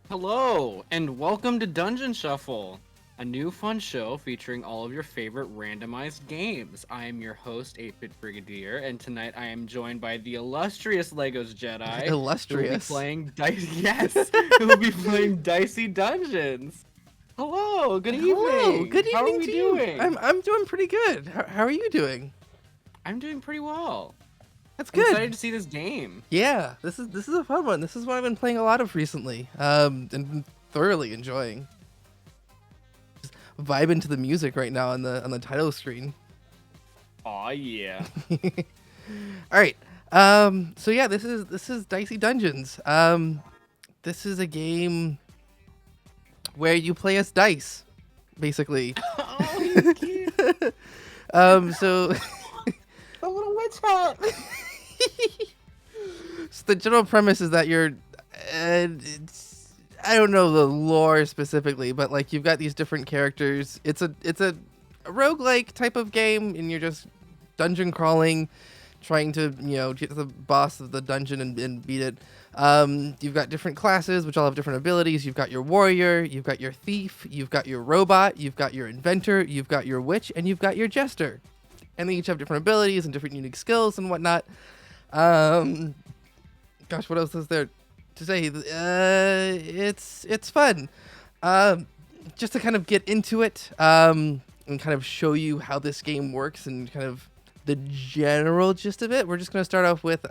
Hello, and welcome to Dungeon Shuffle, a new fun show featuring all of your favorite randomized games. I am your host, 8-Bit Brigadier, and tonight I am joined by the illustrious Legos Jedi, who will be Illustrious. playing yes, who will be playing Dicey Dungeons. Hello, good Hello. Good evening. How are evening we to you. doing? I'm doing pretty good. How are you doing? I'm doing pretty well. That's I'm good. excited to see this game. Yeah, this is a fun one. This is what I've been playing a lot of recently. And been thoroughly enjoying. Just vibing to the music right now on the title screen. Aw, yeah. All right. So yeah, this is Dicey Dungeons. This is a game where you play as dice, basically. Oh, he's cute. So A little witch hat. So the general premise is that you're, I don't know the lore specifically, but like you've got these different characters. It's a roguelike type of game, and you're just dungeon crawling, trying to get to the boss of the dungeon and beat it. You've got different classes which all have different abilities. You've got your warrior, you've got your thief, you've got your robot, you've got your inventor, you've got your witch, and you've got your jester. And they each have different abilities and different unique skills and whatnot. Um, Gosh, what else is there to say? It's fun. Just to kind of get into it, and kind of show you how this game works and kind of the general gist of it. We're just gonna start off with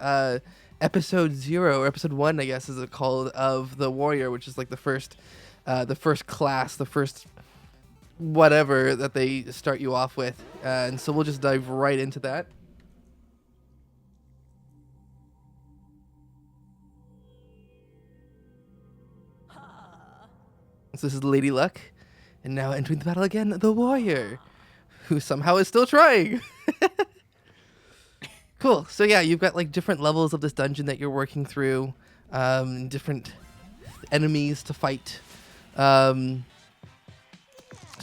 episode 0 or episode 1, I guess, is it called, of the warrior, which is like the first class, the first whatever that they start you off with, and so we'll just dive right into that. So this is Lady Luck, and now entering the battle again, the warrior, who somehow is still trying. Cool. So yeah, you've got like different levels of this dungeon that you're working through, different enemies to fight. So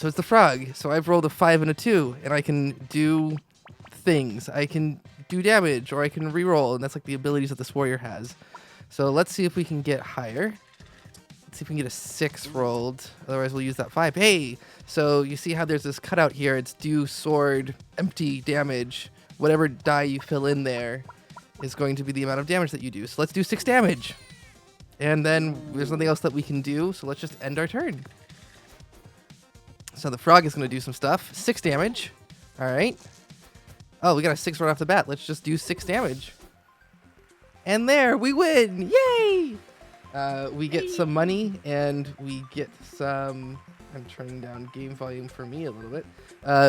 it's the frog. So I've rolled a 5 and a 2, and I can do things. I can do damage, or I can reroll, and that's like the abilities that this warrior has. So let's see if we can get higher. Let's see if we can get a 6 rolled. Otherwise, we'll use that 5. Hey! So you see how there's this cutout here. It's do sword, empty, damage. Whatever die you fill in there is going to be the amount of damage that you do. So let's do 6 damage. And then there's nothing else that we can do, so let's just end our turn. So the frog is going to do some stuff. 6 damage. All right. Oh, we got a 6 right off the bat. Let's just do 6 damage. And there, we win! Yay! We get some money, and we get some... I'm turning down game volume for me a little bit.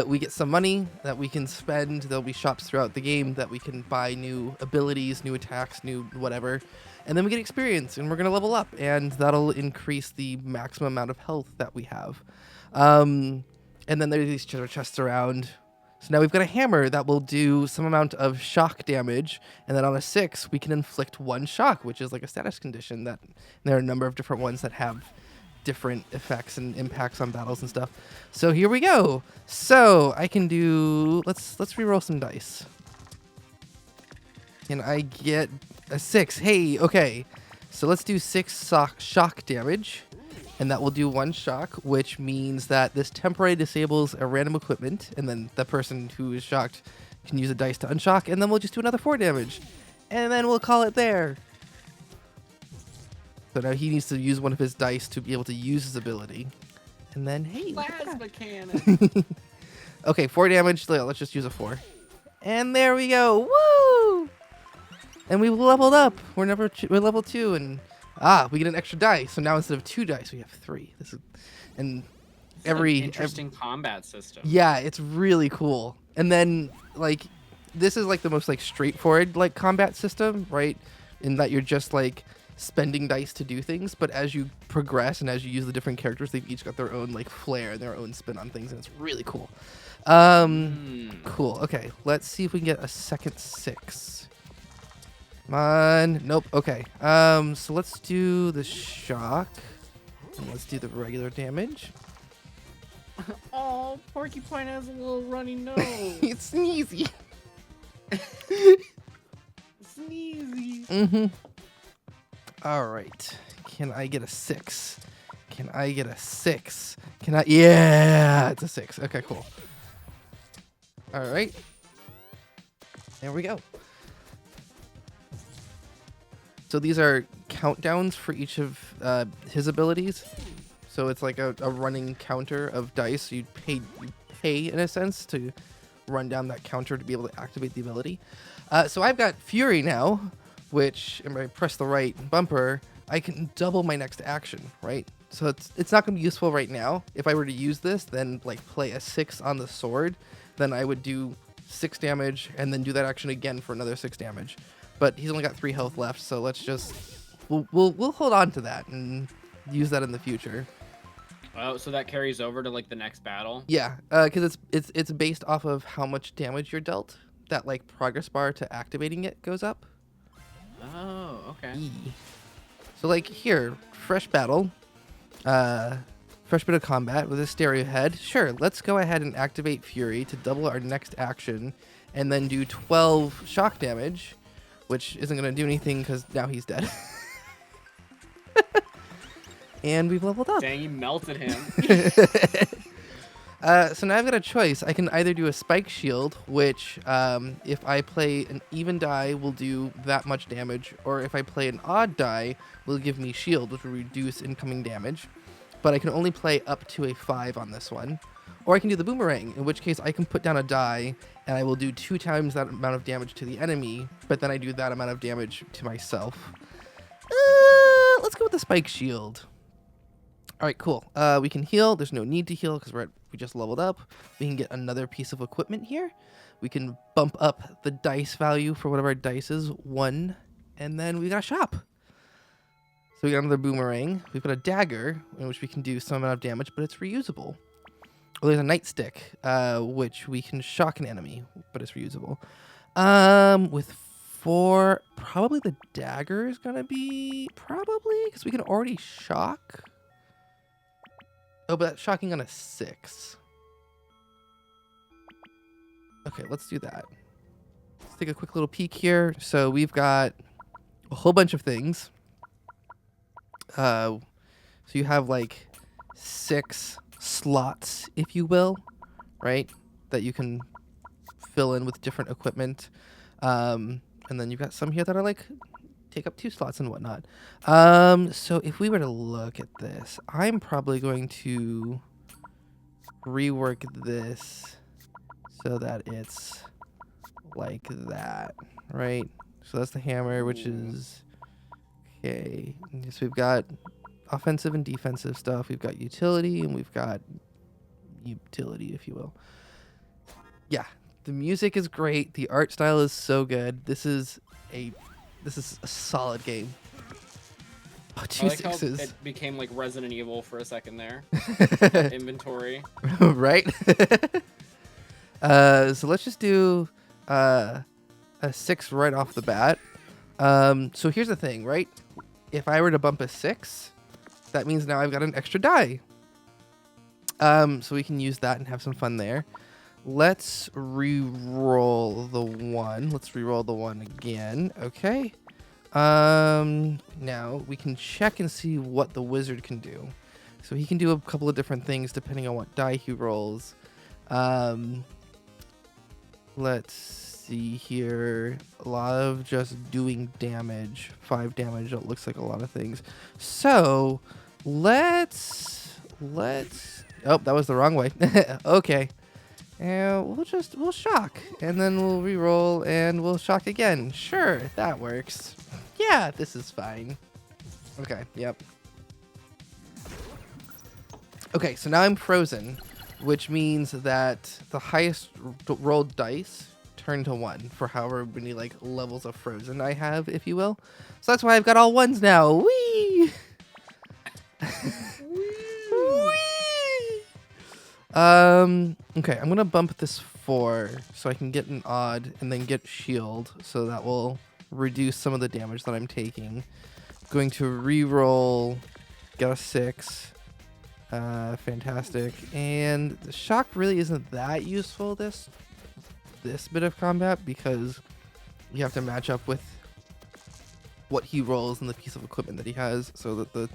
We get some money that we can spend. There'll be shops throughout the game that we can buy new abilities, new attacks, new whatever. And then we get experience, and we're going to level up, and that'll increase the maximum amount of health that we have. And then there's these treasure chests around. So now we've got a hammer that will do some amount of shock damage, and then on a 6, we can inflict 1 shock, which is like a status condition. That there are a number of different ones that have different effects and impacts on battles and stuff. So here we go. So I can do... Let's reroll some dice. And I get a 6. Hey, okay. So let's do 6 shock damage. And that will do 1 shock, which means that this temporarily disables a random equipment, and then the person who is shocked can use a dice to unshock, and then we'll just do another 4 damage. And then we'll call it there. So now he needs to use one of his dice to be able to use his ability. And then, hey, look at Plasma that. cannon. Okay, 4 damage. Let's just use a 4. And there we go. Woo! And we leveled up. We're level 2, and we get an extra die. So now instead of 2 dice, we have 3. This is Interesting combat system. yeah, it's really cool. And then like this is like the most like straightforward like combat system, right? In that you're just like spending dice to do things, but as you progress and as you use the different characters, they've each got their own like flair and their own spin on things, and it's really cool. Cool. Okay, let's see if we can get a second 6. Come on. Nope. Okay. So let's do the shock. And let's do the regular damage. Oh, Porcupine has a little runny nose. It's sneezy. Sneezy. Mm-hmm. All right. Can I get a 6? Can I get a 6? Can I? Yeah, it's a 6. Okay, cool. All right. There we go. So these are countdowns for each of his abilities. So it's like a running counter of dice. You pay in a sense to run down that counter to be able to activate the ability. So I've got Fury now, which if I press the right bumper, I can double my next action, right? So it's not going to be useful right now. If I were to use this, then like play a 6 on the sword, then I would do 6 damage and then do that action again for another 6 damage. But he's only got 3 health left, so let's just we'll hold on to that and use that in the future. Oh, so that carries over to like the next battle? Yeah, because it's based off of how much damage you're dealt. That like progress bar to activating it goes up. Oh, okay. So like here, fresh battle, fresh bit of combat with a stereo head. Sure, let's go ahead and activate Fury to double our next action, and then do 12 shock damage, which isn't gonna do anything because now he's dead. And we've leveled up. Dang, you melted him. So now I've got a choice. I can either do a spike shield, which if I play an even die will do that much damage, or if I play an odd die will give me shield, which will reduce incoming damage. But I can only play up to a 5 on this one. Or I can do the boomerang, in which case I can put down a die and I will do 2 times that amount of damage to the enemy, but then I do that amount of damage to myself. Let's go with the spike shield. All right, cool. We can heal. There's no need to heal because we just leveled up. We can get another piece of equipment here. We can bump up the dice value for one of our dice is 1, and then we got a shop. So we got another boomerang. We've got a dagger, in which we can do some amount of damage, but it's reusable. Well, there's a nightstick, which we can shock an enemy, but it's reusable. With 4, probably the dagger is gonna be because we can already shock. Oh, but that's shocking on a 6. Okay, let's do that. Let's take a quick little peek here. So we've got a whole bunch of things. So you have like 6 slots, if you will, right? That you can fill in with different equipment. And then you've got some here that are like take up 2 slots and whatnot. So if we were to look at this, I'm probably going to rework this so that it's like that, right? So that's the hammer, which is okay. So we've got offensive and defensive stuff. We've got utility and we've got utility, if you will. Yeah, the music is great. The art style is so good. This is a solid game. Oh, 2 I like 6s. how it became like Resident Evil for a second there. Inventory. Right? So let's just do a 6 right off the bat. So here's the thing, right? If I were to bump a 6, that means now I've got an extra die. So we can use that and have some fun there. Let's re-roll the 1. Let's re-roll the 1 again. Okay. Now we can check and see what the wizard can do. So he can do a couple of different things depending on what die he rolls. Let's see here. A lot of just doing damage. 5 damage. It looks like a lot of things. So let's. Oh, that was the wrong way. Okay. And we'll shock, and then we'll re-roll, and we'll shock again. Sure, that works. Yeah, this is fine. Okay, yep. Okay, so now I'm frozen, which means that the highest rolled dice turn to 1 for however many like levels of frozen I have, if you will. So that's why I've got all 1s now. Whee! Okay, I'm gonna bump this 4 so I can get an odd and then get shield, so that will reduce some of the damage that I'm taking. Going to re-roll, get a 6. Fantastic. And the shock really isn't that useful this bit of combat because you have to match up with what he rolls and the piece of equipment that he has, so that the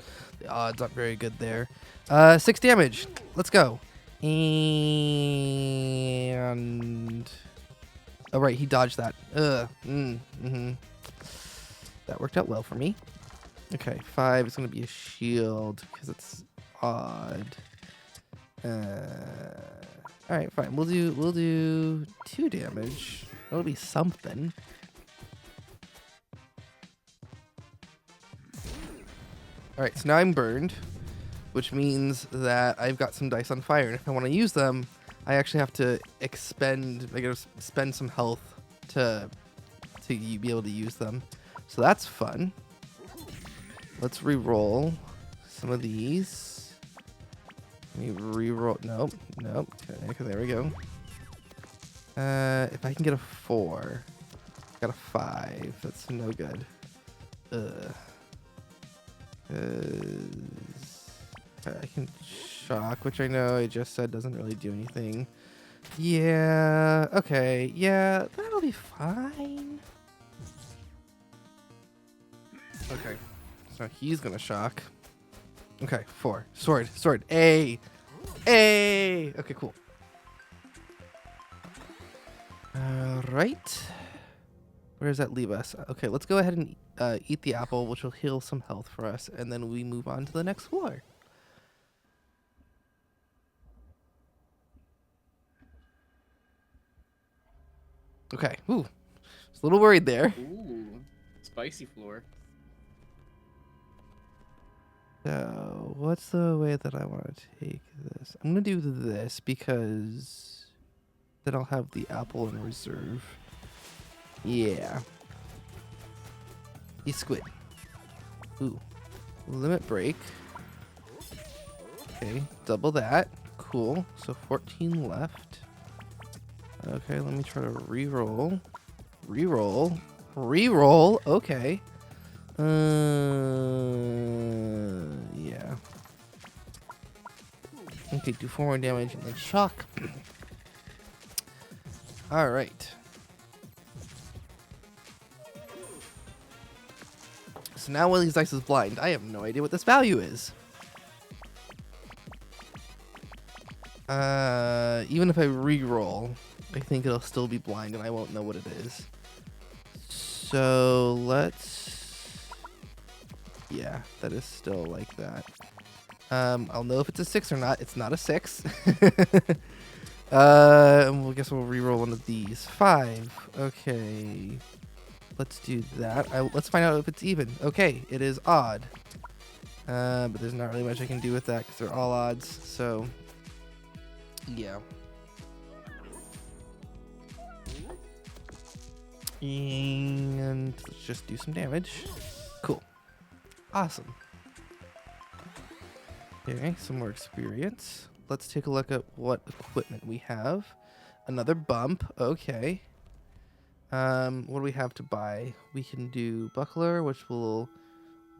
odds aren't very good there. 6 damage. Let's go. And oh right, he dodged that. That worked out well for me. Okay, 5 is gonna be a shield because it's odd. All right, fine. We'll do 2 damage. That'll be something. All right, so now I'm burned, which means that I've got some dice on fire, and if I want to use them, I actually have to expend. I gotta spend some health to be able to use them. So that's fun. Let's re-roll some of these. Let me re-roll. Nope. Okay, there we go. If I can get a 4, got a 5. That's no good. I can shock, which I know I just said doesn't really do anything. Yeah. Okay. Yeah, that'll be fine. Okay. So he's gonna shock. Okay, 4. Sword. A. Okay, cool. Right. Where does that leave us? Okay, let's go ahead and eat the apple, which will heal some health for us, and then we move on to the next floor. Okay. Ooh. Just a little worried there. Ooh, spicy floor. So, what's the way that I want to take this? I'm going to do this because then I'll have the apple in reserve. Yeah. He's squid. Ooh. Limit break. Okay, double that. Cool. So 14 left. Okay, let me try to re-roll. Re-roll. Okay. Yeah. Okay, do 4 more damage and then shock. All right. So now Willie's dice is blind. I have no idea what this value is. Even if I re-roll, I think it'll still be blind and I won't know what it is. So let's... Yeah, that is still like that. I'll know if it's a 6 or not. It's not a 6. And we'll guess we'll re-roll one of these. 5. Okay. Let's do that. Let's find out if it's even. Okay, it is odd. But there's not really much I can do with that because they're all odds. So, yeah. And let's just do some damage. Cool. Awesome. Okay, some more experience. Let's take a look at what equipment we have. Another bump. Okay. What do we have to buy? We can do buckler, which will,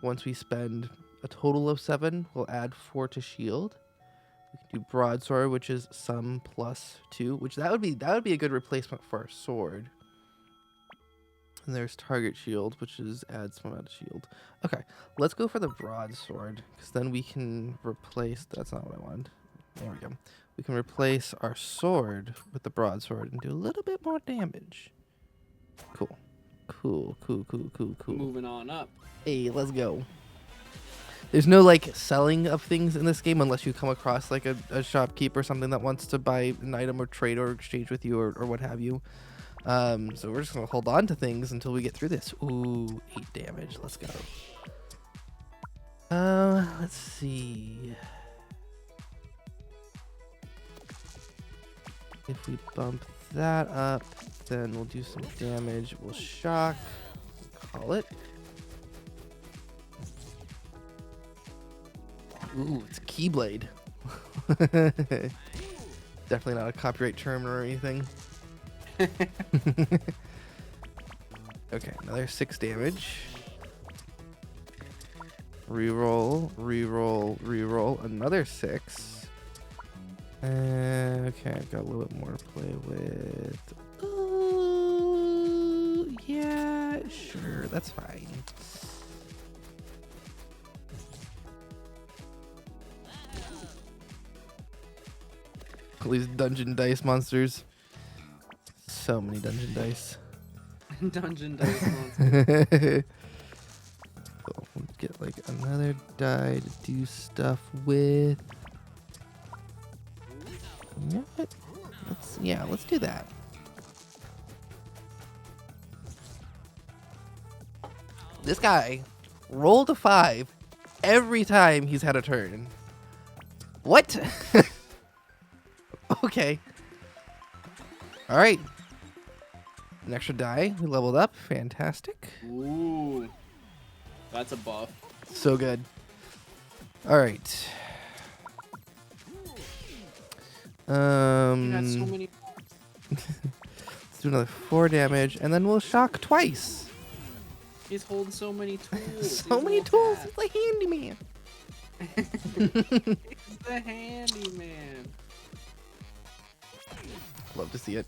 once we spend a total of 7, we'll add 4 to shield. We can do broadsword, which is some +2, which that would be a good replacement for our sword. And there's target shield, which is adds some amount of shield. Okay, let's go for the broadsword, because then we can replace. That's not what I wanted. There we go. We can replace our sword with the broadsword and do a little bit more damage. Cool. Moving on up. Hey, let's go. There's no like selling of things in this game unless you come across like a shopkeep or something that wants to buy an item or trade or exchange with you or what have you. So we're just gonna hold on to things until we get through this. Ooh, 8 damage. Let's go. Let's see. If we bump that up, then we'll do some damage. We'll shock. Call it. Ooh, it's Keyblade. Definitely not a copyright term or anything. Okay, another 6 damage. Reroll. Another 6. Okay, I've got a little bit more to play with. Ooh, yeah, sure, that's fine. All these dungeon dice monsters. So many dungeon dice. Dungeon dice monster. Cool. Let's get like another die to do stuff with. You know what? Let's do that. This guy rolled a 5 every time he's had a turn. What? Okay. All right. An extra die. We leveled up. Fantastic. Ooh. That's a buff. So good. All right. You got so many buffs. Let's do another 4 damage, and then we'll shock twice. He's holding so many tools. So many tools. He's like handyman. He's the handyman. Love to see it.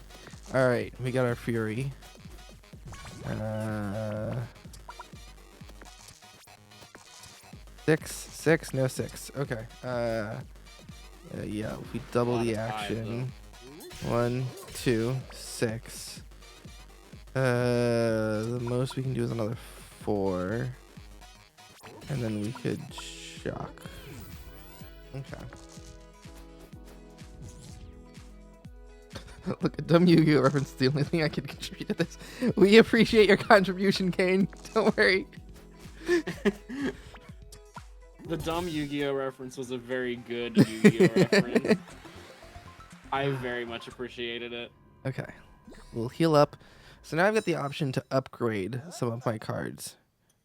All right, we got our fury. Six, no 6. Okay. Yeah, we double the action. 1, 2, 6. The most we can do is another 4, and then we could shock. Okay. Look, a dumb Yu-Gi-Oh reference is the only thing I can contribute to this. We appreciate your contribution, Kane. Don't worry. The dumb Yu-Gi-Oh reference was a very good Yu-Gi-Oh reference. I very much appreciated it. Okay. We'll heal up. So now I've got the option to upgrade some of my cards.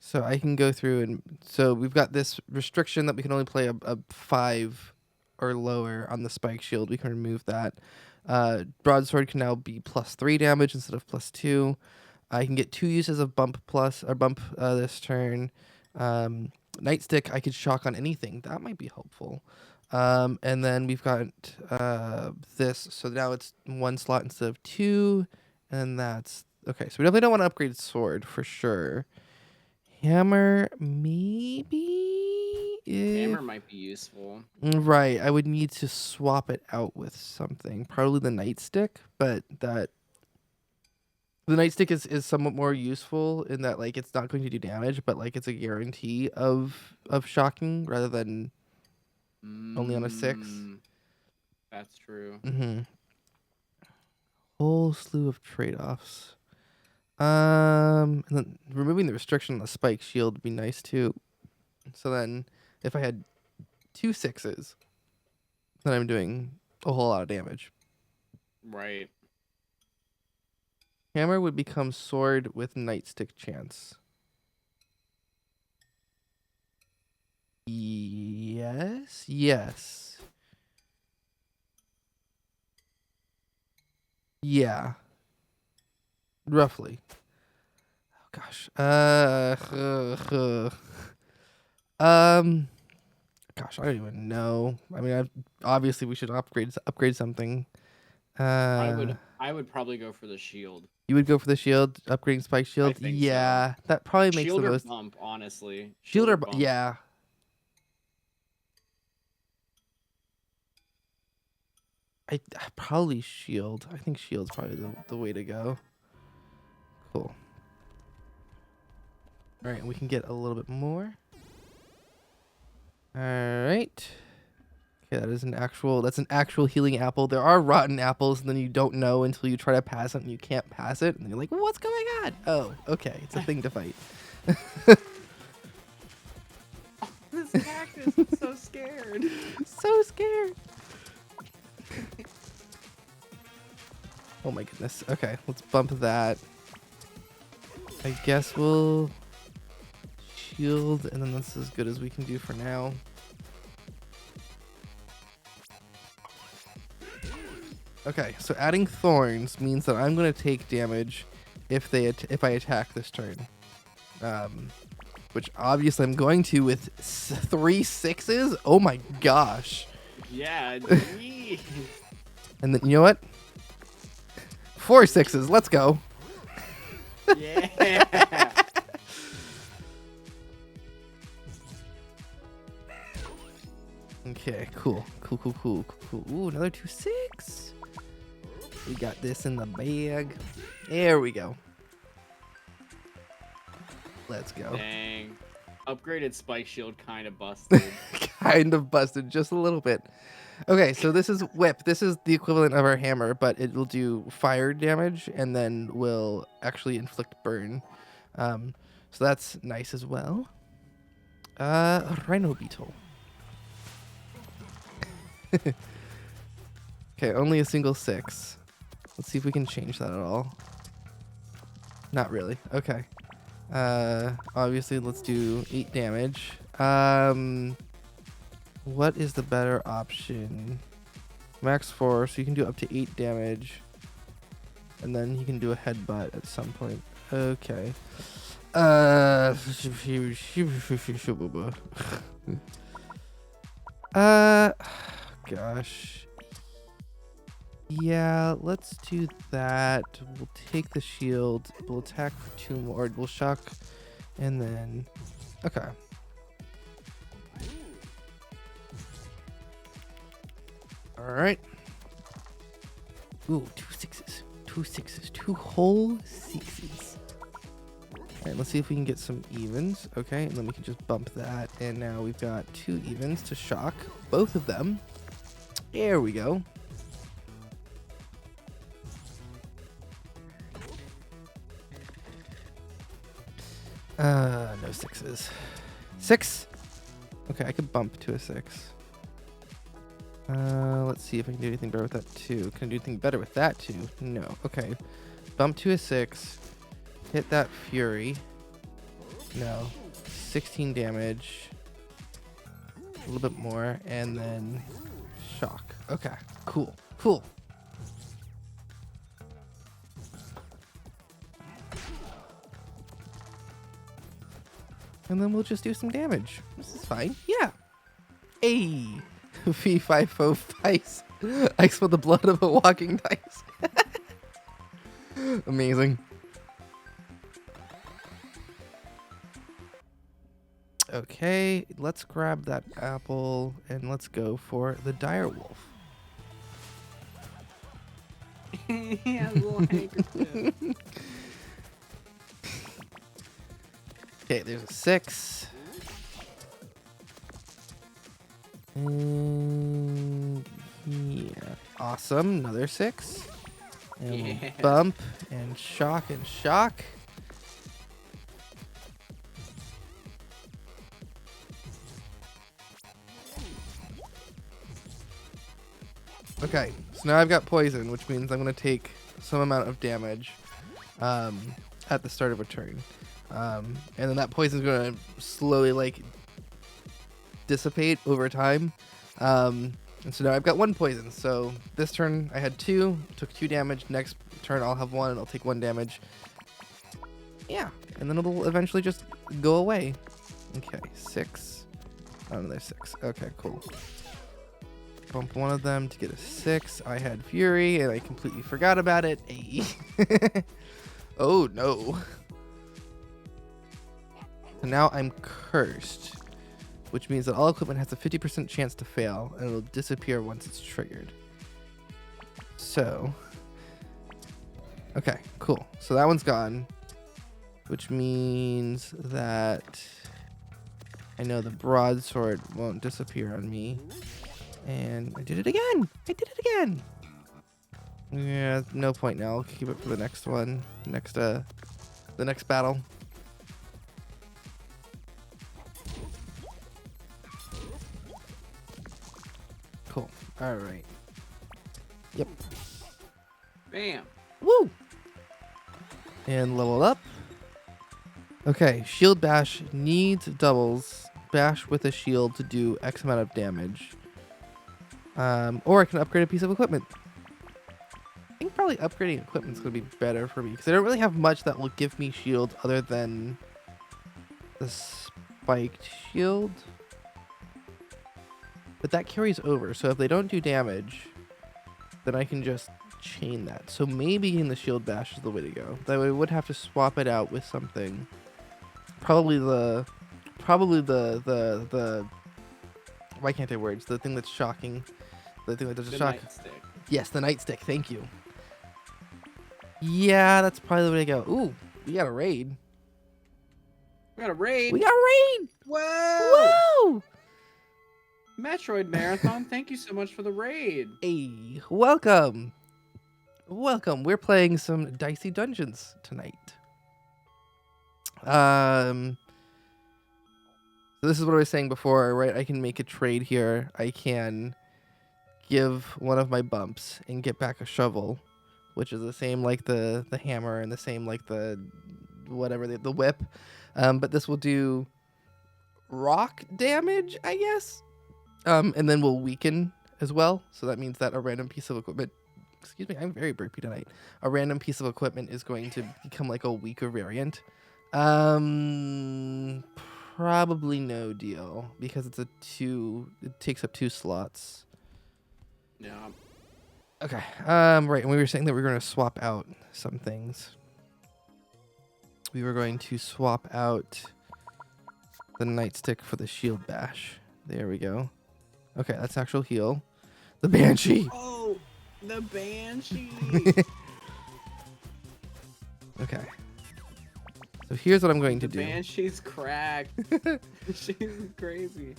So I can go through and... So we've got this restriction that we can only play a 5 or lower on the spike shield. We can remove that. Broadsword can now be +3 damage instead of +2. I can get 2 uses of bump this turn. Nightstick, I could shock on anything. That might be helpful. And then we've got this. So now it's 1 slot instead of 2. And that's... Okay, so we definitely don't want to upgrade sword for sure. Hammer, maybe? Hammer might be useful. Right, I would need to swap it out with something. Probably the nightstick, but that... The nightstick is somewhat more useful in that, like, it's not going to do damage, but, like, it's a guarantee of shocking rather than only on a 6. That's true. Mm-hmm. Whole slew of trade-offs. And then removing the restriction on the spike shield would be nice, too. So then, if I had 2 6s, then I'm doing a whole lot of damage. Right. Hammer would become sword with nightstick chance. Yes. Yeah. Roughly. Oh gosh. Gosh, I don't even know. I mean, obviously we should upgrade something. I would probably go for the shield. You would go for the shield, upgrading spike shield. I think yeah, so. that probably makes Shield the or most. bump, honestly. Shield or bump. yeah. I probably shield. I think shield's probably the way to go. Cool. All right, we can get a little bit more. All right. Okay, that's an actual healing apple. There are rotten apples, and then you don't know until you try to pass it, and you can't pass it, and then you're like, "What's going on?" Oh, okay, it's a thing to fight. This cactus is so scared. So scared. Oh my goodness. Okay, let's bump that. I guess we'll shield, and then that's as good as we can do for now. Okay, so adding thorns means that I'm going to take damage if I attack this turn. Which obviously I'm going to with 3 6s. Oh my gosh. Yeah. And then, you know what? 4 6s. Let's go. Yeah. Okay, cool. Ooh, another 2-6. We got this in the bag. There we go. Let's go. Dang. Upgraded spike shield kind of busted. Kind of busted just a little bit. Okay, so this is whip. This is the equivalent of our hammer, but it will do fire damage and then will actually inflict burn. So that's nice as well. Rhino beetle. Okay, only a single 6. Let's see if we can change that at all. Not really. Okay. Obviously, let's do 8 damage. What is the better option? Max 4, so you can do up to 8 damage. And then you can do a headbutt at some point. Okay. Gosh. Yeah, let's do that. We'll take the shield. We'll attack for 2 more. We'll shock. And then... Okay. Alright. Ooh, 2 6s. 2 6s. 2 whole 6s. Alright, let's see if we can get some evens. Okay, and then we can just bump that. And now we've got 2 evens to shock. Both of them. There we go. No 6s. 6? Okay, I could bump to a 6. Let's see if I can do anything better with that too. Can I do anything better with that too? No. Okay. Bump to a 6. Hit that fury. No. 16 damage. A little bit more. And then shock. Okay. Cool. Cool. And then we'll just do some damage. This is fine. Yeah. Hey. V5 dice. I smell the blood of a walking dice. Amazing. Okay, let's grab that apple and let's go for the dire wolf. Yeah, little handkerchief. Okay, there's a 6. Yeah, awesome. Another 6. And we'll bump and shock and shock. Okay, so now I've got poison, which means I'm going to take some amount of damage at the start of a turn. And then that poison is going to slowly, like, dissipate over time. And so now I've got 1 poison. So this turn I had 2, took 2 damage. Next turn I'll have 1 and I'll take 1 damage. Yeah, and then it'll eventually just go away. Okay, 6. Oh, another 6. Okay, cool. Bump one of them to get a 6. I had fury and I completely forgot about it. Oh no. So now I'm cursed, which means that all equipment has a 50% chance to fail and it'll disappear once it's triggered. So, okay, cool. So that one's gone, which means that I know the broadsword won't disappear on me. And I did it again! I did it again! Yeah, no point now. I'll keep it for the next one. The next battle. Cool. Alright. Yep. Bam. Woo! And level up. Okay, shield bash needs doubles. Bash with a shield to do X amount of damage. Or I can upgrade a piece of equipment. I think probably upgrading equipment is going to be better for me because I don't really have much that will give me shield other than the spiked shield. But that carries over, so if they don't do damage, then I can just chain that. So maybe getting the shield bash is the way to go. That way I would have to swap it out with something. Probably the Why can't I words? The thing that's shocking. The thing that does a The shock. nightstick. Yes, the nightstick. Thank you. Yeah, that's probably the way to go. Ooh, we got a raid. We got a raid. We got a raid. Whoa! Whoa! Metroid Marathon, thank you so much for the raid. Hey, welcome. Welcome. We're playing some Dicey Dungeons tonight. So this is what I was saying before, right? I can make a trade here. I can give one of my bumps and get back a shovel, which is the same like the hammer and the same like the whatever the whip. But this will do rock damage, I guess. And then we'll weaken as well. So that means that a random piece of equipment, excuse me, I'm very burpy tonight. A random piece of equipment is going to become like a weaker variant. Probably no deal because it takes up 2 slots. Yeah. Okay. Right. And we were saying that we were going to swap out some things. We were going to swap out the nightstick for the shield bash. There we go. Okay, that's actual heal. The banshee. Oh, the banshee. Okay. So here's what I'm going to The do. banshee's cracked. She's crazy.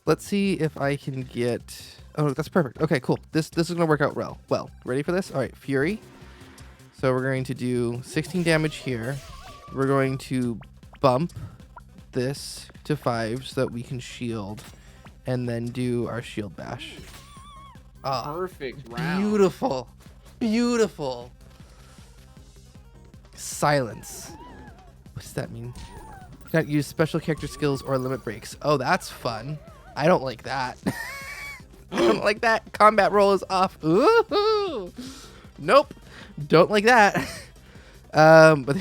Let's see if I can get. Oh, that's perfect. Okay, cool. This is gonna work out well. Ready for this? All right, Fury. So we're going to do 16 damage here. We're going to bump this to 5 so that we can shield, and then do our shield bash. Ah, Perfect round. beautiful, beautiful. Silence. What does that mean? Cannot use special character skills or limit breaks. Oh, that's fun. I don't like that. I don't like that. Combat roll is off. Ooh. Nope. Don't like that. But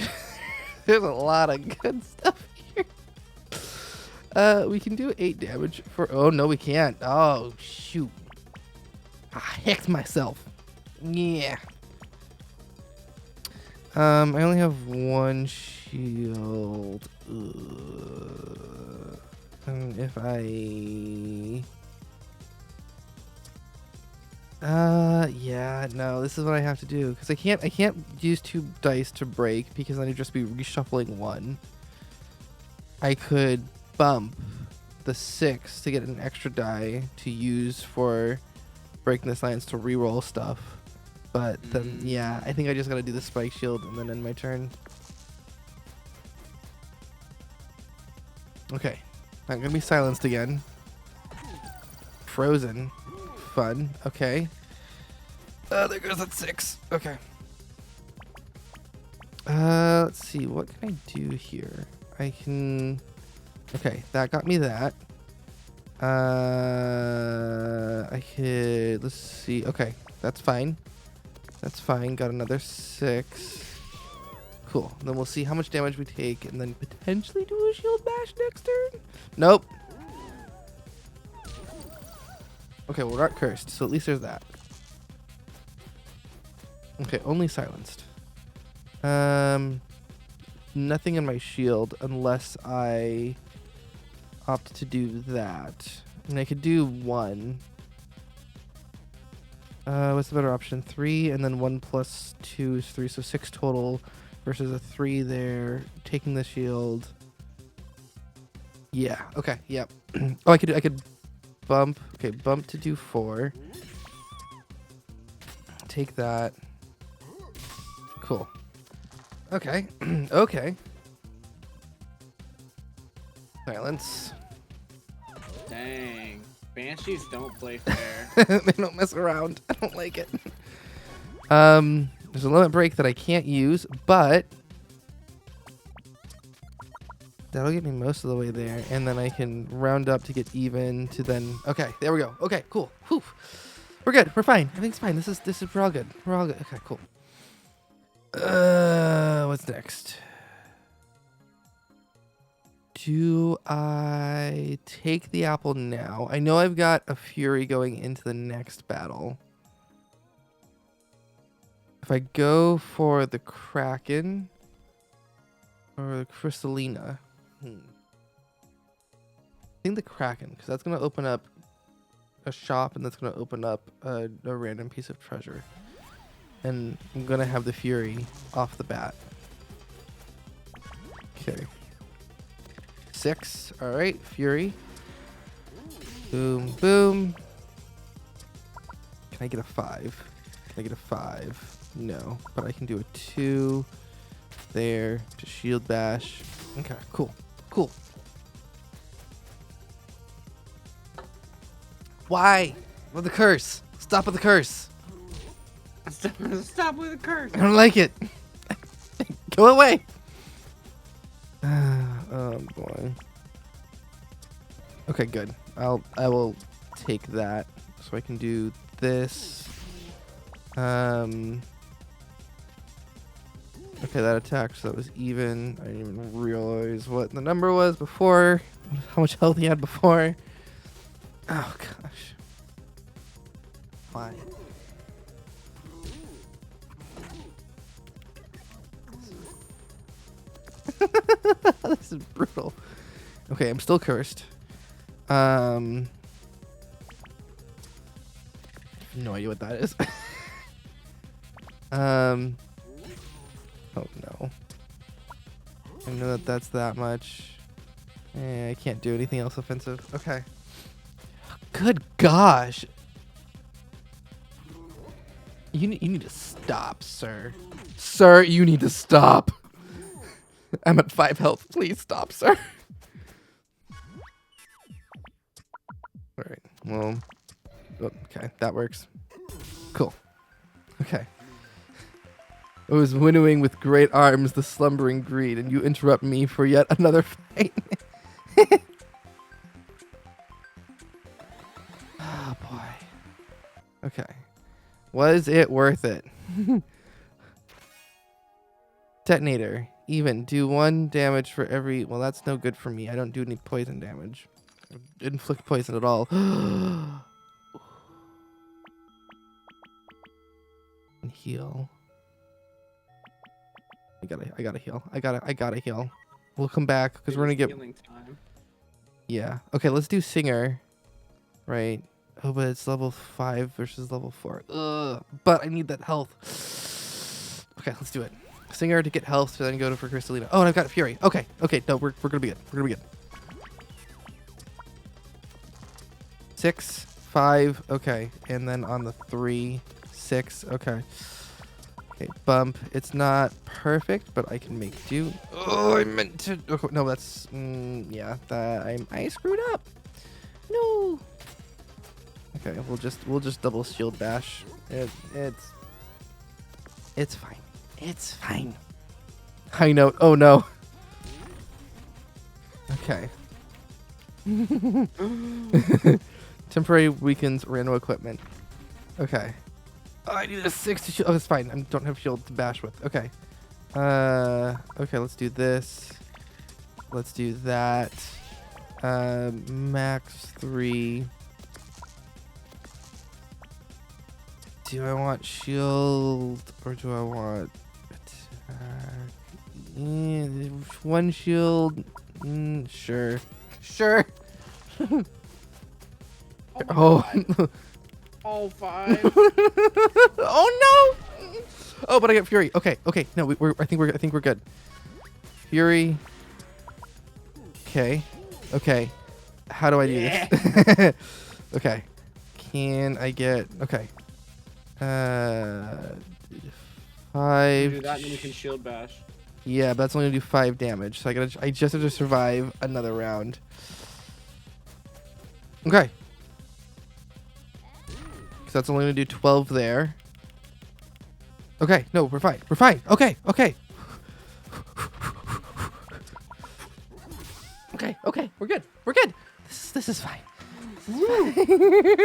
there's a lot of good stuff here. We can do 8 damage for. Oh no, we can't. Oh shoot. I hacked myself. Yeah. I only have 1 shield. And if I... yeah, no, this is what I have to do. Because I can't use 2 dice to break, because then I'd just be reshuffling 1. I could bump the 6 to get an extra die to use for breaking the science to reroll stuff. But then, yeah, I think I just gotta do the spike shield and then end my turn. Okay, not gonna be silenced again. Frozen, fun. Okay. There goes that 6. Okay. Let's see. What can I do here? I can. Okay, that got me that. I could. Let's see. Okay, that's fine. That's fine. Got another 6. Cool. Then we'll see how much damage we take and then potentially do a shield bash next turn. Nope. Okay, well, we're not cursed, so at least there's that. Okay, only silenced. Nothing in my shield unless I opt to do that. And I could do 1. What's the better option? 3, and then 1 plus 2 is 3, so 6 total versus a 3 there. Taking the shield. Yeah. Okay. Yep. Oh, I could bump. Okay, bump to do 4. Take that. Cool. Okay. Okay. Silence. Dang. Banshees don't play fair. They don't mess around. I don't like it. There's a limit break that I can't use, but that'll get me most of the way there, and then I can round up to get even to then. Okay, there we go. Okay, cool. Whew. We're good. We're fine. Everything's fine. This is we're all good. We're all good. Okay, cool. What's next? Do I take the apple now? I know I've got a fury going into the next battle. If I go for the Kraken or the Crystallina, I think the Kraken, because that's going to open up a shop, and that's gonna open up a random piece of treasure. And I'm gonna have the Fury off the bat. Okay. 6. All right, Fury. Boom, boom. Can I get a 5? Can I get a 5? No, but I can do a 2 there to shield bash. Okay, cool, cool. Why? With the curse. Stop with the curse. Stop with the curse. I don't like it. Go away. Oh boy. Okay, good. I will take that so I can do this. Okay, that attack, so that was even. I didn't even realize what the number was before. How much health he had before. Oh gosh. Why? This is brutal. Okay, I'm still cursed. No idea what that is. Oh no. I know that that's that much. I can't do anything else offensive. Okay. Good gosh. You need to stop, sir. Sir, you need to stop. I'm at 5 health. Please stop, sir. All right. Well, okay, that works. Cool. Okay. I was winnowing with great arms the slumbering greed, and you interrupt me for yet another fight. Oh boy. Okay. Was it worth it? Detonator. Even. Do 1 damage for every... Well, that's no good for me. I don't do any poison damage. Inflict poison at all. And heal. I gotta heal. I gotta heal. We'll come back because we're gonna get... Healing time. Yeah. Okay, let's do Singer. Right. Oh, but it's level 5 versus level 4. Ugh. But I need that health. Okay, let's do it. Singer to get health, so then go for Crystalina. Oh, and I've got Fury. Okay. Okay, no, we're gonna be good. We're gonna be good. 6, 5. Okay, and then on the 3, 6. Okay. Okay, bump. It's not perfect, but I can make do. Oh, I meant to. Okay, no, that's yeah. That I screwed up. No. Okay, we'll just double shield bash. It's fine. It's fine. High note. Oh no. Okay. Temporary weakens random equipment. Okay. Oh, I need a 6 to shield. Oh, it's fine. I don't have shield to bash with. Okay. Okay, let's do this. Let's do that. Max 3. Do I want shield or do I want attack? 1 shield. Sure. Sure. Oh. All 5. Oh no! Oh, but I got Fury. Okay, okay. No, I think we're good. Fury. Okay, okay. How do I do this? Okay. Can I get? Okay. 5. Do that, and then you can shield bash. Yeah, but that's only gonna do 5 damage. So I just have to survive another round. Okay. Because that's only gonna do 12 there. Okay, no, we're fine. We're fine. Okay, okay. Okay, okay, we're good. We're good. This is fine. Oh my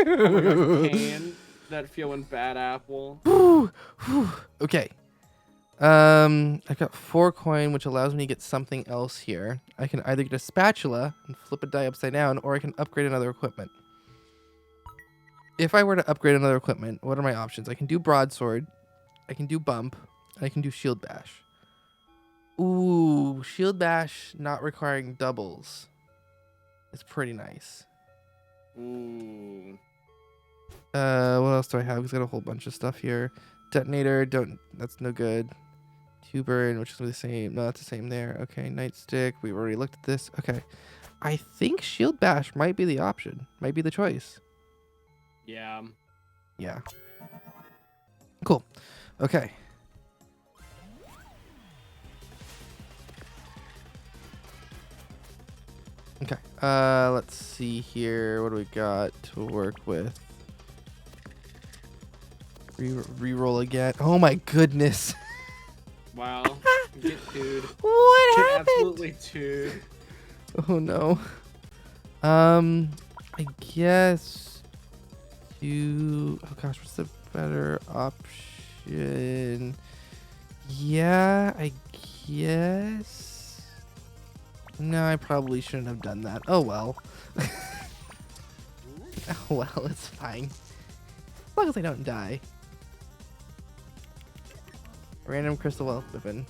God, pain. That feeling bad apple. Okay. I got 4 coin, which allows me to get something else here. I can either get a spatula and flip a die upside down, or I can upgrade another equipment. If I were to upgrade another equipment, what are my options? I can do broadsword, I can do bump, and I can do shield bash. Ooh, shield bash not requiring doubles. It's pretty nice. Ooh. What else do I have? He's got a whole bunch of stuff here. Detonator, that's no good. Two burn, which is the same. No, that's the same there. Okay, nightstick. We've already looked at this. Okay. I think shield bash might be the option. Might be the choice. Yeah. Yeah. Cool. Okay. Okay. Let's see here. What do we got to work with? Reroll again. Oh my goodness. Wow. Get dude. What Get happened? absolutely dude. Oh no. I guess you. Oh gosh, what's the better option? Yeah, I guess. No, I probably shouldn't have done that. Oh well. Oh well, it's fine. As long as I don't die. Random crystal wealth weapon.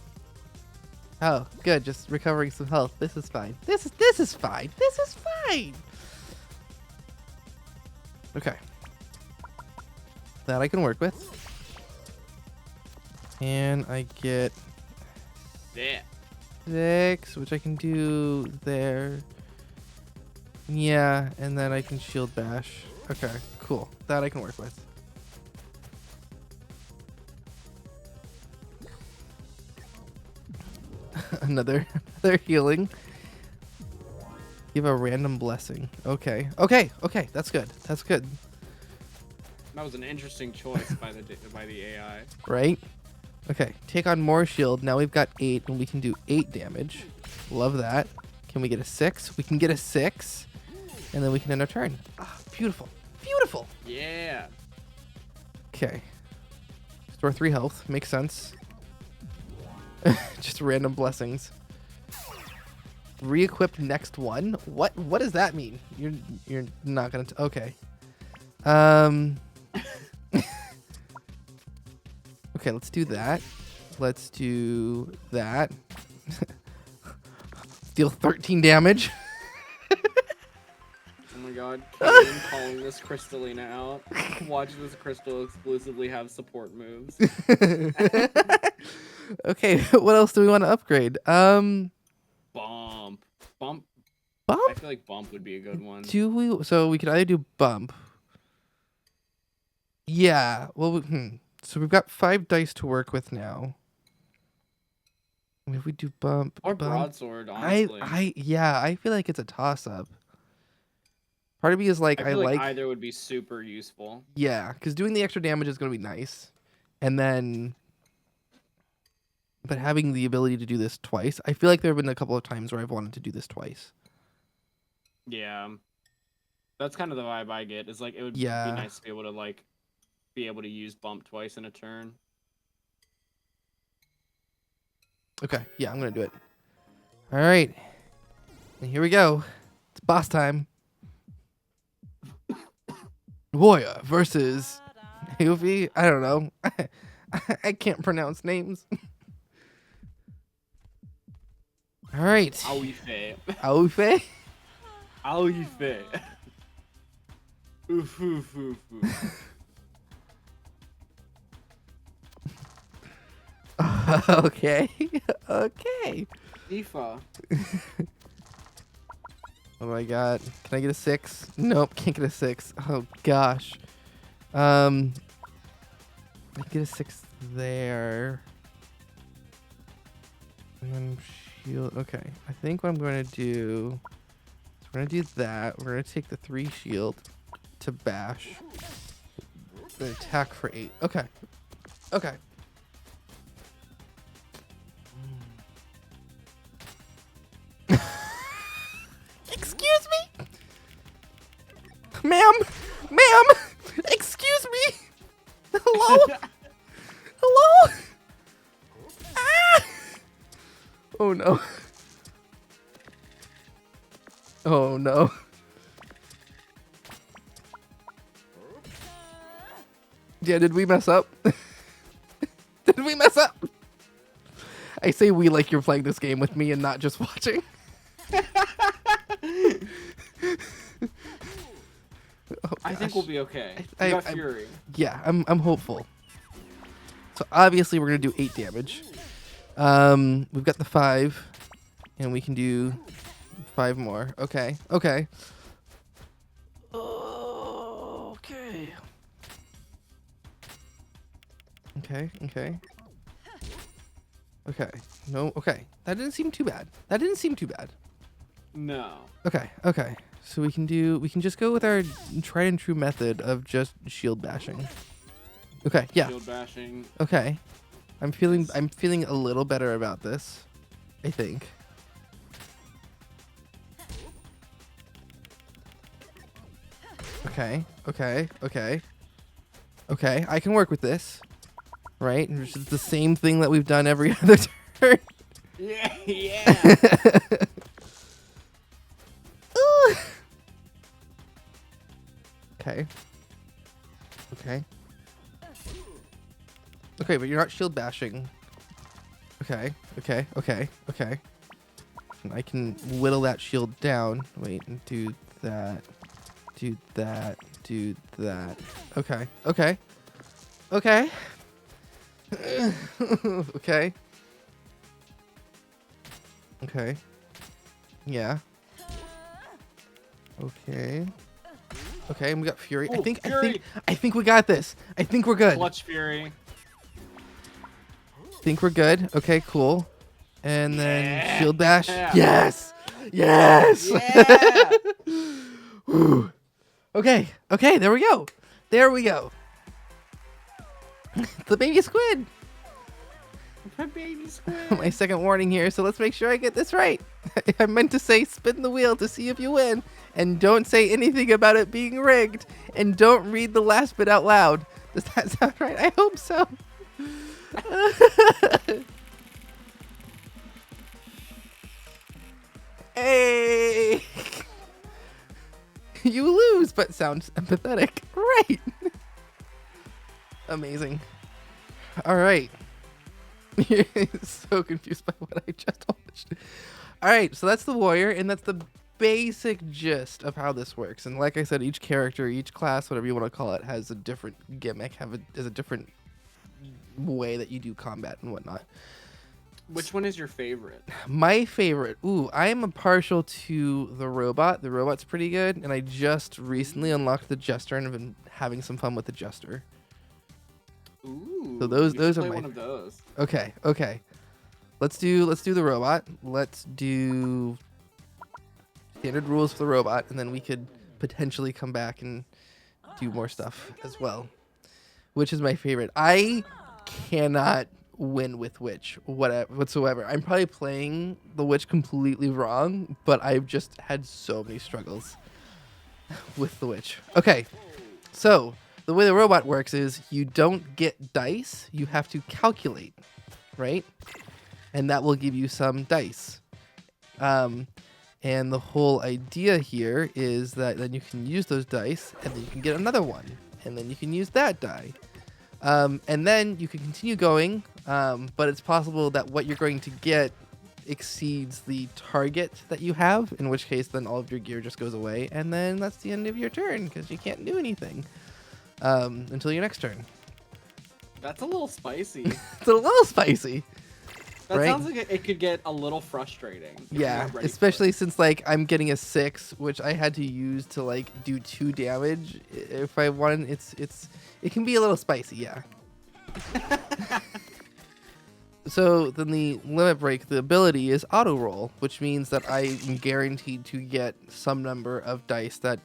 Oh, good. Just recovering some health. This is fine. This is fine. This is fine. Okay. That I can work with. And I get Yeah. 6, which I can do there. Yeah, and then I can shield bash. Okay, cool. That I can work with. another healing. Give a random blessing. Okay. That's good. That's good. That was an interesting choice by the AI. Right? Okay. Take on more shield. Now we've got 8, and we can do 8 damage. Love that. Can we get a 6? We can get a 6, and then we can end our turn. Ah, beautiful. Beautiful. Yeah. Okay. Store 3 health. Makes sense. Just random blessings. Re-equip next one. What does that mean? You're not gonna. Okay. Okay, let's do that. Let's do that. Deal 13 damage. Oh my god, Kaden calling this Crystalina out. Watch this crystal exclusively have support moves. Okay, what else do we want to upgrade? Bump. Bump? I feel like bump would be a good one. Do we? So we could either do bump. Yeah. Well, so we've got 5 dice to work with now. And if we do bump Or bump, broadsword, honestly. I feel like it's a toss up. Part of me is like I feel like either would be super useful. Yeah, because doing the extra damage is going to be nice, and then, but having the ability to do this twice, I feel like there have been a couple of times where I've wanted to do this twice. Yeah, that's kind of the vibe I get. Is like it would be nice to be able to use bump twice in a turn. Okay, yeah, I'm gonna do it. All right, and here we go. It's boss time. Warrior versus Yuffie. I don't know. I can't pronounce names. All right. Aoife. Aoife? Aoife. Oof, oof, oof, oof. Okay. Okay. Tifa. What do I got? Can I get a 6? Nope, can't get a 6. Oh gosh. I get a 6 there. And then shield. Okay. I think what I'm going to do is we're going to do that. We're going to take the 3 shield to bash. Then attack for 8. Okay. Okay. Excuse me? Ma'am! Ma'am! Excuse me! Hello? Hello? Ah! Oh no. Oh no. Yeah, did we mess up? Did we mess up? I say we like you're playing this game with me and not just watching. I I think we'll be okay. I, You got I- Fury. yeah, I'm hopeful. So obviously we're gonna do 8 damage. We've got the 5, and we can do 5 more. Okay, okay. Okay. Okay, okay. Okay. No, okay. That didn't seem too bad. That didn't seem too bad. No. Okay, okay. So we can just go with our tried and true method of just shield bashing. Okay, yeah. Shield bashing. Okay. I'm feeling a little better about this, I think. Okay, okay, okay. Okay, I can work with this. Right? Which is the same thing that we've done every other turn. Yeah, yeah. Okay. Okay. Okay, but you're not shield bashing. Okay, okay, okay, okay. And I can whittle that shield down. Wait, and do that. Do that. Do that. Okay, okay. Okay. Okay. Okay. Yeah. Okay. Okay, and we got Fury. Ooh, Fury. I think we got this. I think we're good. Clutch Fury. Think we're good. Okay, cool. And then Yeah. shield bash. Yeah. Yes. Yes. Yeah. Whew. Okay. Okay, there we go. There we go. The baby squid. My baby squid. My second warning here, so let's make sure I get this right. I meant to say spin the wheel to see if you win, and don't say anything about it being rigged, and don't read the last bit out loud. Does that sound right? I hope so. Hey! You lose, but sounds empathetic. Right. Amazing. All right. You're so confused by what I just watched. All right, so that's the warrior, and that's the basic gist of how this works. And like I said, each character, each class, whatever you want to call it, has a different gimmick, has a different way that you do combat and whatnot. Which one is your favorite? My favorite, I am a partial to the robot. The robot's pretty good, and I just recently unlocked the jester and have been having some fun with the jester. Ooh. So those should are play my one of those. Okay, okay. Let's do the robot. Let's do standard rules for the robot, and then we could potentially come back and do more stuff as well. Which is my favorite. I cannot win with Witch whatsoever. I'm probably playing the Witch completely wrong, but I've just had so many struggles with the Witch. Okay, so the way the robot works is you don't get dice, you have to calculate, right? And that will give you some dice. And the whole idea here is that then you can use those dice, and then you can get another one, and then you can use that die. And then you can continue going, but it's possible that what you're going to get exceeds the target that you have, in which case then all of your gear just goes away, and then that's the end of your turn, because you can't do anything until your next turn. That's a little spicy. It's a little spicy. That right? sounds like it could get a little frustrating. If you're Yeah, not ready for especially it. since like I'm getting a 6, which I had to use to like do 2 damage. If I won, it can be a little spicy, yeah. So then the limit break, the ability is auto roll, which means that I am guaranteed to get some number of dice that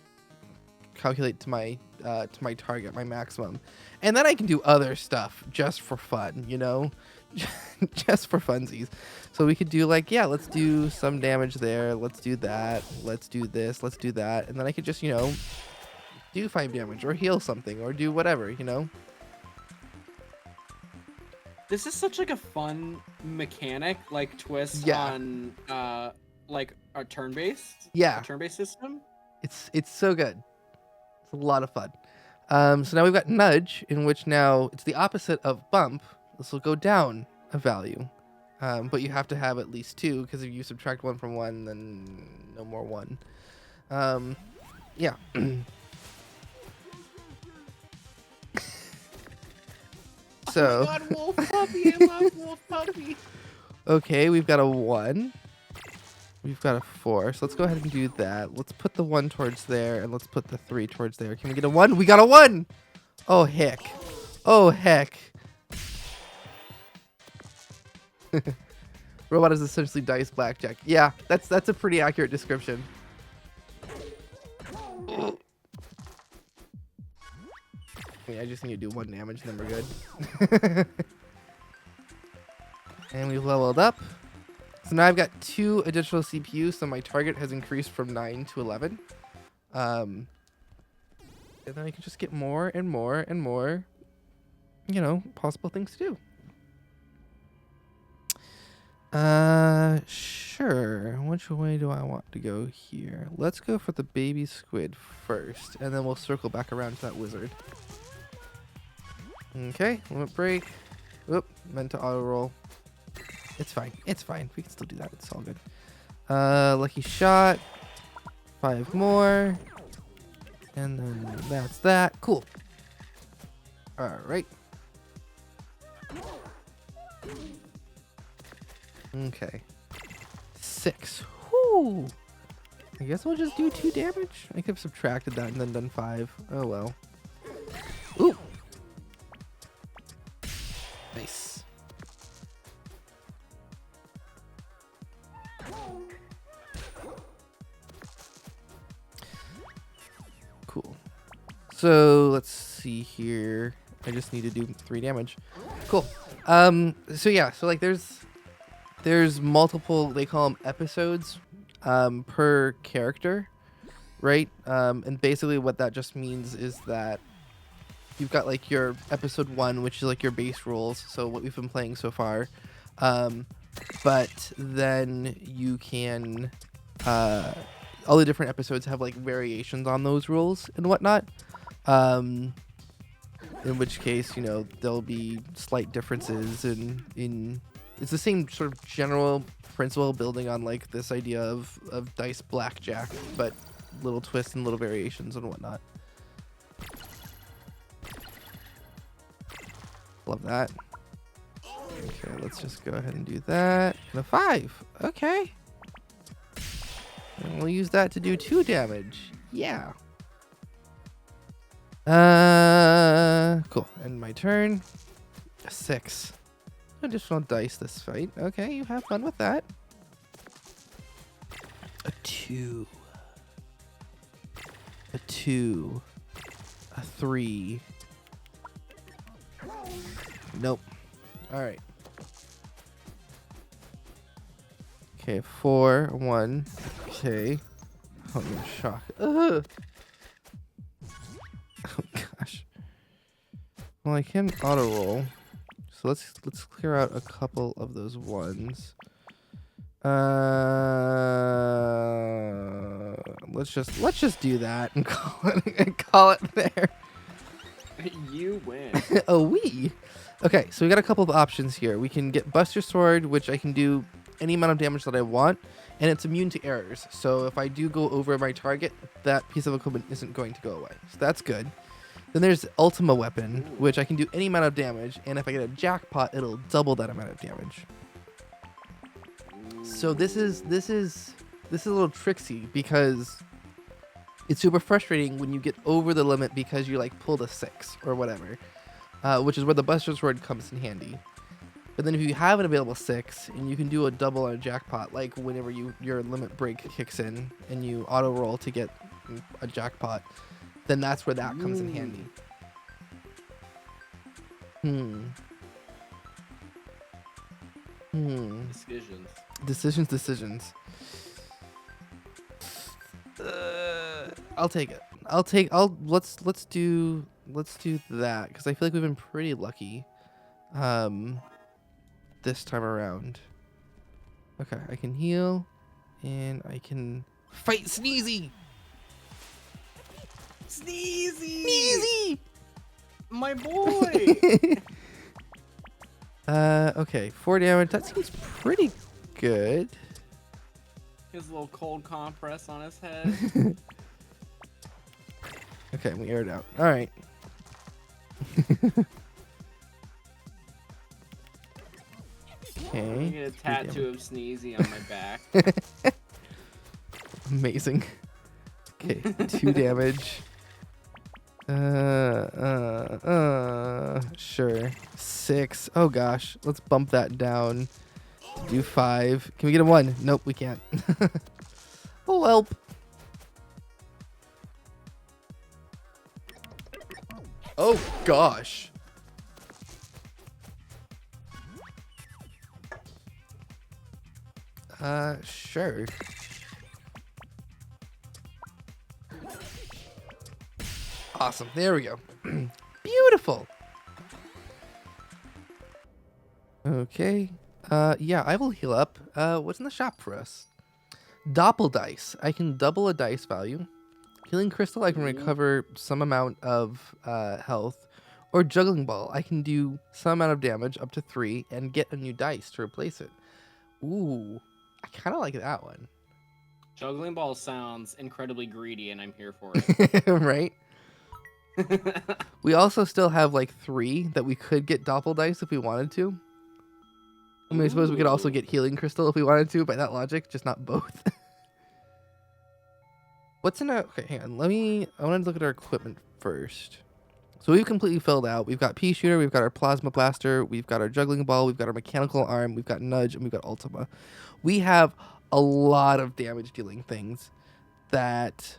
calculate to my target, my maximum, and then I can do other stuff just for fun, you know. Just for funsies. So we could do like, yeah, let's do some damage there, let's do that, let's do this, let's do that, and then I could just, you know, do 5 damage or heal something or do whatever, you know. This is such like a fun mechanic, like twist Yeah. on like a turn-based. Yeah. Turn-based system. It's so good. It's a lot of fun. So now we've got nudge, in which now it's the opposite of bump. This will go down a value, but you have to have at least 2, because if you subtract 1 from 1, then no more 1. Yeah. So. Oh my God, Wolf Puppy! I love Wolf Puppy. Okay, we've got a 1. We've got a 4. So let's go ahead and do that. Let's put the 1 towards there, and let's put the 3 towards there. Can we get a 1? We got a 1! Oh, heck. Oh, heck. Robot is essentially dice blackjack. Yeah, that's a pretty accurate description. Yeah, I just need to do 1 damage, and then we're good. And we've leveled up. So now I've got 2 additional CPUs, so my target has increased from 9 to 11. And then I can just get more and more and more, possible things to do. Sure. Which way do I want to go here? Let's go for the baby squid first, and then we'll circle back around to that wizard. Okay, limit break. Whoop, meant to auto roll. It's fine. It's fine. We can still do that. It's all good. Lucky shot. 5 more. And then that's that. Cool. All right. Okay. 6. Whoo! I guess we'll just do 2 damage. I could have subtracted that and then done 5. Oh well. Ooh! Nice. Cool. So let's see here. I just need to do 3 damage. Cool. So yeah, so like there's multiple, they call them episodes per character, right? And basically what that just means is that you've got like your episode 1, which is like your base rules, so what we've been playing so far. But then you can all the different episodes have like variations on those rules and whatnot. In which case, there'll be slight differences in it's the same sort of general principle building on like this idea of dice blackjack, but little twists and little variations and whatnot. Love that. Okay, let's just go ahead and do that. And a 5. Okay. And we'll use that to do 2 damage. Yeah. Cool. And my turn. A 6. Additional dice this fight. Okay, you have fun with that. A 2. A 2. A 3. Nope. Alright. Okay, 4, 1. Okay. Oh, no, shock. Ugh. Oh gosh. Well, I can auto roll. So let's clear out a couple of those ones. Let's just do that and call it there. You win. Oh, we. Okay, so we got a couple of options here. We can get Buster Sword, which I can do any amount of damage that I want, and it's immune to errors. So if I do go over my target, that piece of equipment isn't going to go away. So that's good. Then there's Ultima Weapon, which I can do any amount of damage, and if I get a jackpot, it'll double that amount of damage. So this is a little tricksy because it's super frustrating when you get over the limit because you like pulled a 6 or whatever, which is where the Buster Sword comes in handy. But then if you have an available 6 and you can do a double on a jackpot, like whenever your limit break kicks in and you auto roll to get a jackpot, then that's where that comes in handy. Decisions. I'll take it. Let's do that because I feel like we've been pretty lucky this time around. Okay, I can heal and I can fight Sneezy. Sneezy! My boy! Okay, 4 damage. That seems pretty good. His little cold compress on his head. Okay, we aired out. All right. I'm Okay. gonna get a 3 tattoo damage. of Sneezy on my back. Amazing. Okay, 2 damage. Sure. 6. Oh gosh, let's bump that down. Do 5. Can we get a 1? Nope, we can't. Oh, well. Oh gosh. Sure. Awesome. There we go. Beautiful. Okay. Yeah, I will heal up. What's in the shop for us? Doppel dice. I can double a dice value. Healing crystal. I can recover some amount of health. Or juggling ball. I can do some amount of damage, up to 3, and get a new dice to replace it. Ooh, I kind of like that one. Juggling ball sounds incredibly greedy, and I'm here for it. Right? We also still have like 3 that we could get doppel dice if we wanted to. I mean, I suppose we could also Ooh. get healing crystal if we wanted to, by that logic, just not both. What's in our... Okay, hang on. I want to look at our equipment first. So we've completely filled out. We've got pea shooter, we've got our plasma blaster, we've got our juggling ball, we've got our mechanical arm, we've got nudge, and we've got ultima. We have a lot of damage dealing things that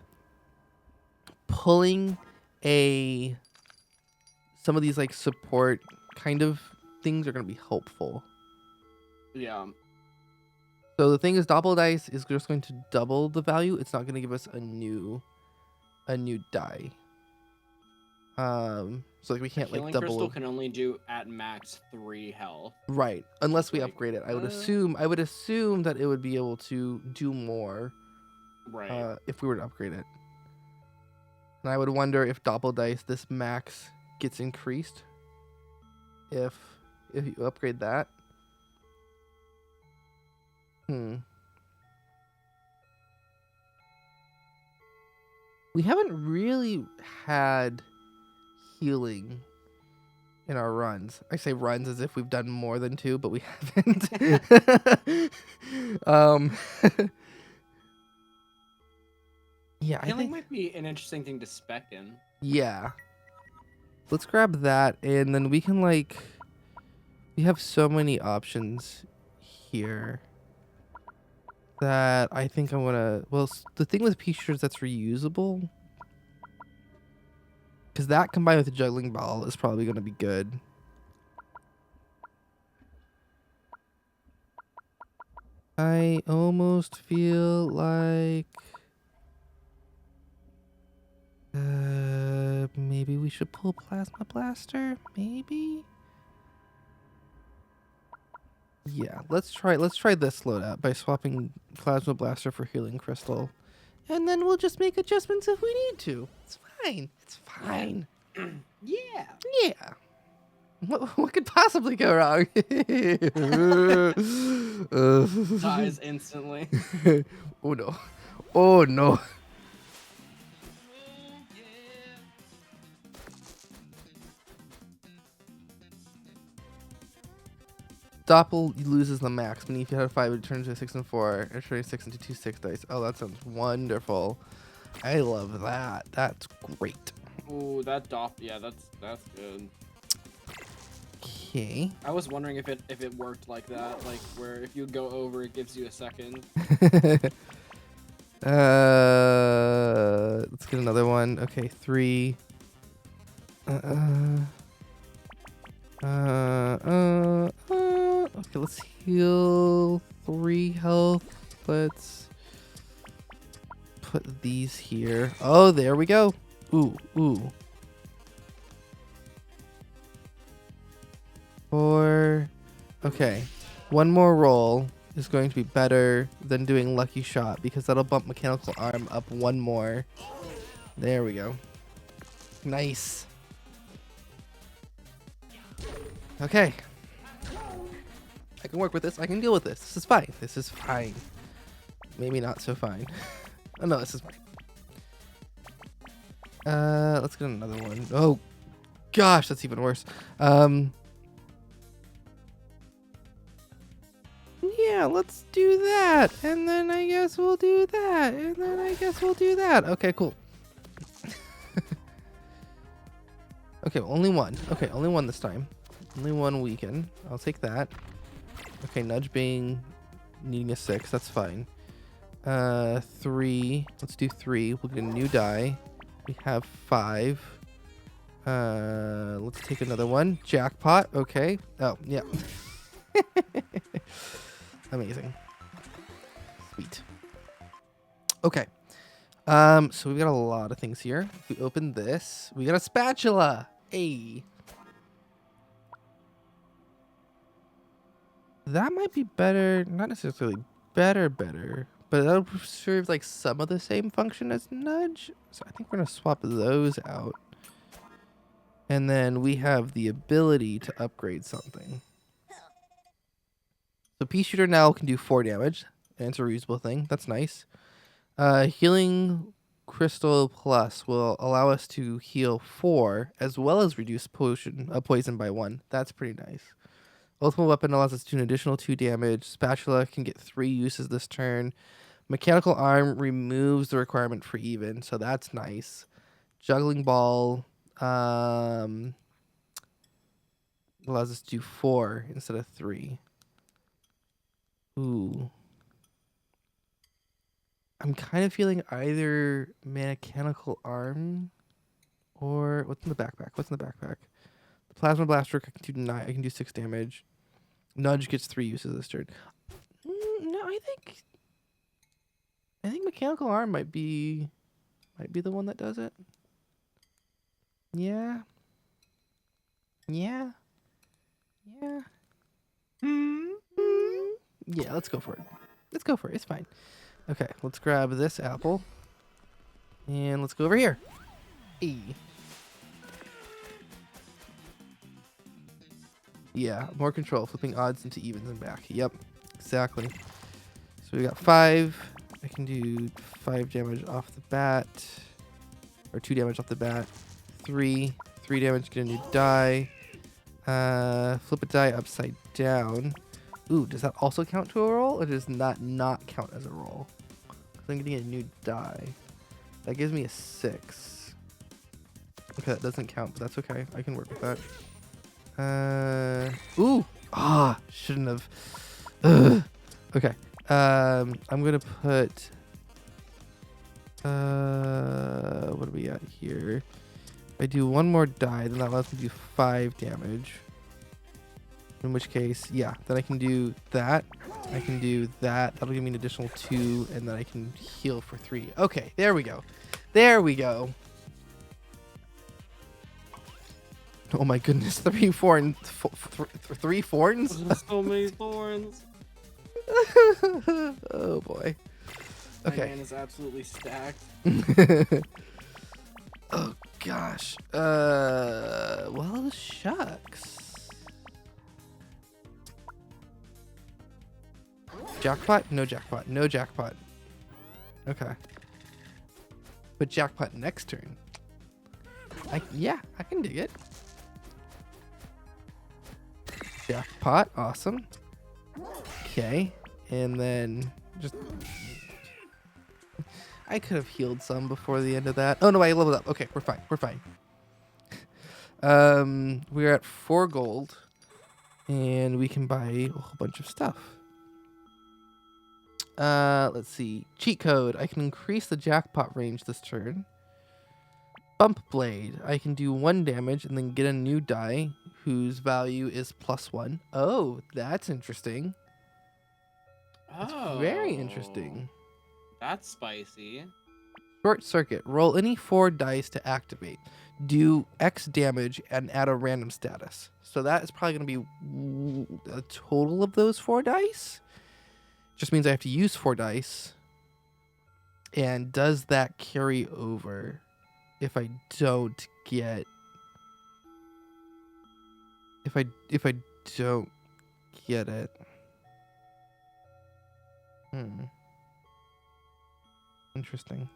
pulling some of these like support kind of things are going to be helpful. Yeah. So the thing is, doppel dice is just going to double the value. It's not going to give us a new die. So like we can't like Healing double. crystal can only do at max 3 health. Right, unless we Like, upgrade it. I would assume that it would be able to do more. Right. If we were to upgrade it. And I would wonder if doppel dice, this max gets increased if you upgrade that. We haven't really had healing in our runs. I say runs as if we've done more than 2, but we haven't. Yeah, Healing I think might be an interesting thing to spec in. yeah. Let's grab that, and then we can like... We have so many options here that I think I'm gonna... Well, the thing with pea shooters that's reusable, because that combined with the juggling ball is probably gonna be good. I almost feel like... maybe we should pull plasma blaster? Maybe? Yeah, let's try this loadout by swapping plasma blaster for healing crystal. And then we'll just make adjustments if we need to. It's fine. It's fine. Yeah. Yeah. What could possibly go wrong? Dies instantly. Oh no. Oh no. Doppel loses the max. Beneath you have 5, it turns to 6 and 4. It turns 6 into 2 6 dice. Oh, that sounds wonderful. I love that. That's great. Ooh, that yeah, that's good. Okay. I was wondering if it worked like that, like where if you go over, it gives you a second. Let's get another one. Okay, 3. Okay, let's heal 3 health. Let's put these here. Oh, there we go. Ooh. 4. Okay. One more roll is going to be better than doing lucky shot because that'll bump mechanical arm up 1 more. There we go. Nice. Okay. I can work with this. I can deal with this. This is fine. This is fine. Maybe not so fine. Oh no, this is fine. Let's get another one. Oh gosh, that's even worse. yeah, let's do that. And then I guess we'll do that. And then I guess we'll do that. Okay, cool. Okay, only one. Okay, only one this time. Only one weaken. I'll take that. Okay, nudge being needing a 6. That's fine. 3. Let's do 3. We'll get a new die. We have 5. Let's take another one. Jackpot. Okay. Oh, yeah. Amazing. Sweet. Okay. So we've got a lot of things here. If we open this, we got a spatula. Hey. That might be better. Not necessarily better, but that'll serve like some of the same function as nudge. So I think we're gonna swap those out. And then we have the ability to upgrade something. So Pea Shooter now can do 4 damage. And it's a reusable thing. That's nice. Healing Crystal Plus will allow us to heal 4 as well as reduce poison by 1. That's pretty nice. Ultimate Weapon allows us to do an additional 2 damage. Spatula can get 3 uses this turn. Mechanical Arm removes the requirement for even, so that's nice. Juggling Ball allows us to do 4 instead of 3. Ooh. I'm kind of feeling either Mechanical Arm or... What's in the backpack? The Plasma Blaster, I can do 9. I can do 6 damage. Nudge gets 3 uses this turn. No, I think Mechanical Arm might be the one that does it. Yeah. Yeah. Yeah, let's go for it. It's fine. Okay, let's grab this apple. And let's go over here. E. Yeah, more control, flipping odds into evens and back. Yep, exactly. So we got 5. I can do 5 damage off the bat. Or 2 damage off the bat. 3 damage, get a new die. Flip a die upside down. Ooh, does that also count to a roll? Or does that not count as a roll? I'm getting a new die. That gives me a 6. Okay, that doesn't count, but that's okay. I can work with that. Ooh! Ah, shouldn't have. Ugh. Okay. I'm gonna put... what do we got here? If I do 1 more die, then that allows me to do 5 damage. In which case, yeah, then I can do that. I can do that. That'll give me an additional 2, and then I can heal for 3. Okay, there we go. Oh my goodness, 3 thorns. 3 thorns? So many thorns. Oh boy. Okay. My man is absolutely stacked. Oh gosh. Well, shucks. Jackpot? No jackpot. Okay. But jackpot next turn. Yeah, I can dig it. Jackpot, awesome. Okay, and then just... I could have healed some before the end of that. Oh no, I leveled up. Okay, we're fine. We're at 4 gold, and we can buy a whole bunch of stuff. Let's see. Cheat code. I can increase the jackpot range this turn. Bump blade. I can do 1 damage and then get a new die whose value is +1. Oh, that's interesting. That's very interesting. That's spicy. Short circuit. Roll any 4 dice to activate. Do X damage and add a random status. So that is probably going to be a total of those 4 dice. Just means I have to use 4 dice. And does that carry over if I don't get... If I don't get it? Interesting.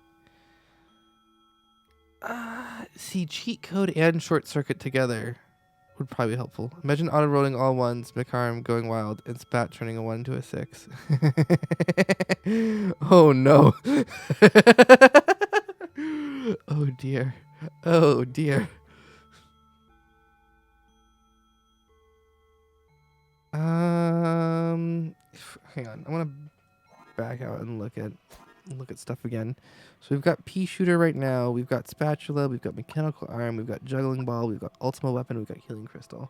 See, cheat code and short circuit together would probably be helpful. Imagine auto-rolling all ones, Mikarm going wild, and Spat turning a 1 into a 6. Oh no. Oh dear. Oh dear. Hang on. I want to back out and look at stuff again. So we've got pea shooter right now. We've got spatula. We've got mechanical arm. We've got juggling ball. We've got ultima weapon. We've got healing crystal.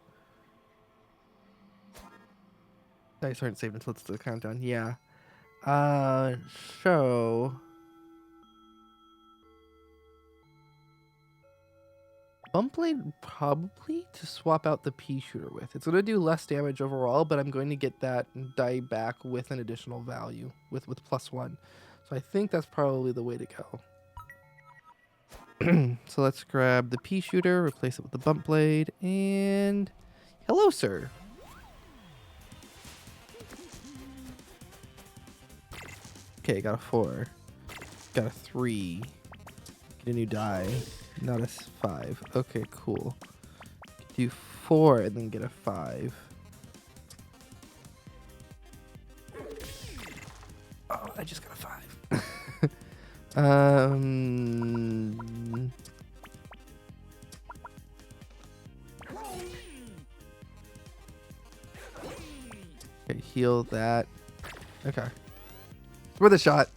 Dice aren't saved until it's the countdown. Yeah. So Bump Blade probably to swap out the pea shooter with. It's gonna do less damage overall, but I'm going to get that die back with an additional value with +1. So I think that's probably the way to go. So let's grab the pea shooter, replace it with the bump blade, and hello, sir. Okay, got a 4. Got a 3. Get a new die. Not a 5. Okay, cool. Do 4 and then get a 5. Oh, I just got a 5. Okay, heal that. Okay. Worth a shot.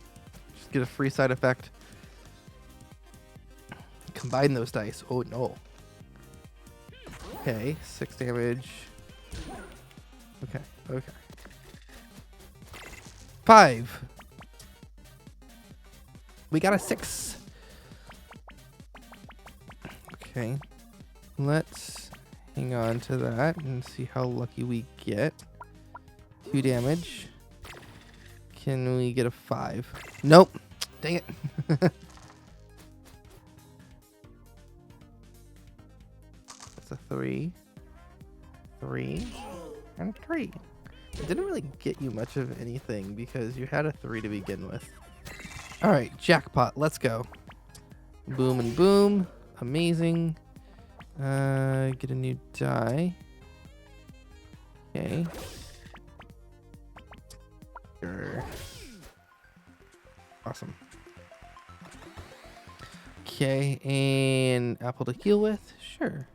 Just get a free side effect. Combine those dice. Oh no. Okay, 6 damage. Okay, okay. 5. We got a 6. Okay. Let's hang on to that and see how lucky we get. 2 damage. Can we get a 5? Nope. Dang it. That's a 3. 3. And 3. It didn't really get you much of anything because you had a 3 to begin with. Alright, jackpot. Let's go. Boom and boom. Amazing. Get a new die. Okay. Sure. Awesome. Okay, and apple to heal with? Sure.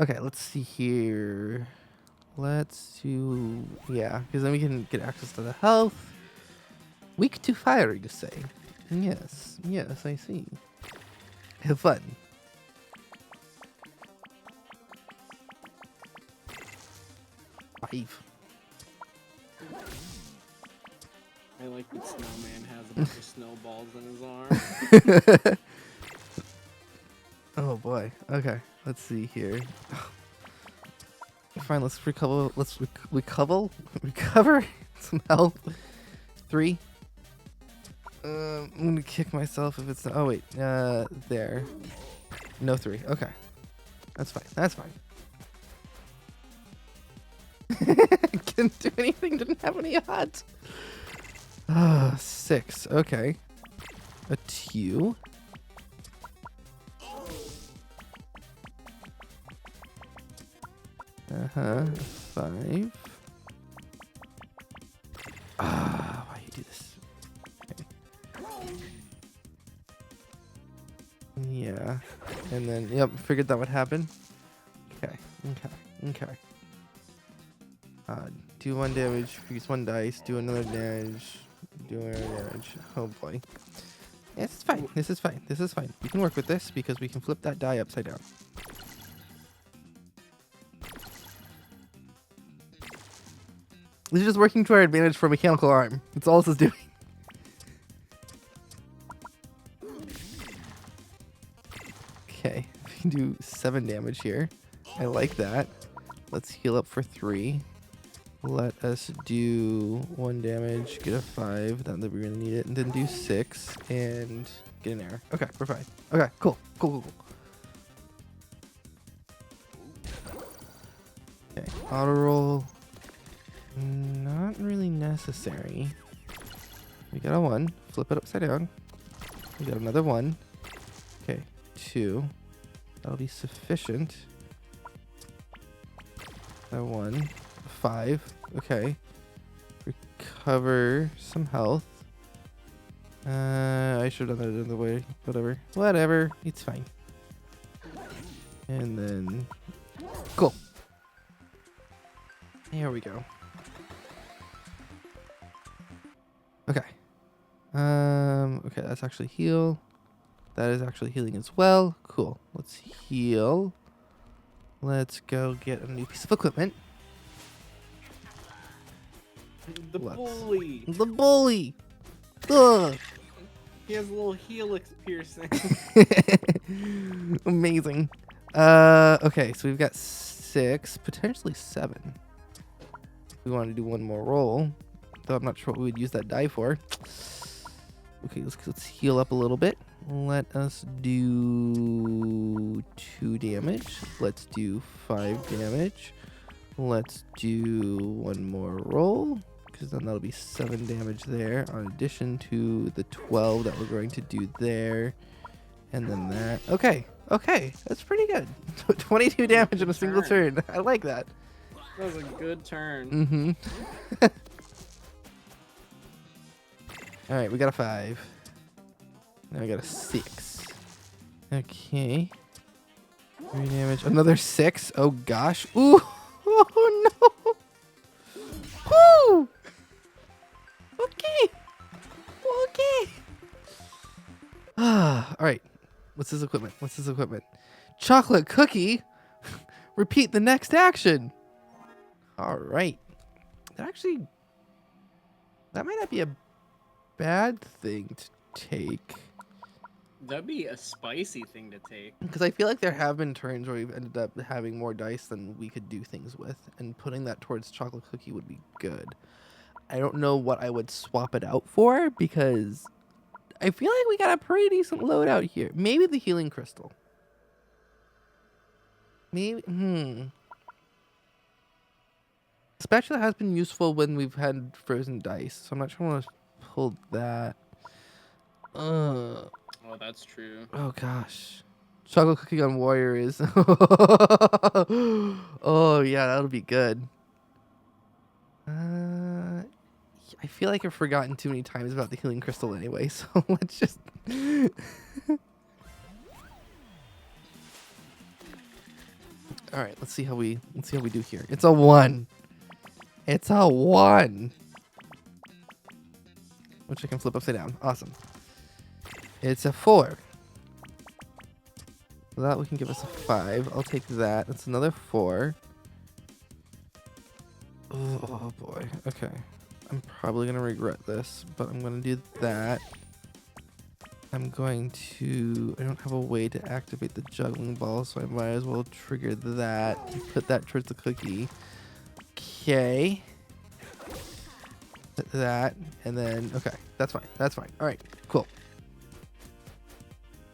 Okay, let's see here. Let's do... Yeah, because then we can get access to the health. Weak to fire, you say? Yes, yes, I see. Have fun. Five. I like that Snowman has a bunch of snowballs in his arm. Oh boy. Okay, let's see here. Fine, let's recover. Let's recover some health. 3. I'm gonna kick myself if it's. Oh wait. There. No 3. Okay. That's fine. That's fine. Couldn't do anything. Didn't have any odds. 6. Okay. A 2. Uh-huh. 5. Why you do this? Okay. Yeah. And then, yep, figured that would happen. Okay. Okay. Do 1 damage, use 1 dice, do another damage, do another damage. Oh boy. Yeah, this is fine. This is fine. This is fine. We can work with this because we can flip that die upside down. This is just working to our advantage for mechanical arm. That's all this is doing. Okay, we can do 7 damage here. I like that. Let's heal up for 3. Let us do 1 damage, get a 5. Not that we're gonna need it, and then do 6 and get an error. Okay, we're fine. Okay, cool. Okay, auto roll. Not really necessary. We got a 1. Flip it upside down. We got another 1. Okay, 2. That'll be sufficient. That 1. 5. Okay. Recover some health. I should have done that another way. Whatever. It's fine. And then... Cool. Here we go. Okay. Okay, that's actually heal. That is actually healing as well. Cool. Let's heal. Let's go get a new piece of equipment. The bully. The bully. Ugh. He has a little helix piercing. Amazing. Okay, so we've got 6, potentially 7. We want to do one more roll, though I'm not sure what we would use that die for. Okay, let's heal up a little bit. Let us do 2 damage. Let's do 5 damage. Let's do one more roll, because then that'll be 7 damage there, in addition to the 12 that we're going to do there. And then that. Okay, that's pretty good. 22 damage in a single turn. I like that. That was a good turn. Mm-hmm. All right, we got a 5. Now we got a 6. Okay. 3 damage. Another 6. Oh gosh. Ooh. Oh no. Woo. Okay. All right. What's this equipment? Chocolate cookie. Repeat the next action. All right. That might not be a bad thing to take. That'd be a spicy thing to take. Because I feel like there have been turns where we've ended up having more dice than we could do things with, and putting that towards chocolate cookie would be good. I don't know what I would swap it out for, because I feel like we got a pretty decent loadout here. Maybe the healing crystal. Maybe, Spatula has been useful when we've had frozen dice, so I'm not sure I want to pull that. Oh, that's true. Oh gosh. Chocolate cookie on warrior is... Oh yeah, that'll be good. I feel like I've forgotten too many times about the healing crystal anyway, so let's just... Alright, let's see how we do here. It's a 1. It's a 1. Which I can flip upside down. Awesome. It's a 4. So that we can give us a 5. I'll take that. That's another 4. Oh boy. Okay. I'm probably going to regret this, but I'm going to do that. I'm going to... I don't have a way to activate the juggling ball, so I might as well trigger that. Put that towards the cookie. Okay. That, and then... Okay, that's fine. That's fine. All right, cool.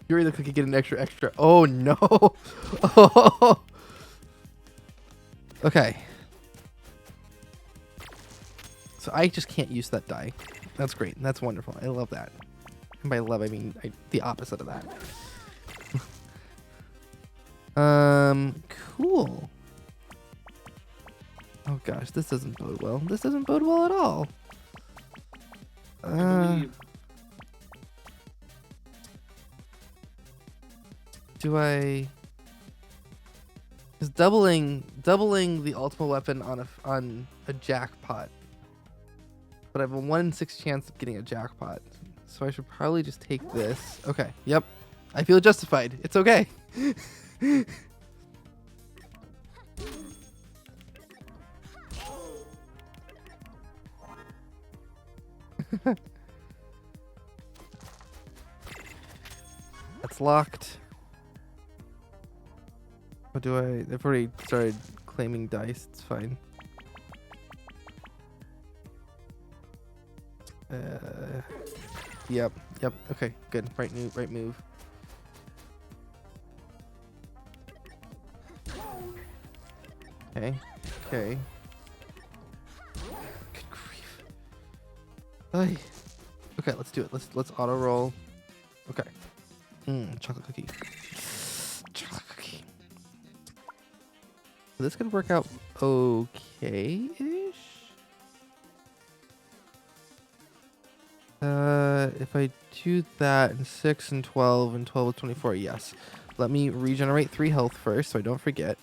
Fury the cookie get an extra. Oh, no. Oh. Okay. So I just can't use that die. That's great. That's wonderful. I love that. And by love, I mean the opposite of that. Cool. Oh gosh, this doesn't bode well. This doesn't bode well at all. Do I? Is doubling the ultimate weapon on a jackpot? But I have a 1 in 6 chance of getting a jackpot, so I should probably just take this. Okay. Yep. I feel justified. It's okay. That's locked. What do I... I've already started claiming dice. It's fine. Yep. Okay, good. Right move. Okay. Good grief. Ay. Okay, let's do it. Let's auto roll. Okay. Chocolate cookie. Chocolate cookie. this could work out okay-ish. If I do that and 6 and 12 and 12 with 24, yes. Let me regenerate 3 health first so I don't forget.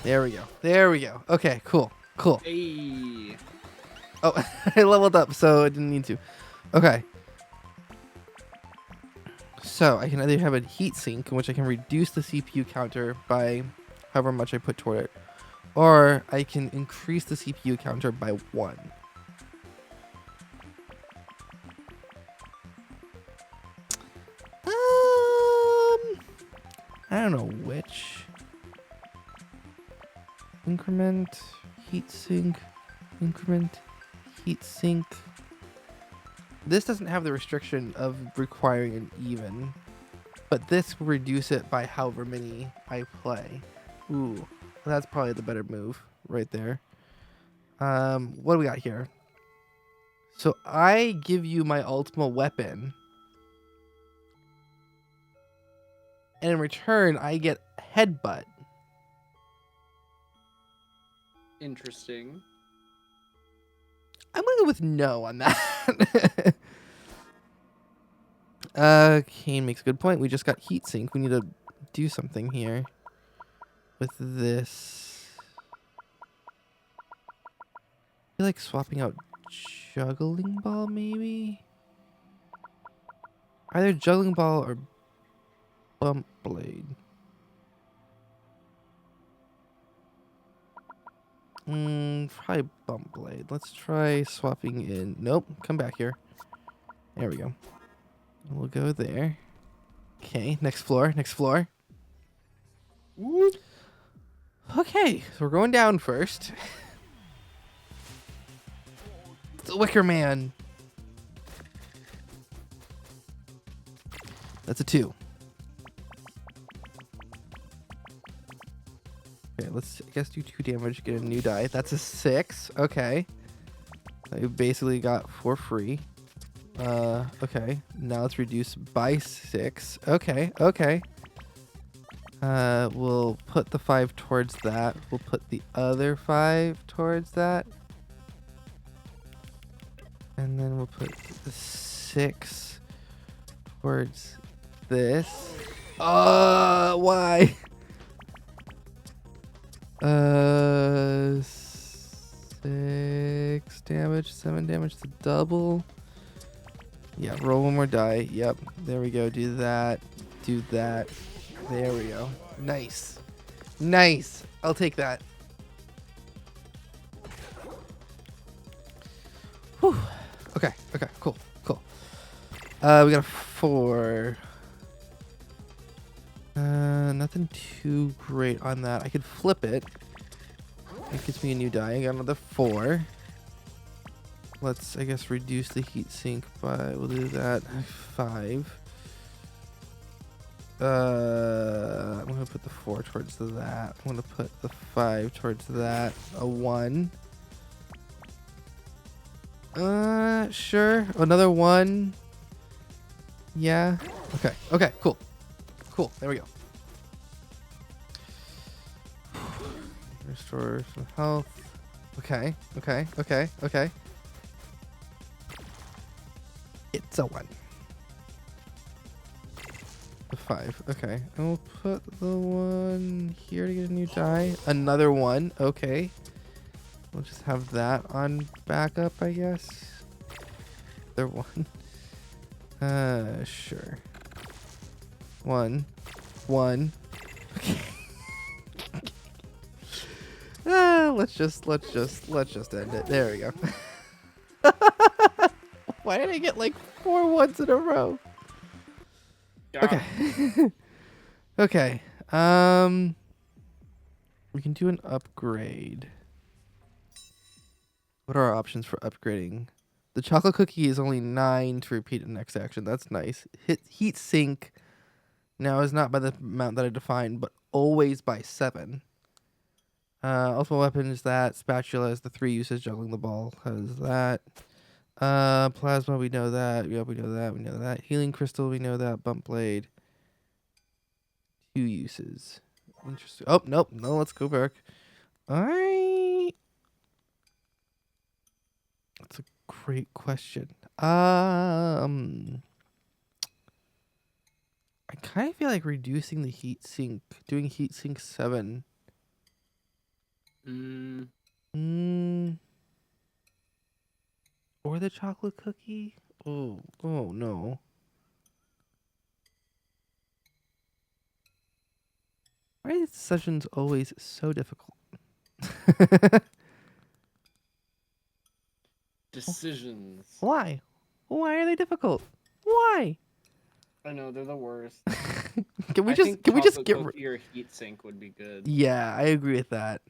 There we go. There we go. Okay, cool. Cool. Hey. Oh, I leveled up, so I didn't need to. Okay. So I can either have a heat sink, in which I can reduce the CPU counter by however much I put toward it, or I can increase the CPU counter by 1. I don't know which. Increment, heat sink, increment, heat sink. This doesn't have the restriction of requiring an even, but this will reduce it by however many I play. Ooh, that's probably the better move right there. What do we got here? So I give you my ultimate weapon, and in return, I get headbutt. Interesting. I'm gonna go with no on that. Kane makes a good point. We just got heatsink. We need to do something here with this. I feel like swapping out juggling ball, maybe? Either juggling ball or bump blade. Probably bump blade. Let's try swapping in. Nope, come back here. There we go. We'll go there. Okay, next floor, next floor. Whoop. Okay, so we're going down first. The Wicker Man. That's a 2. Okay, let's, I guess, do 2 damage, get a new die. That's a 6. Okay. I basically got for free. Okay. Now let's reduce by 6. Okay, okay. We'll put the 5 towards that. We'll put the other 5 towards that. And then we'll put the 6 towards this. Why? 6 damage, 7 damage to double. Yeah, roll one more die. Yep, there we go. Do that. Do that. There we go. Nice. Nice. I'll take that. Whew. Okay, okay, cool, cool. We got a 4. Nothing too great on that. I could flip it. It gives me a new die. I got another 4. Let's, I guess, reduce the heat sink by, we'll do that, 5. I'm going to put the 4 towards that. I'm going to put the 5 towards that. A 1. Sure. Another 1. Yeah. Okay. Okay, cool. Cool. There we go. Restore some health. Okay. Okay. Okay. Okay. It's a 1. A 5. Okay. And we'll put the 1 here to get a new die. Another 1. Okay. We'll just have that on backup, I guess. There 1. Sure. 1. 1. Okay. Let's just end it. There we go. Why did I get like 4 1s in a row? Okay. Okay. We can do an upgrade. What are our options for upgrading? The chocolate cookie is only 9 to repeat the next action. That's nice. Heat sink now is not by the amount that I defined, but always by 7. Ultimate weapon is that. Spatula is the 3 uses. Juggling the ball has that. Plasma, we know that. Yep, we know that. We know that. Healing crystal, we know that. Bump blade. 2 uses. Interesting. Oh, nope. No, let's go back. That's a great question. I kind of feel like reducing the heat sink, doing heat sink 7. Or the chocolate cookie. Oh no. Why are these sessions always so difficult? Decisions. Why? Why are they difficult? Why? I know they're the worst. Can we I just think can we just chocolate get cookie or heat sink would be good. Yeah, I agree with that.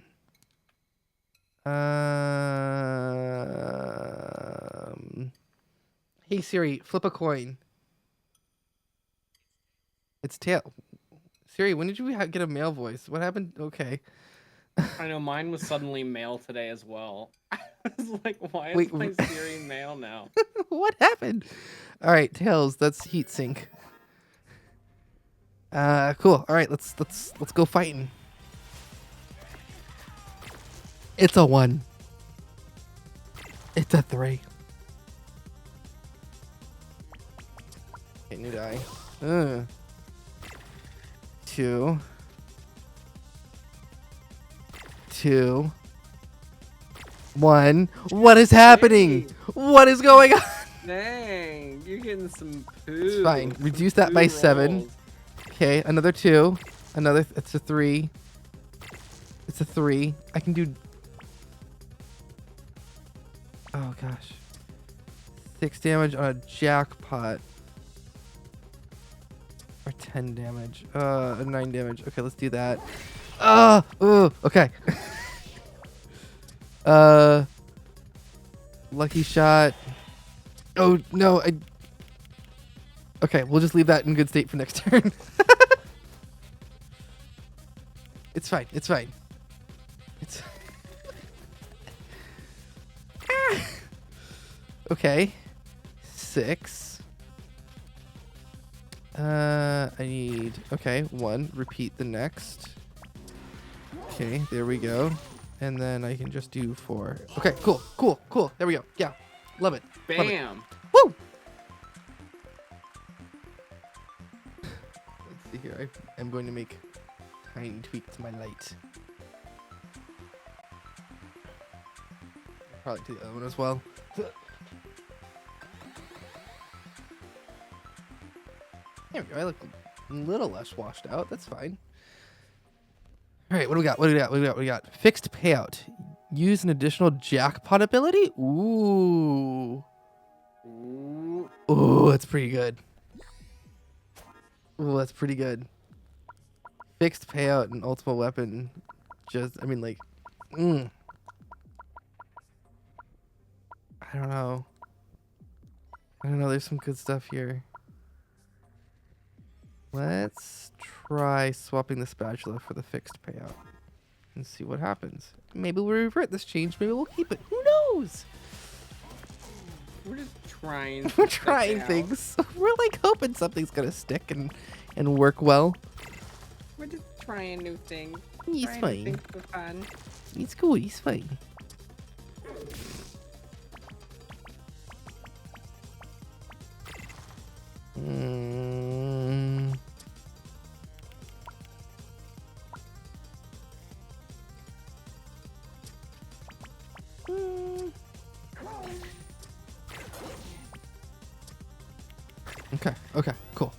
Hey Siri, flip a coin. It's tail. Siri, when did you get a male voice? What happened? Okay. I know mine was suddenly male today as well. I was like, why is Wait, my Siri male now? what happened? All right, tails. That's heat sink. Cool. All right, let's go fighting. It's a 1. It's a 3. Okay, new die. 2. 2. 1. What is happening? Dang. What is going on? Dang, you're getting some poo. It's fine. Some Reduce that by poo 7. rolls. Okay, another 2. It's a 3. It's a 3. I can do... Oh, gosh. 6 damage on a jackpot. Or 10 damage. 9 damage. Okay, let's do that. Okay. Lucky shot. Oh, no. Okay, we'll just leave that in good state for next turn. It's fine. It's fine. It's... Okay. 6. I need... Okay, 1. Repeat the next. Okay, there we go. And then I can just do 4. Okay, cool. There we go. Yeah. Love it. Love it. Bam. Woo! Let's see here. I'm going to make tiny tweak to my light. Probably to the other one as well. There we go. I look a little less washed out. That's fine. All right, what do we got? Fixed payout. Use an additional jackpot ability? Ooh, that's pretty good. Fixed payout and ultimate weapon. I don't know. There's some good stuff here. Let's try swapping the spatula for the fixed payout and see what happens. Maybe we'll revert this change. Maybe we'll keep it. Who knows? We're just trying. We're trying things. We're like hoping something's gonna stick and work well. We're just trying new things. He's fine. Things for fun. He's cool. He's fine. Okay, cool.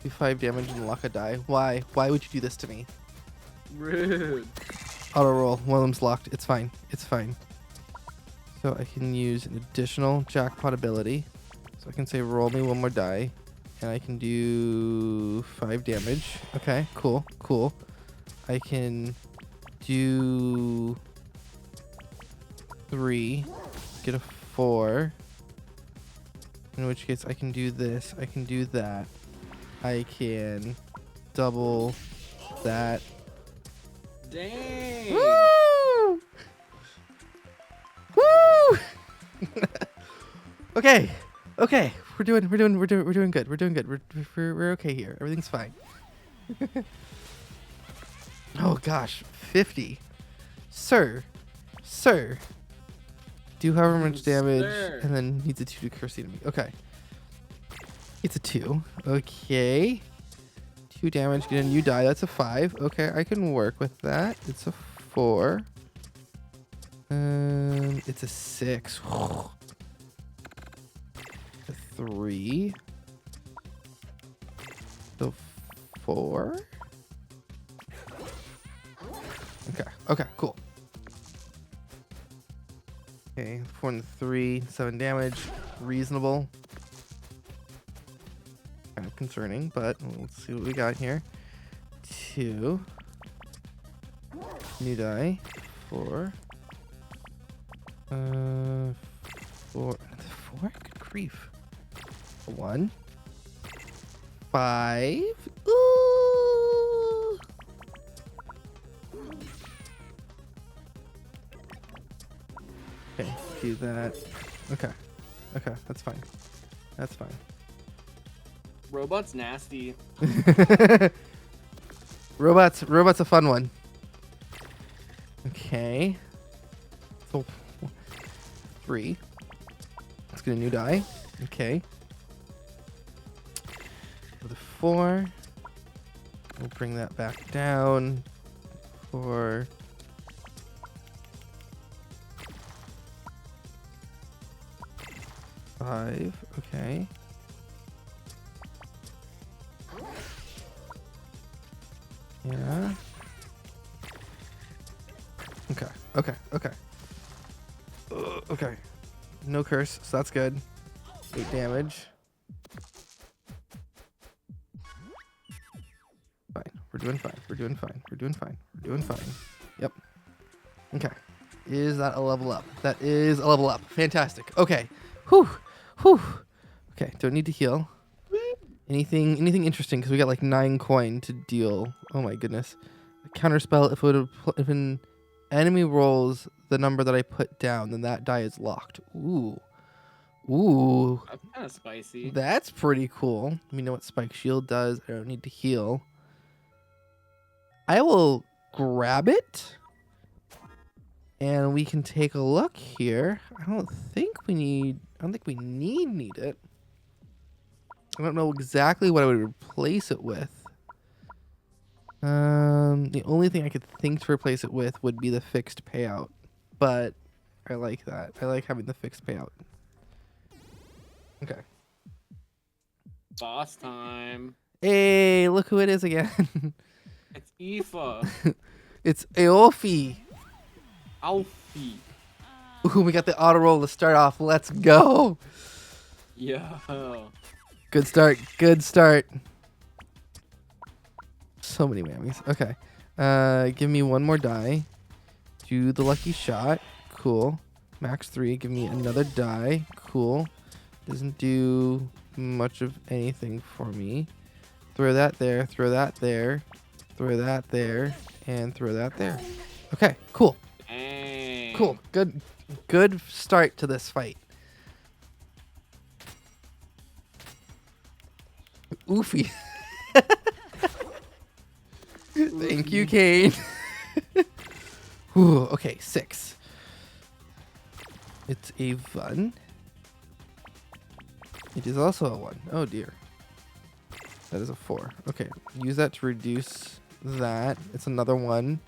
Do 5 damage and lock a die. Why? Why would you do this to me? Rude. Auto roll. One of them's locked. It's fine. So I can use an additional jackpot ability. So I can say roll me one more die. And I can do 5 damage. Okay, cool. I can do 3. Get a 4. In which case I can do this. I can do that. I can double that. Dang. Woo! Woo! Okay. We're doing good. We're doing good. We're okay here. Everything's fine. Oh gosh, 50. Sir. Do however much damage, Sir. and then needs a 2 to curse the enemy. Okay. It's a 2. Okay. 2 damage, get a new die. That's a 5. Okay, I can work with that. It's a 4. It's a 6. A 3. The 4. Okay, cool. Okay, 4 and 3, 7 damage. Reasonable. Kind of concerning, but let's see what we got here. 2. New die. 4. 4. 4? Good grief. 1. 5. Ooh. Okay, do that. Okay, that's fine. That's fine. Robot's nasty. Robot's a fun one. Okay. So 3. Let's get a new die. Okay. With a 4. We'll bring that back down. 4. Five. Okay. Yeah. Okay. Okay. No curse, so that's good. 8 damage. Fine. We're doing fine. Yep. Okay. Is that a level up? That is a level up. Fantastic. Okay. Whew. Okay, don't need to heal. Anything interesting? Because we got like 9 coin to deal. Oh my goodness. A counterspell. If an enemy rolls the number that I put down, then that die is locked. Ooh. That's kind of spicy. That's pretty cool. Let me know what Spike Shield does. I don't need to heal. I will grab it. And we can take a look here. I don't think we need it. I don't know exactly what I would replace it with. The only thing I could think to replace it with would be the fixed payout. But I like that. I like having the fixed payout. Okay. Boss time. Hey, look who it is again. It's Aoife. It's Aoife. Alfie. Ooh, we got the auto roll to start off. Let's go. Yo. Good start. So many whammies. Okay. Give me 1 more die. Do the lucky shot. Cool. Max 3. Give me another die. Cool. Doesn't do much of anything for me. Throw that there. Throw that there. Throw that there. And throw that there. Okay. Cool. Dang. Cool. Good start to this fight. Oofy. Thank you, Kane. Ooh, okay, 6. It's a 1. It is also a 1. Oh dear. That is a 4. Okay, use that to reduce that. It's another 1.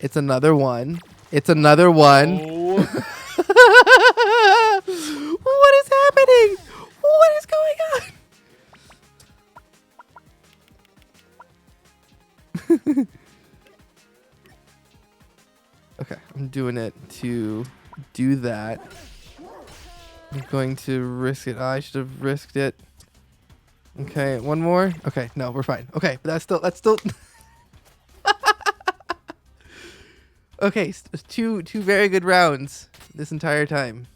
It's another 1. It's another 1. Oh. What is happening? What is going on? Okay, I'm doing it to do that. I'm going to risk it. I should have risked it. Okay, 1 more. Okay, no, we're fine. Okay, but that's still okay, two very good rounds this entire time.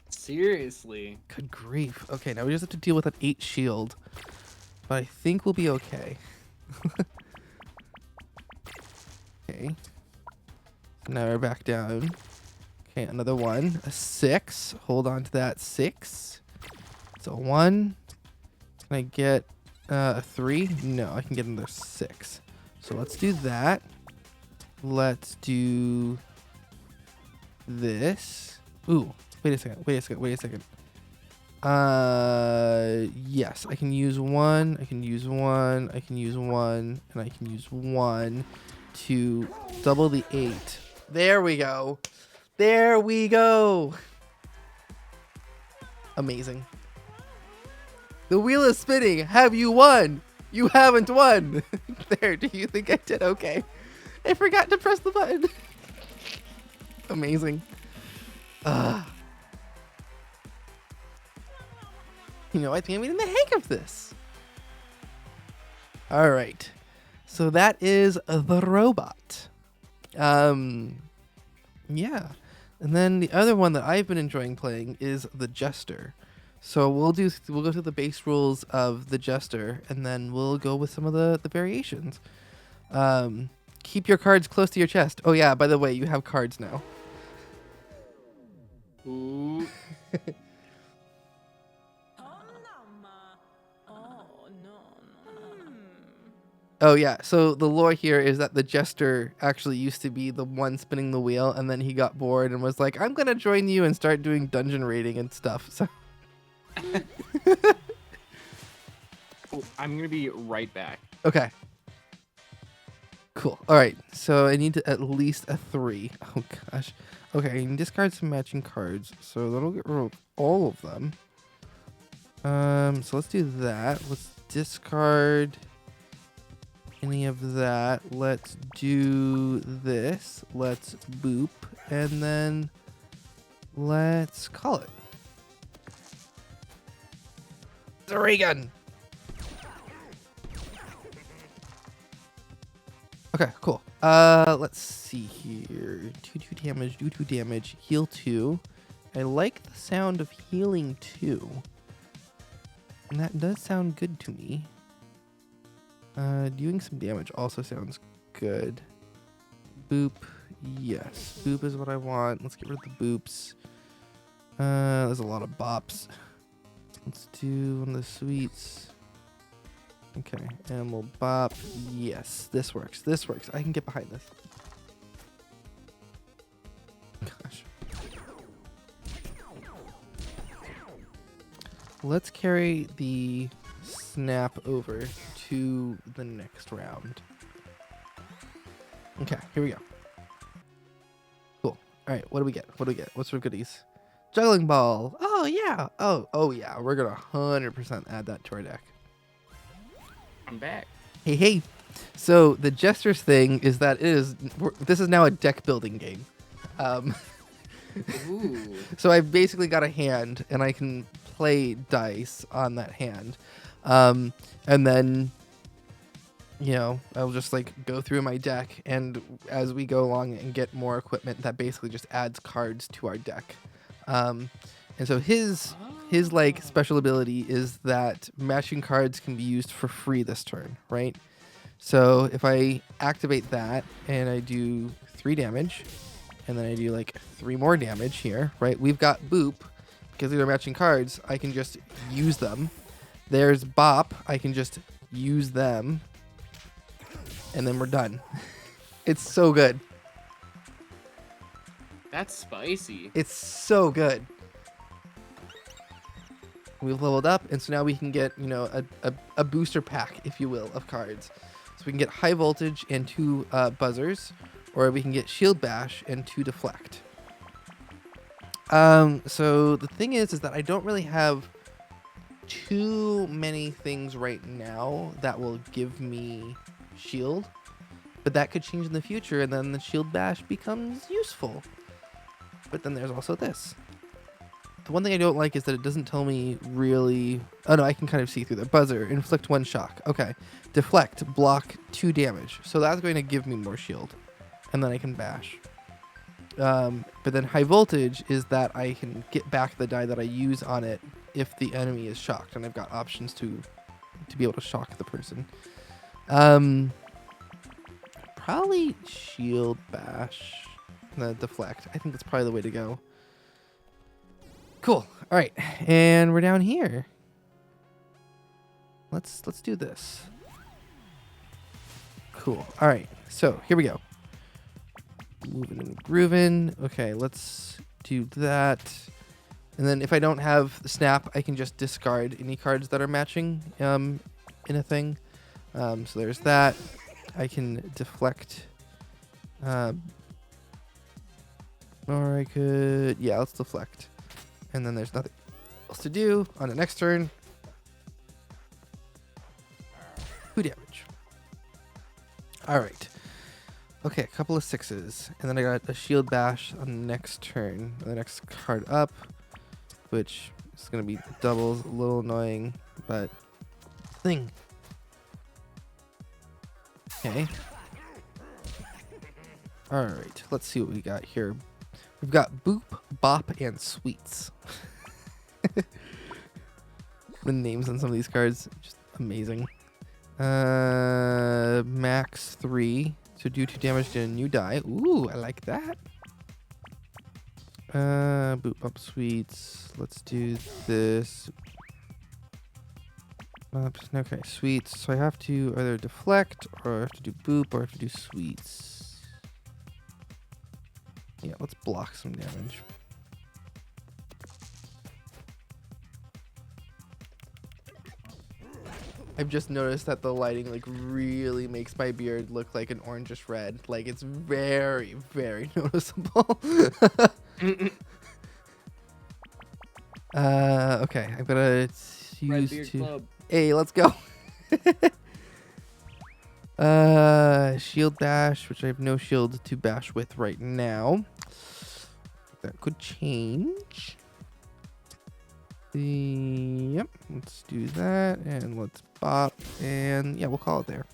Seriously. Good grief. Okay, now we just have to deal with an 8 shield. But I think we'll be okay. Okay. Now we're back down. Okay, another 1. A 6. Hold on to that 6. So 1. Can I get a 3? No, I can get another 6. So let's do that. Let's do this. Ooh, wait a second. Yes, I can use 1. I can use 1. I can use 1. And I can use 1 to double the 8. There we go. There we go. Amazing. The wheel is spinning. Have you won? You haven't won. There, do you think I did okay? I forgot to press the button. Amazing. You know, I think I'm getting the hang of this. All right. So that is the robot. Yeah. And then the other one that I've been enjoying playing is the Jester. So we'll go through the base rules of the Jester, and then we'll go with some of the variations. Keep your cards close to your chest. Oh yeah, by the way, you have cards now. Ooh. Oh yeah, so the lore here is that the Jester actually used to be the one spinning the wheel, and then he got bored and was like, I'm gonna join you and start doing dungeon raiding and stuff. So Oh, I'm gonna be right back. okay. Cool. All right, so I need to at least a 3. Oh gosh. Okay, I can discard some matching cards, so that'll get rid of all of them. So let's do that. Let's discard any of that. Let's do this. Let's boop, and then let's call it. It's a ray gun. Okay, cool. Let's see here. Do 2 damage, heal 2. I like the sound of healing 2. And that does sound good to me. Doing some damage also sounds good. Boop. Yes, boop is what I want. Let's get rid of the boops. There's a lot of bops. Let's do one of the sweets. Okay, and we'll bop. Yes, this works. This works. I can get behind this. Gosh. Let's carry the snap over to the next round. Okay, here we go. Cool. All right, what do we get? What do we get? What's for goodies? Juggling ball. Oh yeah. Oh yeah. We're gonna 100% add that to our deck. I'm back. Hey. So the Jester's thing is that this is now a deck building game. Ooh. So I've basically got a hand, and I can play dice on that hand. And then, you know, I'll just like go through my deck, and as we go along and get more equipment, that basically just adds cards to our deck. And so his like special ability is that matching cards can be used for free this turn, right? So if I activate that and I do 3 damage, and then I do like 3 more damage here, right? We've got boop. Because these are matching cards, I can just use them. There's bop. I can just use them. And then we're done. It's so good. That's spicy. It's so good. We've leveled up, and so now we can get, you know, a booster pack, if you will, of cards. So we can get high voltage and 2 buzzers, or we can get shield bash and 2 deflect. So the thing is that I don't really have too many things right now that will give me shield, but that could change in the future, and then the shield bash becomes useful. But then there's also this. The one thing I don't like is that it doesn't tell me really... Oh no, I can kind of see through the buzzer. Inflict 1 shock. Okay. Deflect. Block 2 damage. So that's going to give me more shield. And then I can bash. But then high voltage is that I can get back the die that I use on it if the enemy is shocked. And I've got options to be able to shock the person. Probably shield bash. Deflect. I think that's probably the way to go. Cool. All right, and we're down here. Let's do this. Cool. All right, so here we go. Moving and grooving. Okay, let's do that. And then if I don't have the snap, I can just discard any cards that are matching in a thing. So there's that. I can deflect. Or I could... Yeah, let's deflect. And then there's nothing else to do on the next turn. 2 damage. All right. Okay, a couple of 6s. And then I got a shield bash on the next turn. The next card up, which is going to be doubles. A little annoying, but thing. Okay. All right, let's see what we got here. We've got Boop, Bop, and Sweets. The names on some of these cards, just amazing. Max 3. So do 2 damage to a new die. Ooh, I like that. Boop, Bop, Sweets. Let's do this. Okay, Sweets. So I have to either deflect, or I have to do Boop, or I have to do Sweets. Yeah, let's block some damage. I've just noticed that the lighting like really makes my beard look like an orangish red. Like it's very, very noticeable. Okay, I'm gonna use to. Hey, let's go. Shield bash, which I have no shield to bash with right now. That could change. Yep, let's do that, and let's bop, and yeah, we'll call it there.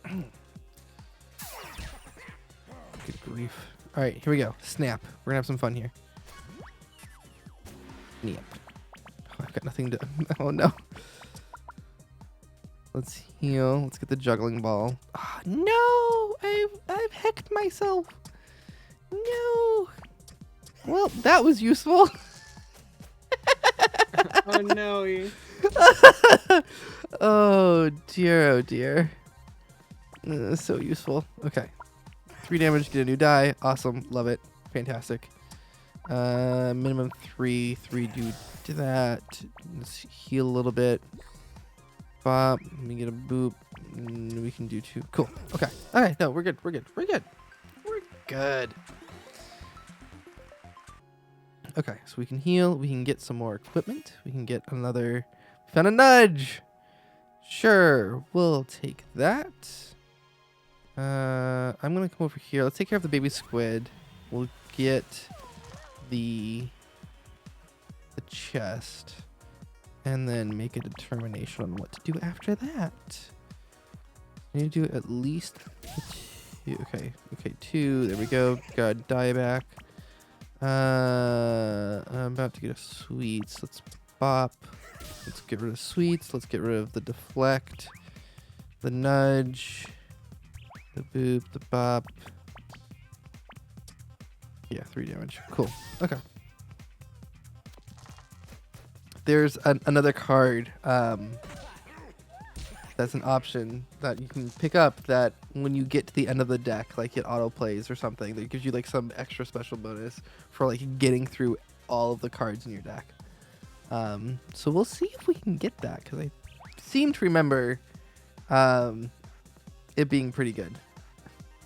Good grief. All right, here we go. Snap. We're gonna have some fun here. Yep. Oh, I've got nothing to. Oh no. Let's heal. Let's get the juggling ball. Oh, no, I've hecked myself. No. Well, that was useful. Oh no. Oh dear, oh dear. So useful. Okay. 3 damage, get a new die. Awesome. Love it. Fantastic. Minimum 3. 3 do that. Let's heal a little bit. Bop. Let me get a boop. We can do 2. Cool. Okay. Okay. No, we're good. We're good. We're good. We're good. Okay, so we can heal. We can get some more equipment. We can get another... Found a nudge! Sure, we'll take that. I'm going to come over here. Let's take care of the baby squid. We'll get the chest. And then make a determination on what to do after that. I need to do at least 2. Okay, 2. There we go. Got a die back. I'm about to get a sweets. Let's bop. Let's get rid of sweets. Let's get rid of the deflect, the nudge, the boop, the bop. Yeah, 3 damage. Cool. Okay. There's another card that's an option that you can pick up that when you get to the end of the deck, like it auto plays or something, that gives you like some extra special bonus for like getting through all of the cards in your deck. So we'll see if we can get that, because I seem to remember it being pretty good.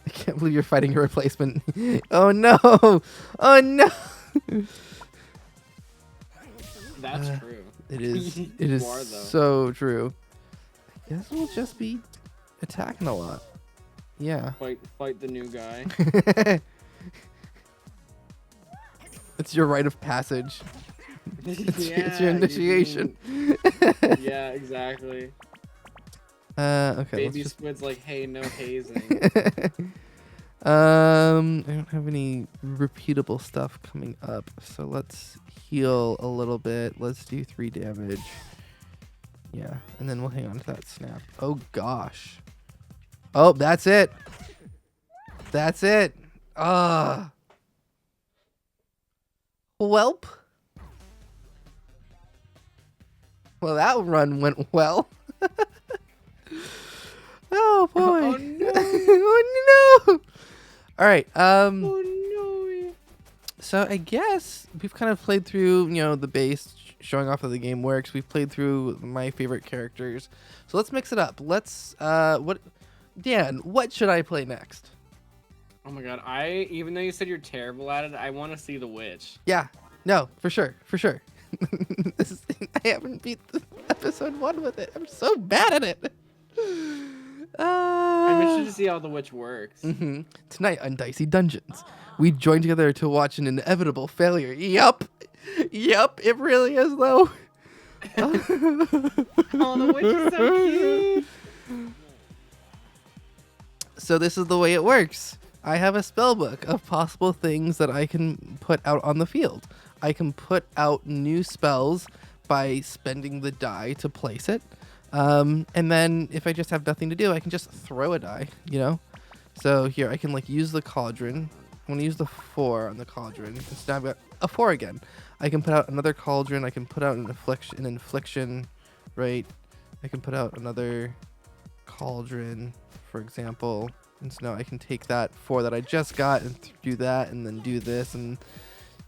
I can't believe you're fighting a replacement. Oh no! Oh no! That's true. It is. It is so true. I guess we'll just be attacking a lot. Yeah. Fight the new guy. It's your rite of passage. It's your initiation. Yeah, exactly. Okay. Baby Squid's like, hey, no hazing. I don't have any repeatable stuff coming up, so let's heal a little bit. Let's do 3 damage. Yeah, and then we'll hang on to that snap. Oh gosh. Oh, that's it. That's it. Ah. Welp. Well, that run went well. Oh boy. Oh no. Oh no. All right. Oh no. So I guess we've kind of played through, the base, showing off how the game works. We've played through my favorite characters. So let's mix it up. Dan, what should I play next? Oh my god, even though you said you're terrible at it, I want to see the witch. Yeah. No, for sure. I haven't beat episode 1 with it. I'm so bad at it. I'm interested to see how the witch works. Tonight on Dicey Dungeons, we join together to watch an inevitable failure. Yup, it really is though. Oh, the witch is so cute. So this is the way it works. I have a spell book of possible things that I can put out on the field. I can put out new spells by spending the die to place it. And then if I just have nothing to do, I can just throw a die, So here I can use the cauldron. I'm going to use the 4 on the cauldron. And so now I've got a 4 again. I can put out another cauldron. I can put out an infliction, right? I can put out another cauldron, for example. And so now I can take that 4 that I just got and do that and then do this. And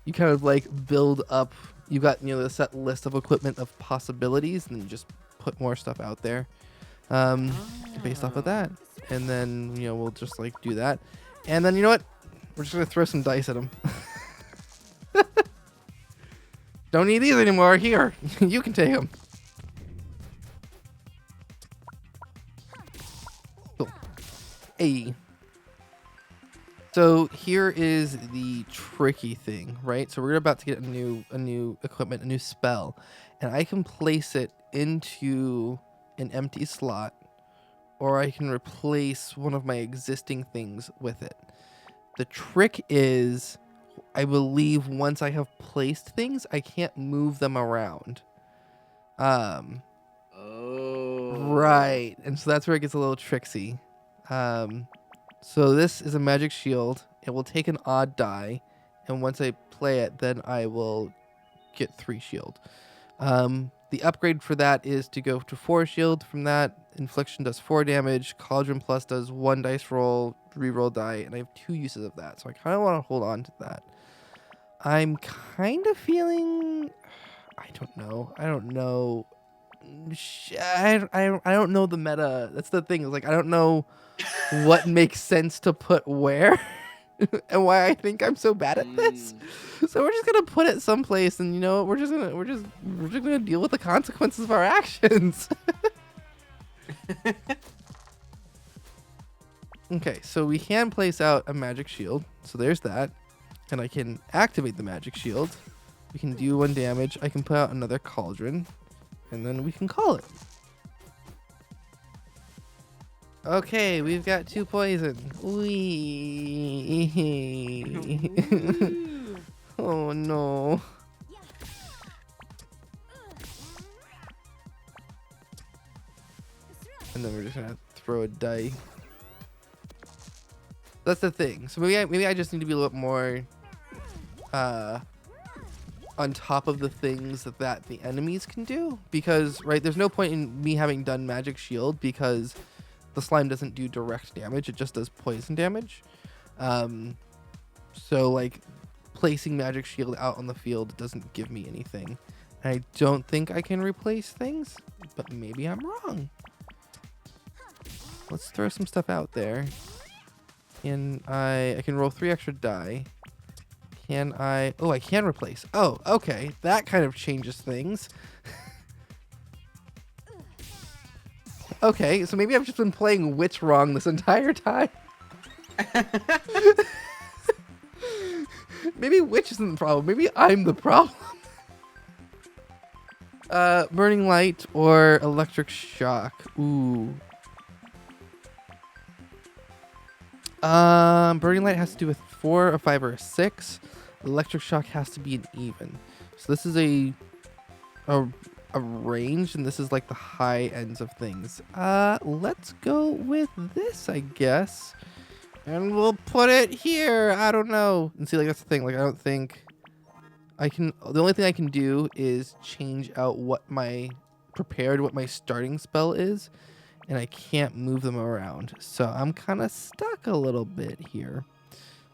you kind of build up. You got, the set list of equipment of possibilities, and then you just put more stuff out there based off of that. And then, we'll just do that. And then, you know what? We're just going to throw some dice at them. Don't need these anymore. Here, you can take them. Cool. Hey. So here is the tricky thing, right? So we're about to get a new equipment, a new spell, and I can place it into an empty slot, or I can replace one of my existing things with it. The trick is, I believe once I have placed things, I can't move them around. Oh. Right. And so that's where it gets a little tricksy. So this is a magic shield. It will take an odd die, and once I play it, then I will get 3 shield. The upgrade for that is to go to 4 shield. From that, infliction does 4 damage. Cauldron Plus does 1 dice roll, reroll die, and I have 2 uses of that. So I kind of want to hold on to that. I'm kind of feeling... I don't know. I don't know the meta. That's the thing. I don't know what makes sense to put where and why I think I'm so bad at this. So we're just gonna put it someplace, and we're just gonna deal with the consequences of our actions. Okay, so we can place out a magic shield. So there's that, and I can activate the magic shield. We can do 1 damage. I can put out another cauldron, and then we can call it. Okay, we've got 2 poison. Wee. Oh no. And then we're just gonna throw a die. That's the thing. So maybe I just need to be a little bit more on top of the things that the enemies can do, because there's no point in me having done magic shield because the slime doesn't do direct damage, it just does poison damage. So placing magic shield out on the field doesn't give me anything. I don't think I can replace things, but maybe I'm wrong. Let's throw some stuff out there. And I can roll 3 extra die. Can I... Oh, I can replace. Oh, okay. That kind of changes things. Okay, so maybe I've just been playing Witch wrong this entire time. Maybe Witch isn't the problem. Maybe I'm the problem. Burning Light or Electric Shock. Ooh. Burning Light has to do with 4, a 5, or a 6. Electric Shock has to be an even. So this is a range, and this is the high ends of things. Let's go with this, I guess. And we'll put it here. I don't know. And see, that's the thing. I don't think The only thing I can do is change out what my starting spell is, and I can't move them around. So I'm kind of stuck a little bit here.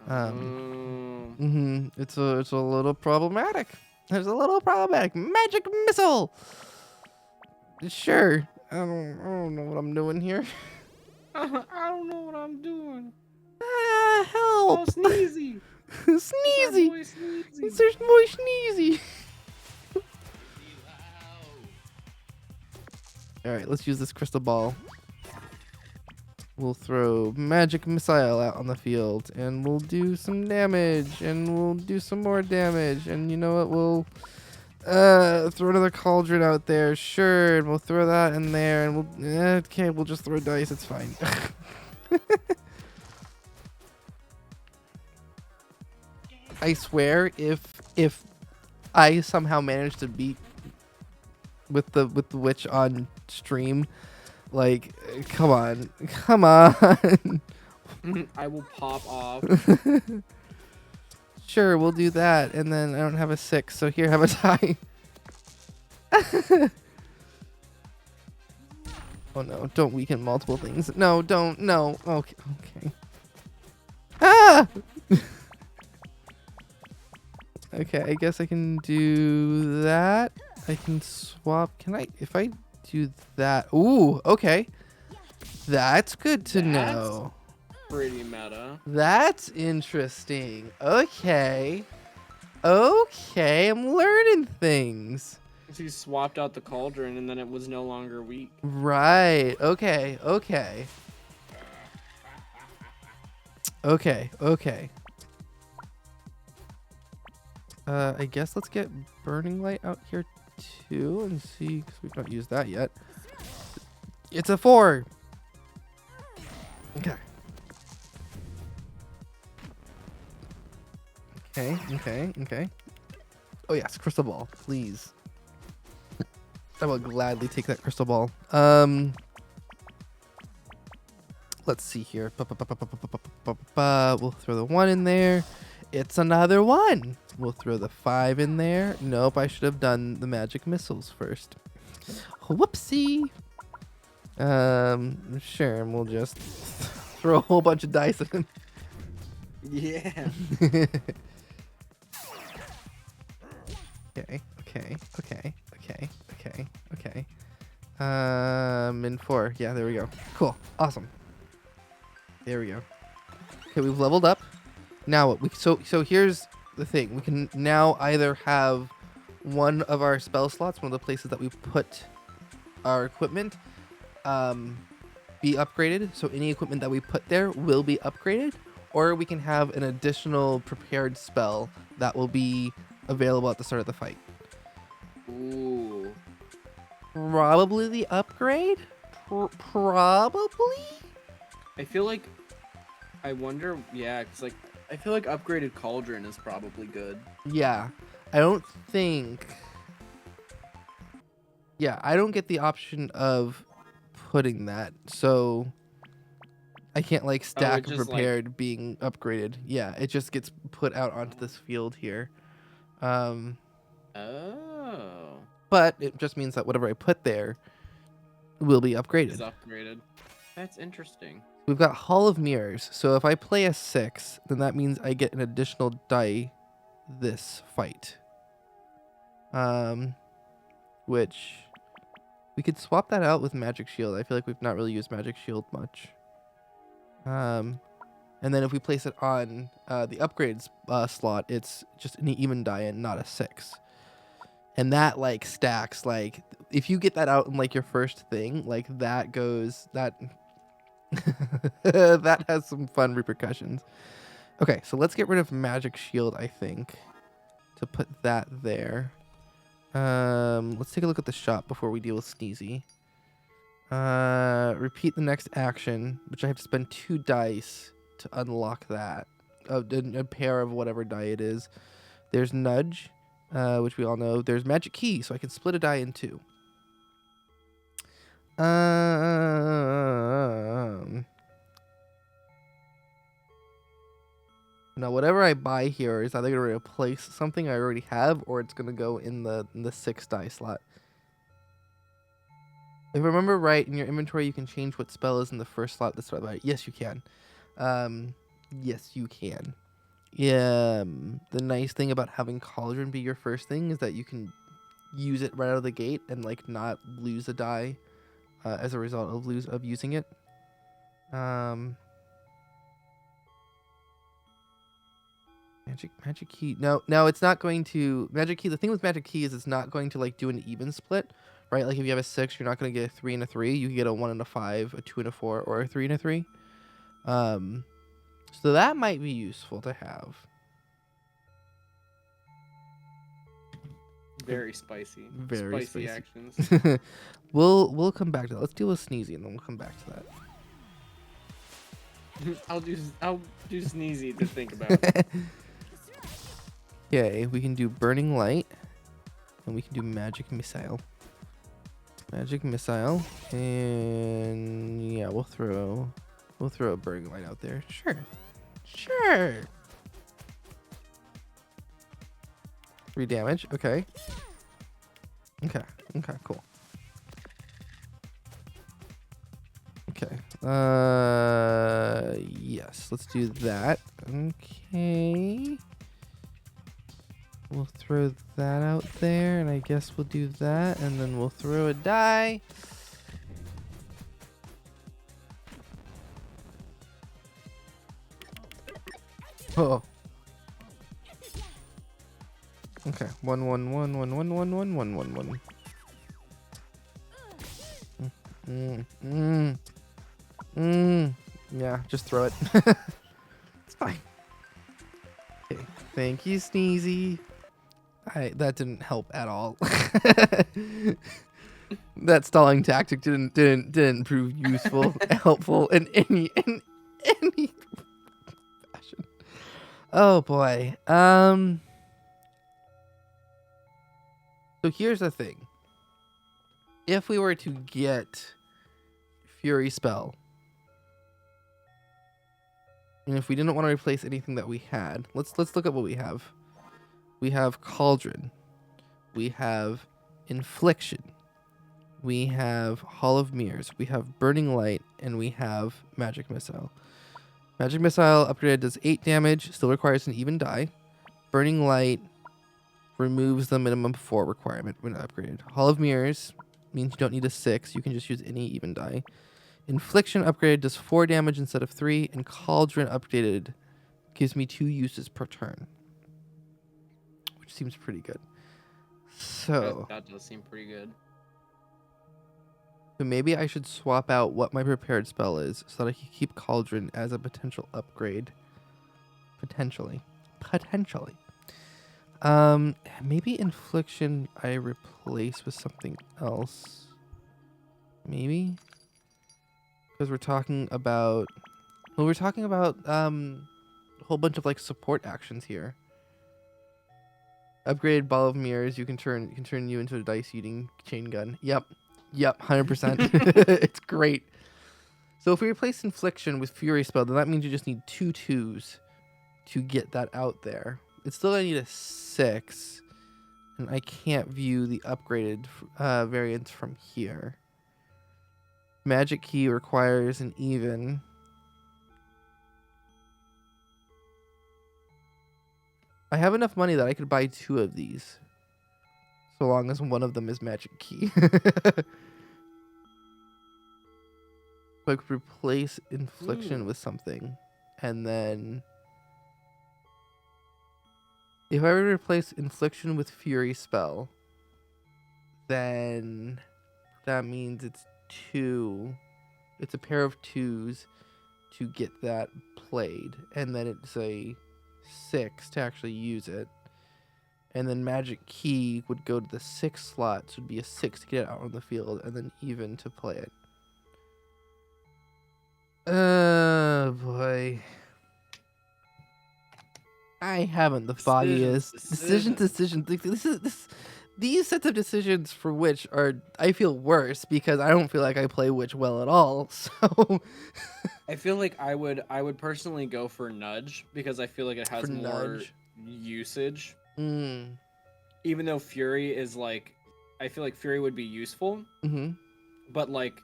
It's a little problematic. There's a little problematic. Magic missile. Sure. I don't know what I'm doing here. I don't know what I'm doing. Help! Oh, Sneezy. Sneezy. Boy Sneezy. It's there's boy Sneezy. All right, let's use this crystal ball. We'll throw magic missile out on the field, and we'll do some damage, and we'll do some more damage, and you know what? We'll throw another cauldron out there, sure, and we'll throw that in there, and we'll just throw dice. It's fine. I swear, if I somehow manage to beat with the witch on stream. Like, come on. I will pop off. Sure, we'll do that. And then I don't have a 6, so here, have a die. Oh no, don't weaken multiple things. No, don't. No. Okay. Ah! Okay, I guess I can do that. I can swap. If I do that. Ooh, okay. That's good to know. Pretty meta. That's interesting. Okay, I'm learning things. He swapped out the cauldron and then it was no longer weak. Right. Okay. I guess let's get burning light out here too and see, because we've not used that yet. It's a 4. Okay. Oh yes, crystal ball, please. I will gladly take that crystal ball. Let's see here. We'll throw the 1 in there. It's another 1. We'll throw the 5 in there. Nope, I should have done the magic missiles first. Whoopsie. Sure, and we'll just throw a whole bunch of dice at him. Yeah. Okay. In 4. Yeah, there we go. Cool. Awesome. There we go. Okay, we've leveled up. Now what? So here's the thing. We can now either have one of our spell slots, one of the places that we put our equipment, be upgraded. So any equipment that we put there will be upgraded, or we can have an additional prepared spell that will be available at the start of the fight. Ooh. Probably the upgrade? Probably? I wonder, yeah, because, like, I feel like upgraded cauldron is probably good. Yeah. I don't get the option of putting that, so I can't, like, stack prepared being upgraded. Yeah, it just gets put out onto this field here. Oh. But it just means that whatever I put there will be upgraded. Is upgraded. That's interesting. We've got Hall of Mirrors, so if I play a 6, then that means I get an additional die this fight. Which we could swap that out with Magic Shield. I feel like we've not really used Magic Shield much. And then if we place it on the upgrades slot, it's just an even die and not a 6. And that, like, stacks, like, if you get that out in, like, your first thing, like, that that has some fun repercussions. Okay, so let's get rid of Magic Shield, I think, to put that there. Let's take a look at the shop before we deal with Sneezy. Repeat the next action, which I have to spend 2 dice to unlock that. A pair of whatever die it is. There's Nudge, which we all know. There's Magic Key, so I can split a die in 2. Now, whatever I buy here is either going to replace something I already have, or it's going to go in the 6 die slot. If I remember right, in your inventory, you can change what spell is in the first slot. That's what I buy. Yes, you can. Yes, you can. Yeah. The nice thing about having Cauldron be your first thing is that you can use it right out of the gate and like not lose a die as a result of using it. Magic key. No, it's not going to magic key. The thing with magic key is it's not going to like do an even split, right? Like if you have a 6, you're not going to get a 3 and a 3. You can get a 1 and a 5, a 2 and a 4, or a 3 and a 3. So that might be useful to have. Very spicy. Very spicy spicy. actions. We'll come back to that. Let's deal with Sneezy and then we'll come back to that. I'll do Sneezy to think about. Okay, we can do Burning Light, and we can do Magic Missile. Magic Missile, and yeah, we'll throw a Burning Light out there. Sure. 3 damage. Okay, cool. Okay. Yes, let's do that. Okay. We'll throw that out there, and I guess we'll do that, and then we'll throw a die. Oh. Okay. 1 1 1 1 1 1 1 1 1 1. Yeah, just throw it. It's fine. Okay. Thank you, Sneezy. That didn't help at all. That stalling tactic didn't prove useful, helpful in any fashion. Oh boy. So here's the thing. If we were to get Fury Spell, and if we didn't want to replace anything that we had, let's look at what we have. We have Cauldron. We have Infliction. We have Hall of Mirrors. We have Burning Light, and we have Magic Missile. Magic Missile upgraded does 8 damage, still requires an even die. Burning Light removes the minimum 4 requirement when upgraded. Hall of Mirrors means you don't need a 6, you can just use any even die. Infliction upgraded does 4 damage instead of 3, and Cauldron updated gives me 2 uses per turn. Which seems pretty good. So that does seem pretty good. So maybe I should swap out what my prepared spell is so that I can keep Cauldron as a potential upgrade. Potentially. Maybe Infliction I replace with something else. Maybe? Because we're talking about a whole bunch of like support actions here. Upgraded Ball of Mirrors, you can turn you into a dice eating chain gun. Yep, 100%. It's great. So if we replace Infliction with Fury Spell, then that means you just need 2 2s to get that out there. It's still gonna need a 6, and I can't view the upgraded variants from here. Magic Key requires an even. I have enough money that I could buy 2 of these, so long as one of them is Magic Key. So I could replace Infliction with something, and then if I were to replace Infliction with Fury Spell, then that means it's a pair of 2s to get that played, and then it's a 6 to actually use it, and then Magic Key would go to the 6 slot, so it would be a 6 to get it out on the field, and then even to play it. Oh boy. I haven't the foggiest. Decision. This these sets of decisions for Witch are, I feel, worse because I don't feel like I play Witch well at all. So I feel like I would personally go for Nudge because I feel like it for has more Nudge, usage. mm, Even though Fury is like, I feel like Fury would be useful, mm-hmm. but like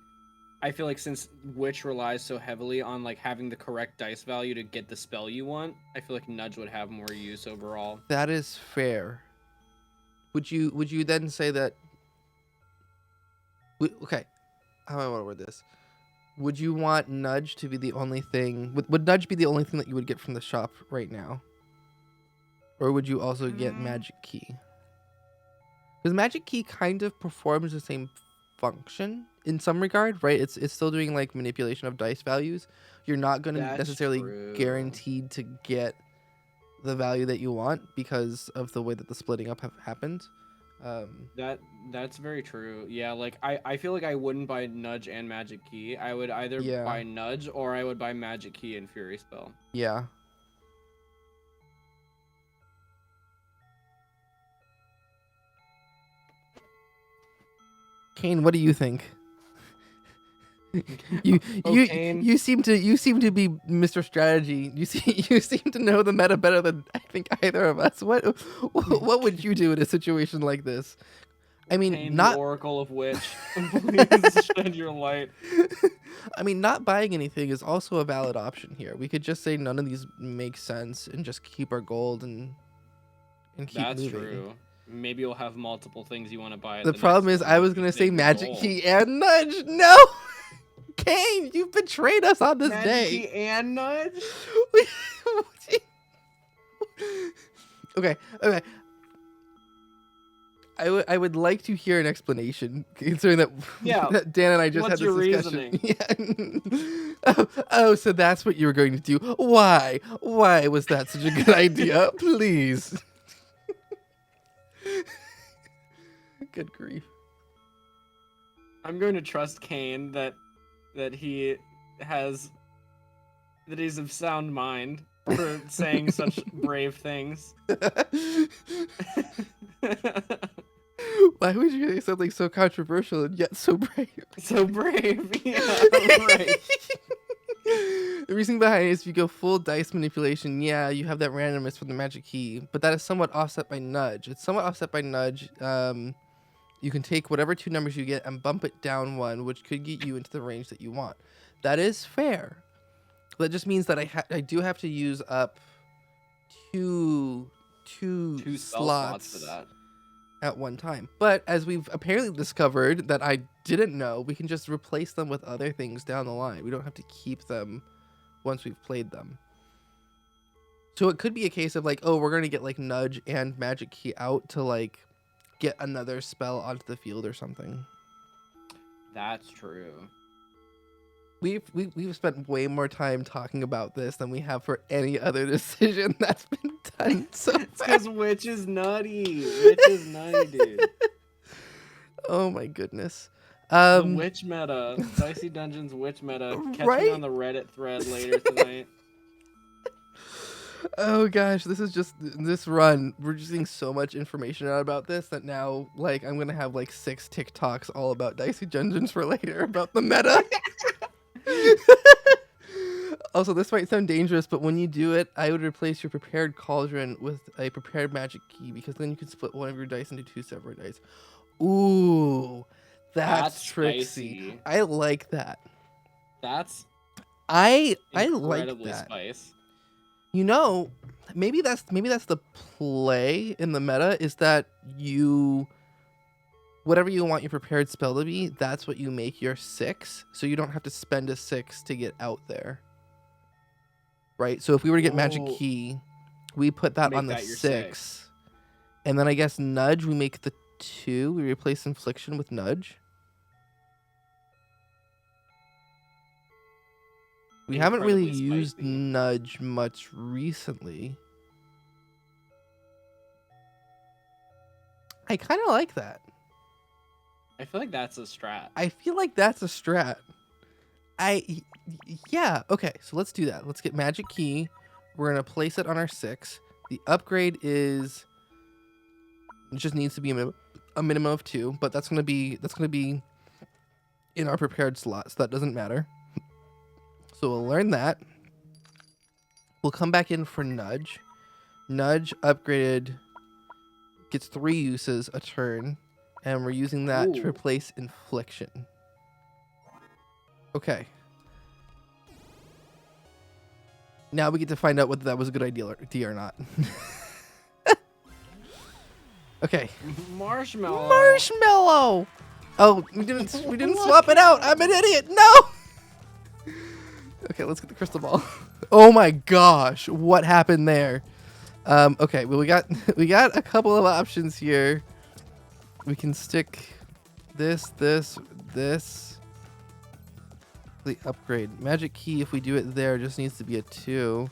I feel like since Witch relies so heavily on like having the correct dice value to get the spell you want, I feel like Nudge would have more use overall. That is fair. Would you then say that? Okay, how do I want to word this? Would you want Nudge to be the only thing? Would Nudge be the only thing that you would get from the shop right now, or would you also get Magic Key? Because Magic Key kind of performs the same function in some regard, right? It's still doing like manipulation of dice values. You're not going to That's necessarily true. guaranteed to get the value that you want because of the way that the splitting up have happened. That's very true. Yeah, like I feel like I wouldn't buy Nudge and Magic Key. I would either Yeah. buy Nudge or I would buy Magic Key and Fury Spell. Yeah. Kane, what do you think? you Kane. you seem to be Mr. Strategy. You seem to know the meta better than I think either of us. What would you do in a situation like this? I mean, Kane, not the Oracle of Witch. Please shed your light. I mean, not buying anything is also a valid option here. We could just say none of these make sense and just keep our gold and keep That's moving. true. Maybe you'll have multiple things you want to buy. The problem next is, one I was if you gonna say take the Magic gold. Key and Nudge. No, Kane, you betrayed us on this Magic day. Key and Nudge? Okay. I would like to hear an explanation, considering that, Yeah. that Dan and I just What's had this your discussion. Yeah. Oh, so that's what you were going to do. Why? Why was that such a good idea? Please. Good grief. I'm going to trust Kane that he's of sound mind for saying such brave things. Why would you say something so controversial and yet so brave? So brave, yeah, right. The reason behind it is if you go full dice manipulation, yeah, you have that randomness for the Magic Key, but that is somewhat offset by Nudge. It's somewhat offset by Nudge. You can take whatever two numbers you get and bump it down one, which could get you into the range that you want. That is fair. That just means that I do have to use up two spell slots for that. at one time. But as we've apparently discovered that I didn't know, we can just replace them with other things down the line. We don't have to keep them once we've played them. So it could be a case of like, oh, we're going to get like Nudge and Magic Key out to like get another spell onto the field or something. That's true. We've spent way more time talking about this than we have for any other decision that's been done. So It's because Witch is nutty. Witch is nutty, dude. Oh my goodness. The Witch meta. Dicey Dungeons Witch meta. Catch me on the Reddit thread later tonight. Oh gosh, this run. We're just getting so much information out about this that now, like, I'm gonna have like 6 TikToks all about Dicey Dungeons for later about the meta. Also, this might sound dangerous, but when you do it, I would replace your prepared cauldron with a prepared Magic Key because then you can split one of your dice into 2 separate dice. Ooh, that's tricksy. Spicy. I like that. That's I like incredibly that. spice. You know, maybe that's the play in the meta is that you whatever you want your prepared spell to be, that's what you make your 6, so you don't have to spend a 6 to get out there. Right? So if we were to get Magic Key, we put that on the 6. And then I guess Nudge, we make the 2. We replace Infliction with Nudge. We haven't really used Nudge much recently. I kind of like that. I feel like that's a strat. Yeah, okay, so let's do that. Let's get Magic Key. We're going to place it on our 6. The upgrade is... It just needs to be a minimum of 2, but that's gonna be in our prepared slot, so that doesn't matter. So we'll learn that. We'll come back in for Nudge. Nudge upgraded gets 3 uses a turn, and we're using that to Ooh. replace Infliction. Okay. Now we get to find out whether that was a good idea or not. Okay. Marshmallow. Marshmallow. Oh, we didn't swap it out. I'm an idiot. No. Okay, let's get the crystal ball. Oh my gosh, what happened there? Okay, well we got a couple of options here. We can stick this. The upgrade magic key. If we do it there, just needs to be a 2.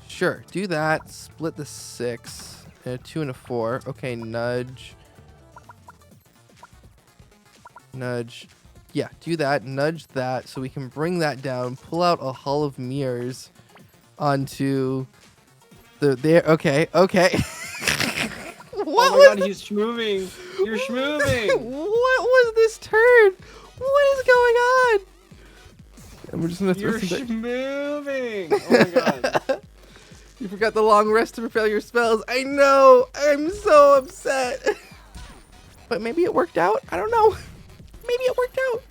Sure, do that. Split the 6. A 2 and a 4. Okay, nudge. Yeah, do that. Nudge that so we can bring that down. Pull out a Hall of Mirrors onto the there. Okay. Oh my god, he's schmooving. You're schmooving. What was this turn? What is going on? And we're just gonna throw You're some schmooving. Oh my god. You forgot the long rest to propel your spells. I know. I'm so upset. But maybe it worked out. I don't know. Maybe it worked out.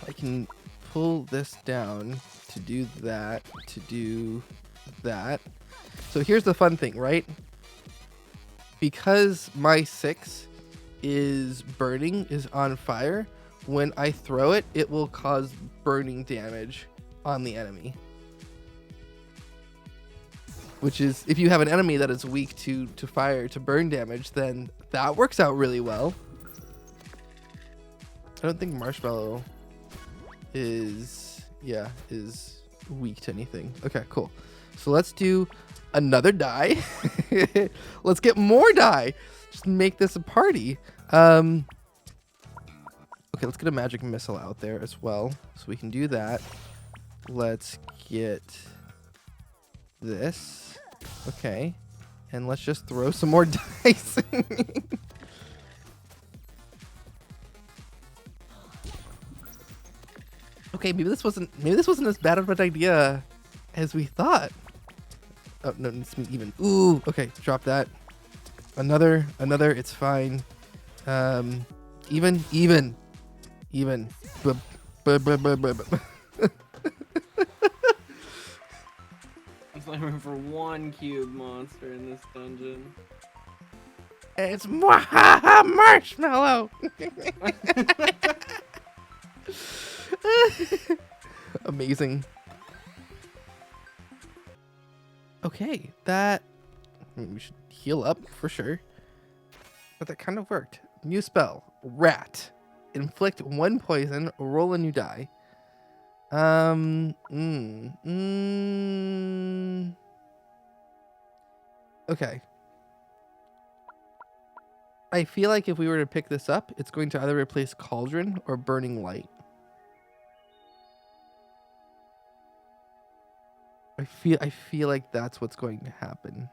I can pull this down to do that, So here's the fun thing, right? Because my 6 is burning, is on fire, when I throw it, it will cause burning damage on the enemy. Which is, if you have an enemy that is weak to fire, to burn damage, then that works out really well. I don't think Marshmallow is weak to anything. Okay, cool. So let's do another die. Let's get more die. Just make this a party. Okay, let's get a magic missile out there as well, so we can do that. Let's get this. Okay, and let's just throw some more dice. Okay, maybe this wasn't as bad of an idea as we thought. Oh no, it needs to be even. Ooh, okay, drop that. Another. It's fine. Even. I'm looking for one cube monster in this dungeon. It's Marshmallow. Amazing. Okay, we should heal up for sure. But that kind of worked. New spell, Rat. Inflict 1 poison, roll a new die. Okay. I feel like if we were to pick this up, it's going to either replace Cauldron or Burning Light. I feel like that's what's going to happen.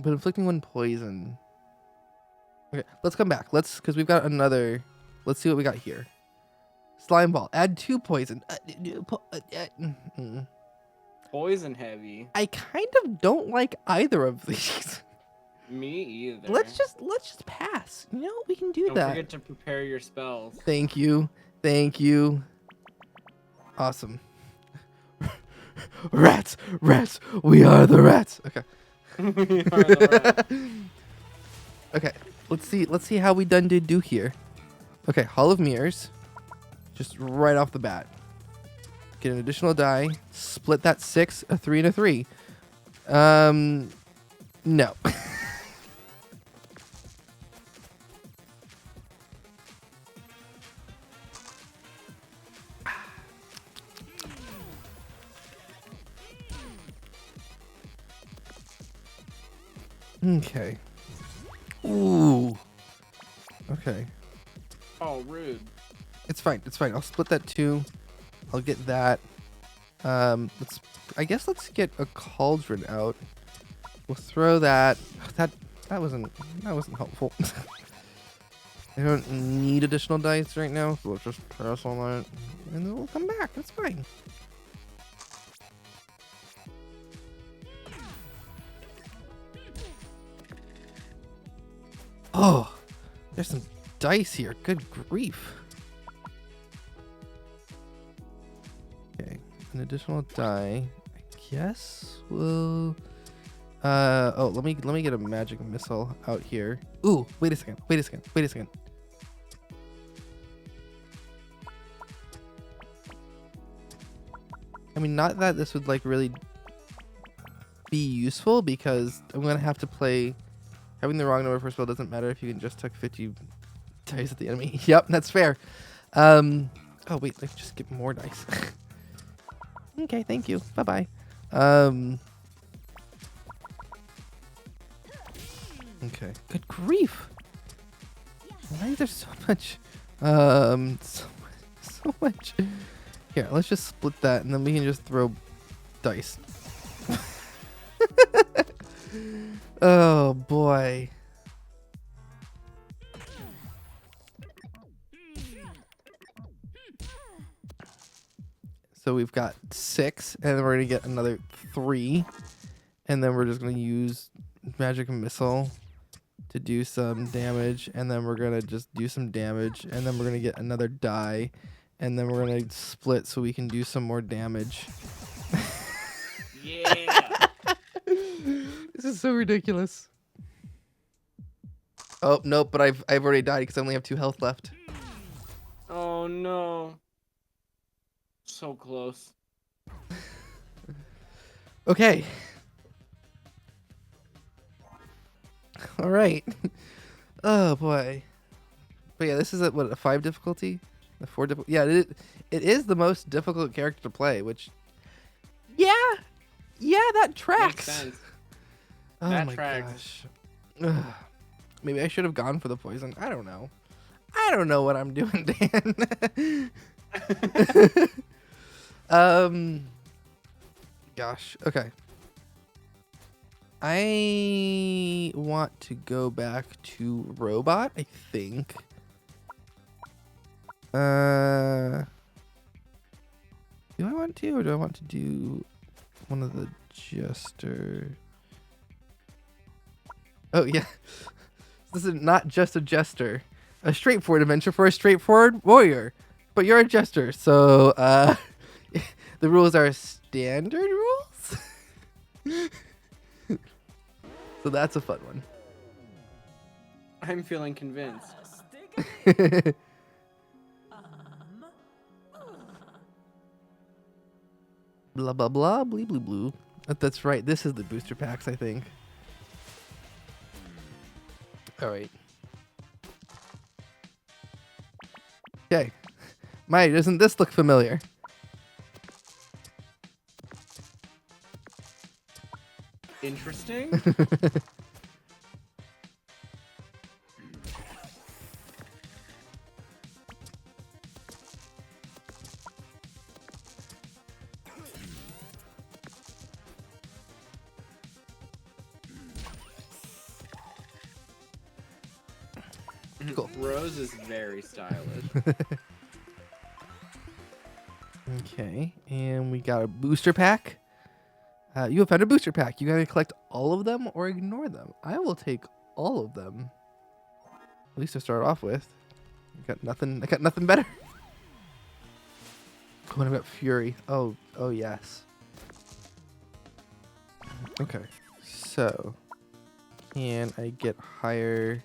But inflicting 1 poison. Okay, let's come back. Because we've got another. Let's see what we got here. Slime Ball. Add 2 poison. Poison heavy. I kind of don't like either of these. Me either. Let's just pass. You know, we can do that. Don't forget to prepare your spells. Thank you. Awesome. Rats. We are the rats. Okay. We are the rats. Okay. Let's see how we did do here. Okay, Hall of Mirrors. Just right off the bat. Get an additional die. Split that 6, a 3 and a 3. No. Okay. Ooh. Okay. Oh, rude. It's fine. I'll split that 2. I'll get that. I I guess let's get a cauldron out. We'll throw that. That wasn't helpful. I don't need additional dice right now, so let's just press on that, and then we'll come back. That's fine. Oh, there's some dice here. Good grief. Okay, an additional die. I guess we'll. Oh, let me get a magic missile out here. Ooh, wait a second. I mean, not that this would like really be useful, because I'm gonna have to play. Having the wrong number for spell doesn't matter if you can just tuck 50 dice at the enemy. Yep, that's fair. Oh wait, let's just get more dice. Okay, thank you. Bye bye. Okay. Good grief. Why is there so much? So much. Here, let's just split that, and then we can just throw dice. Oh boy. So we've got 6, and then we're gonna get another 3, and then we're just gonna use magic missile to do some damage, and then we're gonna just do some damage, and then we're gonna get another die, and then we're gonna split so we can do some more damage. Yeah. This is so ridiculous. Oh nope, but I've already died because I only have 2 health left. Oh no. So close. Okay. All right. Oh boy. But yeah, this is at what, a 5 difficulty? A 4 difficulty? Yeah, it is the most difficult character to play, which yeah, that tracks. Makes sense. Oh That my tracks. gosh. Ugh. Maybe I should have gone for the poison. I don't know. I don't know what I'm doing, Dan. Gosh. Okay. I want to go back to robot, I think. Do I want to, or do I want to do one of the jester? Oh yeah. This is not just a jester. A straightforward adventure for a straightforward warrior. But you're a jester, so the rules are standard rules? So that's a fun one. I'm feeling convinced. Blah blah blah, blee blue blue. That's right, this is the booster packs, I think. Alright. Okay. Mate, doesn't this look familiar? Interesting. Cool. Rose is very stylish. Okay, and we got a booster pack. You have found a booster pack. You gotta collect all of them or ignore them. I will take all of them. At least to start off with. I got nothing better. Oh, and I've got Fury. Oh yes. Okay, so can I get higher?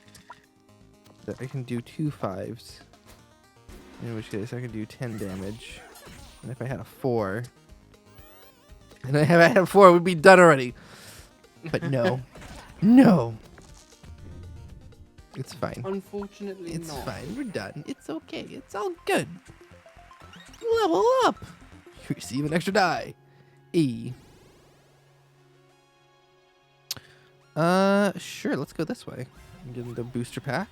That I can do 2 5s. In which case I can do 10 damage. And if I had a 4, and if I had a 4, we'd be done already. But no, no. It's fine. Unfortunately, It's not. fine. We're done. It's okay. It's all good. Level up. You receive an extra die. E. Sure. Let's go this way. I'm getting the booster pack.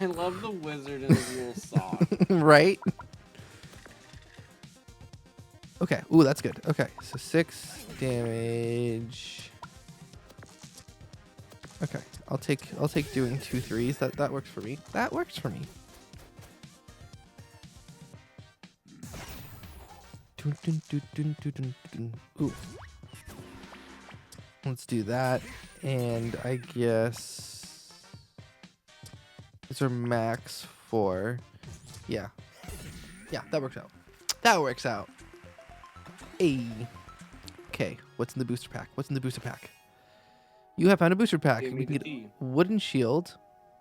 I love the wizard in his little sock. Right? Okay. Ooh, that's good. Okay, so 6 damage. Okay, I'll take doing 2 threes. That works for me. That works for me. Dun, dun, dun, dun, dun, dun, dun. Ooh. Let's do that. And I guess these are max 4. Yeah. Yeah, that works out. That works out. Hey. Okay, what's in the booster pack? What's in the booster pack? You have found a booster pack. Give me We can the get tea. a wooden shield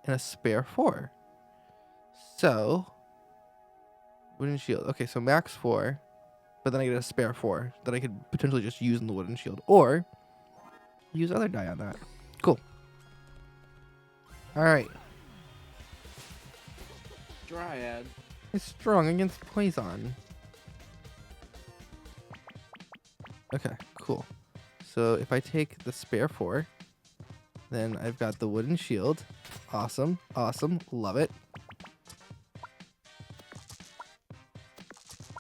and a spare 4. So, wooden shield. Okay, so max 4, but then I get a spare 4 that I could potentially just use in the wooden shield, or use other die on that. Cool. All right. Dryad. It's strong against poison. Okay, cool. So if I take the spare 4, then I've got the wooden shield. Awesome, awesome, love it.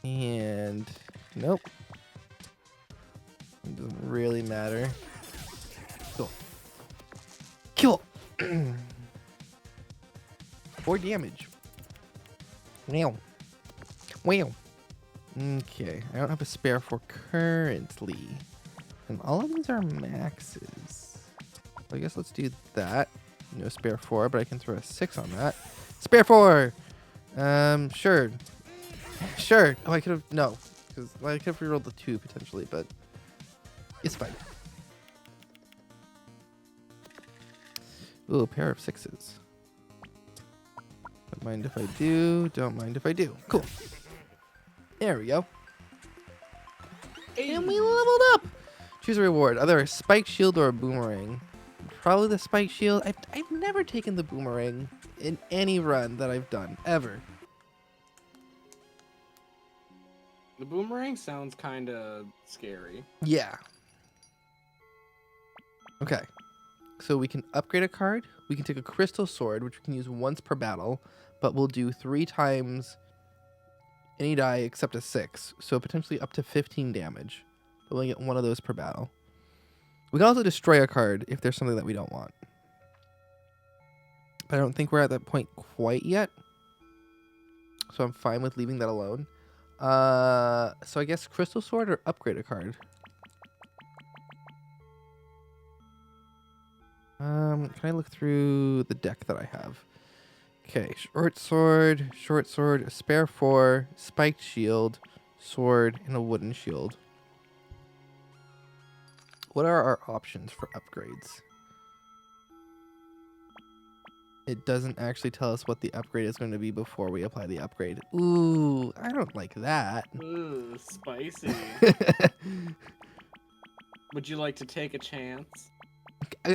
And nope. It doesn't really matter. Cool. Kill. 4 damage. Wow. Wow. Okay, I don't have a spare 4 currently. And all of these are maxes. I guess let's do that. No spare 4, but I can throw a 6 on that. Spare 4! Sure. Sure. Oh, I could have... No. Because I could have rerolled the 2 potentially, but it's fine. Ooh, a pair of 6s. Don't mind if I do. Don't mind if I do. Cool. There we go. And we leveled up! Choose a reward. Either a spike shield or a boomerang. Probably the spike shield. I've never taken the boomerang in any run that I've done, ever. The boomerang sounds kind of scary. Yeah. Okay. So we can upgrade a card. We can take a crystal sword, which we can use once per battle, but we'll do 3 times any die except a 6. So potentially up to 15 damage. But we'll get one of those per battle. We can also destroy a card if there's something that we don't want. But I don't think we're at that point quite yet. So I'm fine with leaving that alone. So I guess crystal sword or upgrade a card. Can I look through the deck that I have? Okay, short sword, a spare 4, spiked shield, sword, and a wooden shield. What are our options for upgrades? It doesn't actually tell us what the upgrade is going to be before we apply the upgrade. Ooh, I don't like that. Ooh, spicy. Would you like to take a chance?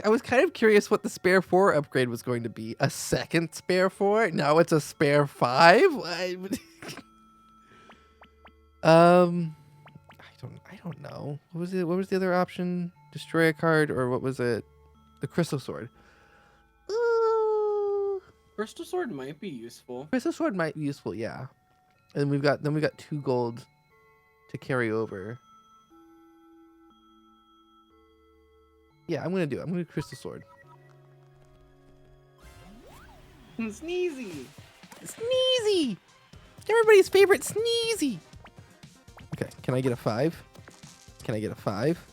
I was kind of curious what the spare 4 upgrade was going to be. A second spare 4? Now it's a spare 5? I don't know. What was the other option? Destroy a card, or what was it? The crystal sword. Ooh. Crystal sword might be useful. Crystal sword might be useful, yeah. And we got 2 gold to carry over. Yeah, I'm gonna do it. I'm gonna do crystal sword. Sneezy. Sneezy! Everybody's favorite Sneezy! Okay, can I get a 5? Can I get a 5?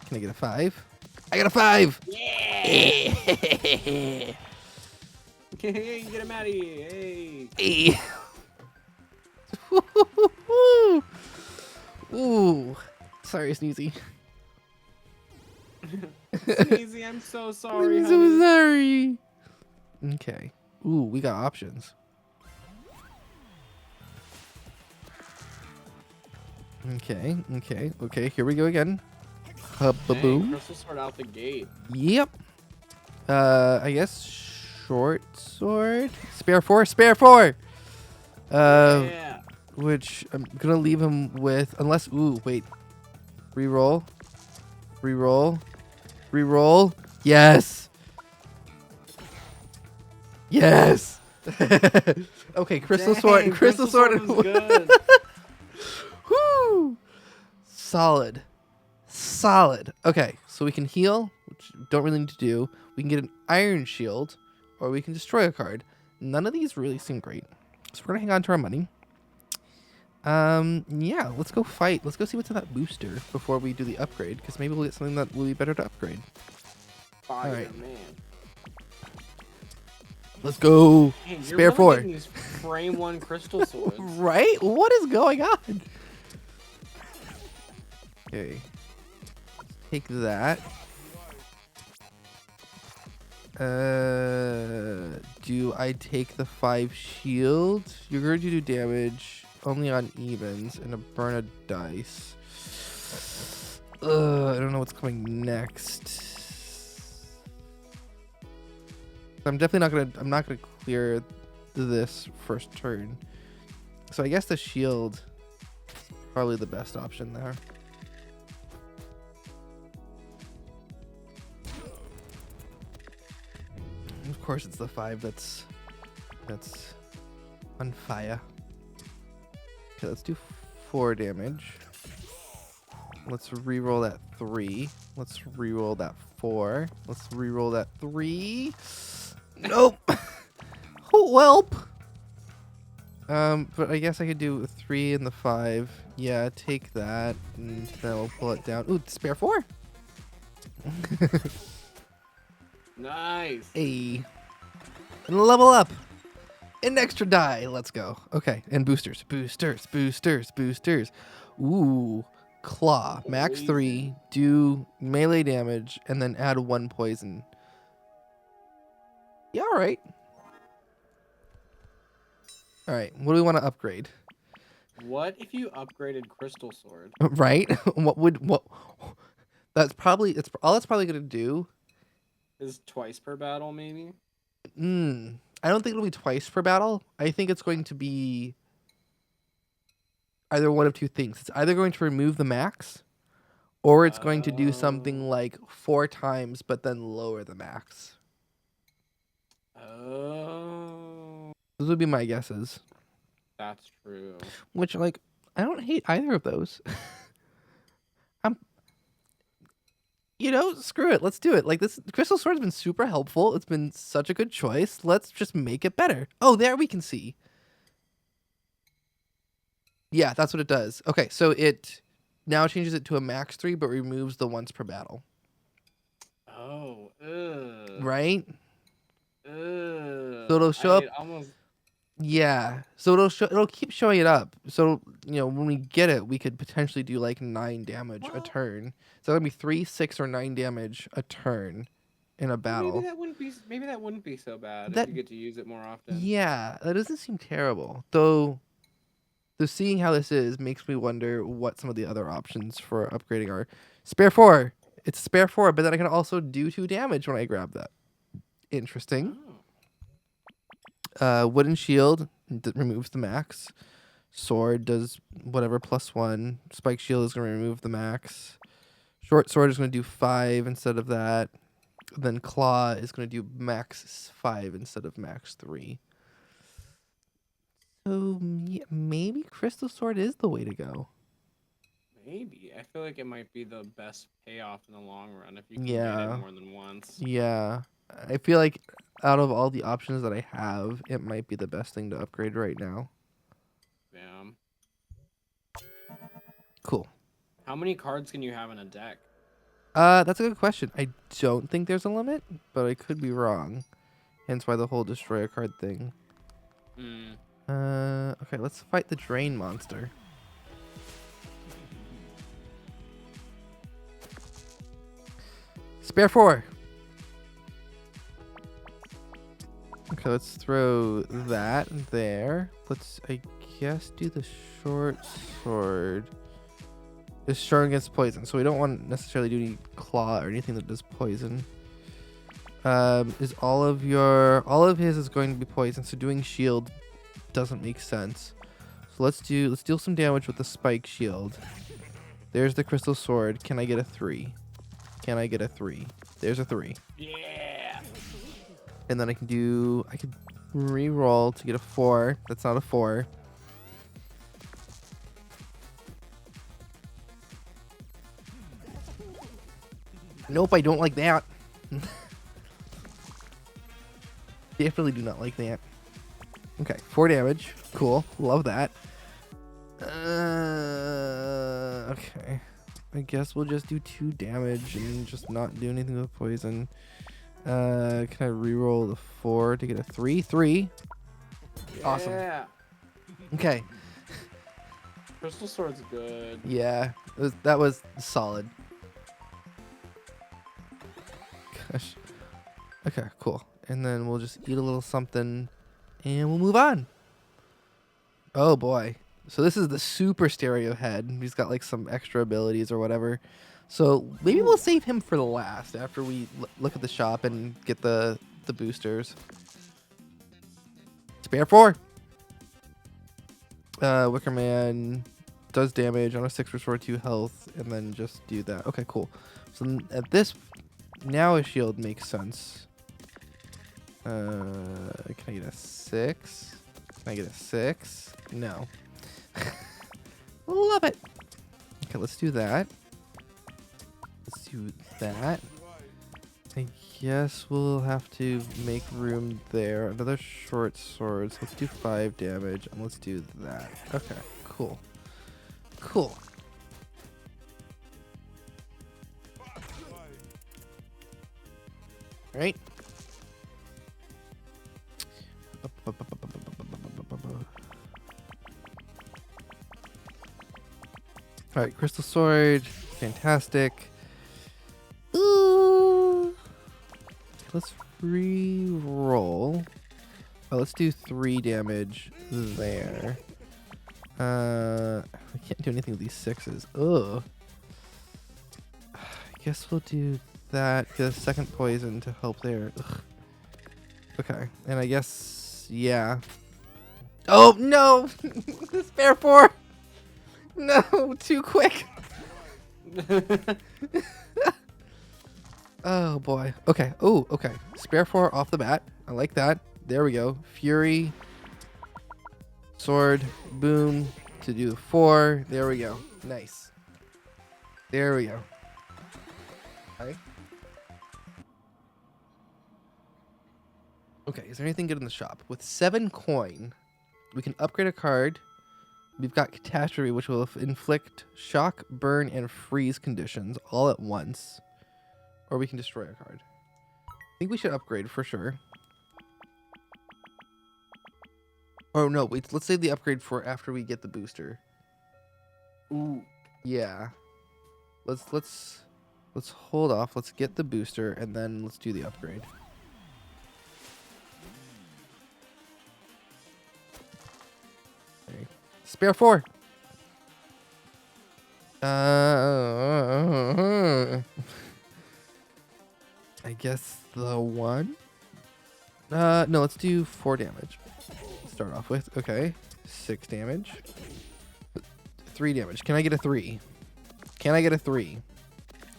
Can I get a 5? I got a 5! Yeah! Hey, get him out of here. Hey. Hey. Ooh. Sorry, Sneezy. Sneezy, I'm so sorry, I'm honey. so sorry. Okay. Ooh, we got options. Okay, here we go again. Hub-ba-boom. Dang, crystal sword out the gate. Yep. I guess short sword. Spare 4. Yeah. Which I'm gonna leave him with, unless, ooh, wait. Reroll. Yes. Yes. Okay, crystal sword. Crystal sword was good. Woo. Solid. Solid. Okay, so we can heal, which we don't really need to do. We can get an iron shield, or we can destroy a card. None of these really seem great. So we're gonna hang on to our money. Yeah, let's go fight. Let's go see what's in that booster before we do the upgrade, because maybe we'll get something that will be better to upgrade. Fire, All right. man. Let's go. Man, Spare you're really 4. getting these frame 1 crystal swords. Right? What is going on? Okay. Take that. Do I take the 5 shield? You're going to do damage only on evens and a burn a dice. I don't know what's coming next. I'm not gonna clear this first turn. So I guess the shield probably the best option there. Of course it's the 5 that's on fire. Okay, let's do 4 damage. Let's re-roll that 3. Let's re-roll that 4. Let's re-roll that 3. Nope. Oh, welp. But I guess I could do a 3 and the 5. Yeah, take that, and then we'll pull it down. Ooh, spare 4. Nice. Hey. And level up. An extra die. Let's go. Okay, and boosters. Boosters. Ooh. Claw. Max 3. Do melee damage, and then add 1 poison. Yeah, all right. All right, what do we want to upgrade? What if you upgraded crystal sword? Right? What that's probably all that's probably going to do Is twice per battle, maybe? I don't think it'll be twice per battle. I think it's going to be either one of 2 things. It's either going to remove the max, or it's going to do something like 4 times but then lower the max. Oh. Those would be my guesses. That's true. Which, like, I don't hate either of those. Screw it. Let's do it. Like, this crystal sword's been super helpful. It's been such a good choice. Let's just make it better. Oh, there we can see. Yeah, that's what it does. Okay, so it now changes it to a max 3, but removes the once per battle. Oh. Ugh. Right? Ugh. So it'll show up. Almost. Yeah. So it'll keep showing it up. So, when we get it, we could potentially do like 9 damage a turn. So that'd be 3, 6, or 9 damage a turn in a battle. Maybe that wouldn't be so bad if you get to use it more often. Yeah, that doesn't seem terrible. Though seeing how this is makes me wonder what some of the other options for upgrading are. Spare 4. It's spare 4, but then I can also do 2 damage when I grab that. Interesting. Wooden shield removes the max. Sword does whatever +1. Spike shield is going to remove the max. Short sword is going to do 5 instead of that. Then claw is going to do max 5 instead of max 3. So yeah, maybe crystal sword is the way to go. Maybe. I feel like it might be the best payoff in the long run if you can get it more than once. Yeah. I feel like out of all the options that I have, it might be the best thing to upgrade right now. Yeah. Cool. How many cards can you have in a deck? That's a good question. I don't think there's a limit, but I could be wrong. Hence why the whole destroy a card thing. Okay, let's fight the drain monster. Spare 4. Okay, let's throw that there. Let's, I guess, do the short sword. It's strong against poison, so we don't want to necessarily do any claw or anything that does poison. Is all of his is going to be poison, so doing shield doesn't make sense. So let's deal some damage with the spike shield. There's the crystal sword. Can I get a 3? Can I get a 3? There's a 3. Yeah. And then I could re-roll to get a 4. That's not a 4. Nope, I don't like that. Definitely do not like that. Okay, 4 damage. Cool. Love that. Okay. I guess we'll just do 2 damage and just not do anything with poison. Can I reroll the 4 to get a 3? 3. Yeah. Awesome. Okay. Crystal Sword's good. Yeah, that was solid. Gosh. Okay, cool. And then we'll just eat a little something and we'll move on. Oh boy. So this is the super stereo head. He's got like some extra abilities or whatever. So maybe we'll save him for the last after we look at the shop and get the boosters. Spare 4. Wicker Man does damage on a 6 restore 2 health and then just do that. Okay, cool. So at this now a shield makes sense. Can I get a 6? Can I get a 6? No. Love it. Okay, let's do that. Let's do that. I guess we'll have to make room there. Another short swords. Let's do 5 damage and let's do that. Okay, cool. Cool. All right. All right, crystal sword, fantastic. Ooh. Let's re-roll. Oh, let's do 3 damage there. I can't do anything with these 6s. Ugh. I guess we'll do that. Get a second poison to help there. Ugh. Okay, and I guess, yeah. Oh, no! Spare 4! No, too quick! Oh, boy. Okay, oh, okay. Spare 4 off the bat. I like that. There we go. Fury. Sword. Boom. To do 4. There we go. Nice. There we go. Okay. Okay, is there anything good in the shop? With 7 coin, we can upgrade a card. We've got Catastrophe, which will inflict shock, burn, and freeze conditions all at once. Or we can destroy a card. I think we should upgrade for sure. Oh no, wait, let's save the upgrade for after we get the booster. Ooh. Yeah. Let's hold off. Let's get the booster and then let's do the upgrade. Okay. Spare 4. I guess the 1. No, let's do 4 damage. Start off with. Okay. 6 damage. 3 damage. Can I get a 3? Can I get a 3?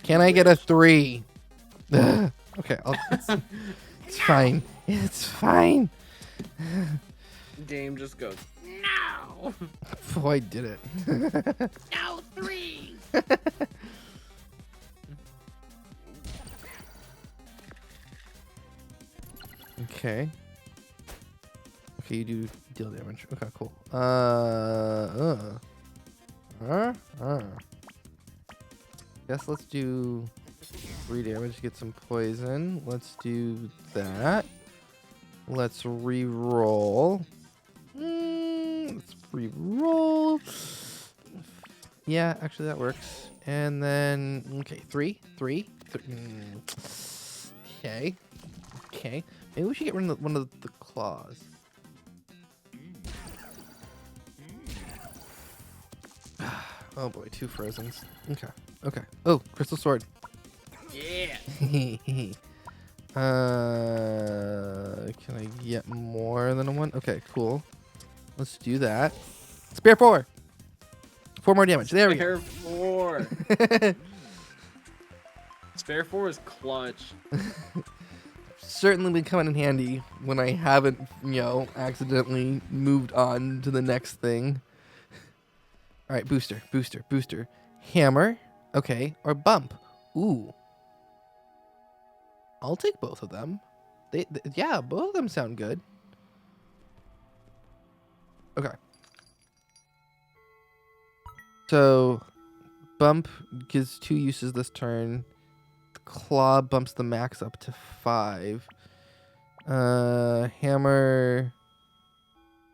Can I get a 3? Okay, it's fine. It's fine. Game just goes, no! Oh, I did it. No, 3! Okay. Okay, you do deal damage. Okay, cool. Guess let's do 3 damage to get some poison. Let's do that. Let's re-roll. Let's re-roll. Yeah, actually that works. And then, okay, 3. Okay. Okay. Maybe we should get rid of one of the claws. Oh boy, 2 frozens. Okay. Okay. Oh, crystal sword. Yeah! Can I get more than a 1? Okay, cool. Let's do that. Spare 4. 4 more damage. There we go. Spare 4. Spare 4 is clutch. Certainly been coming in handy when I haven't, accidentally moved on to the next thing. All right, booster. Hammer. Okay, or bump. Ooh. I'll take both of them. Yeah, both of them sound good. Okay. So, bump gives 2 uses this turn. Claw bumps the max up to 5. Hammer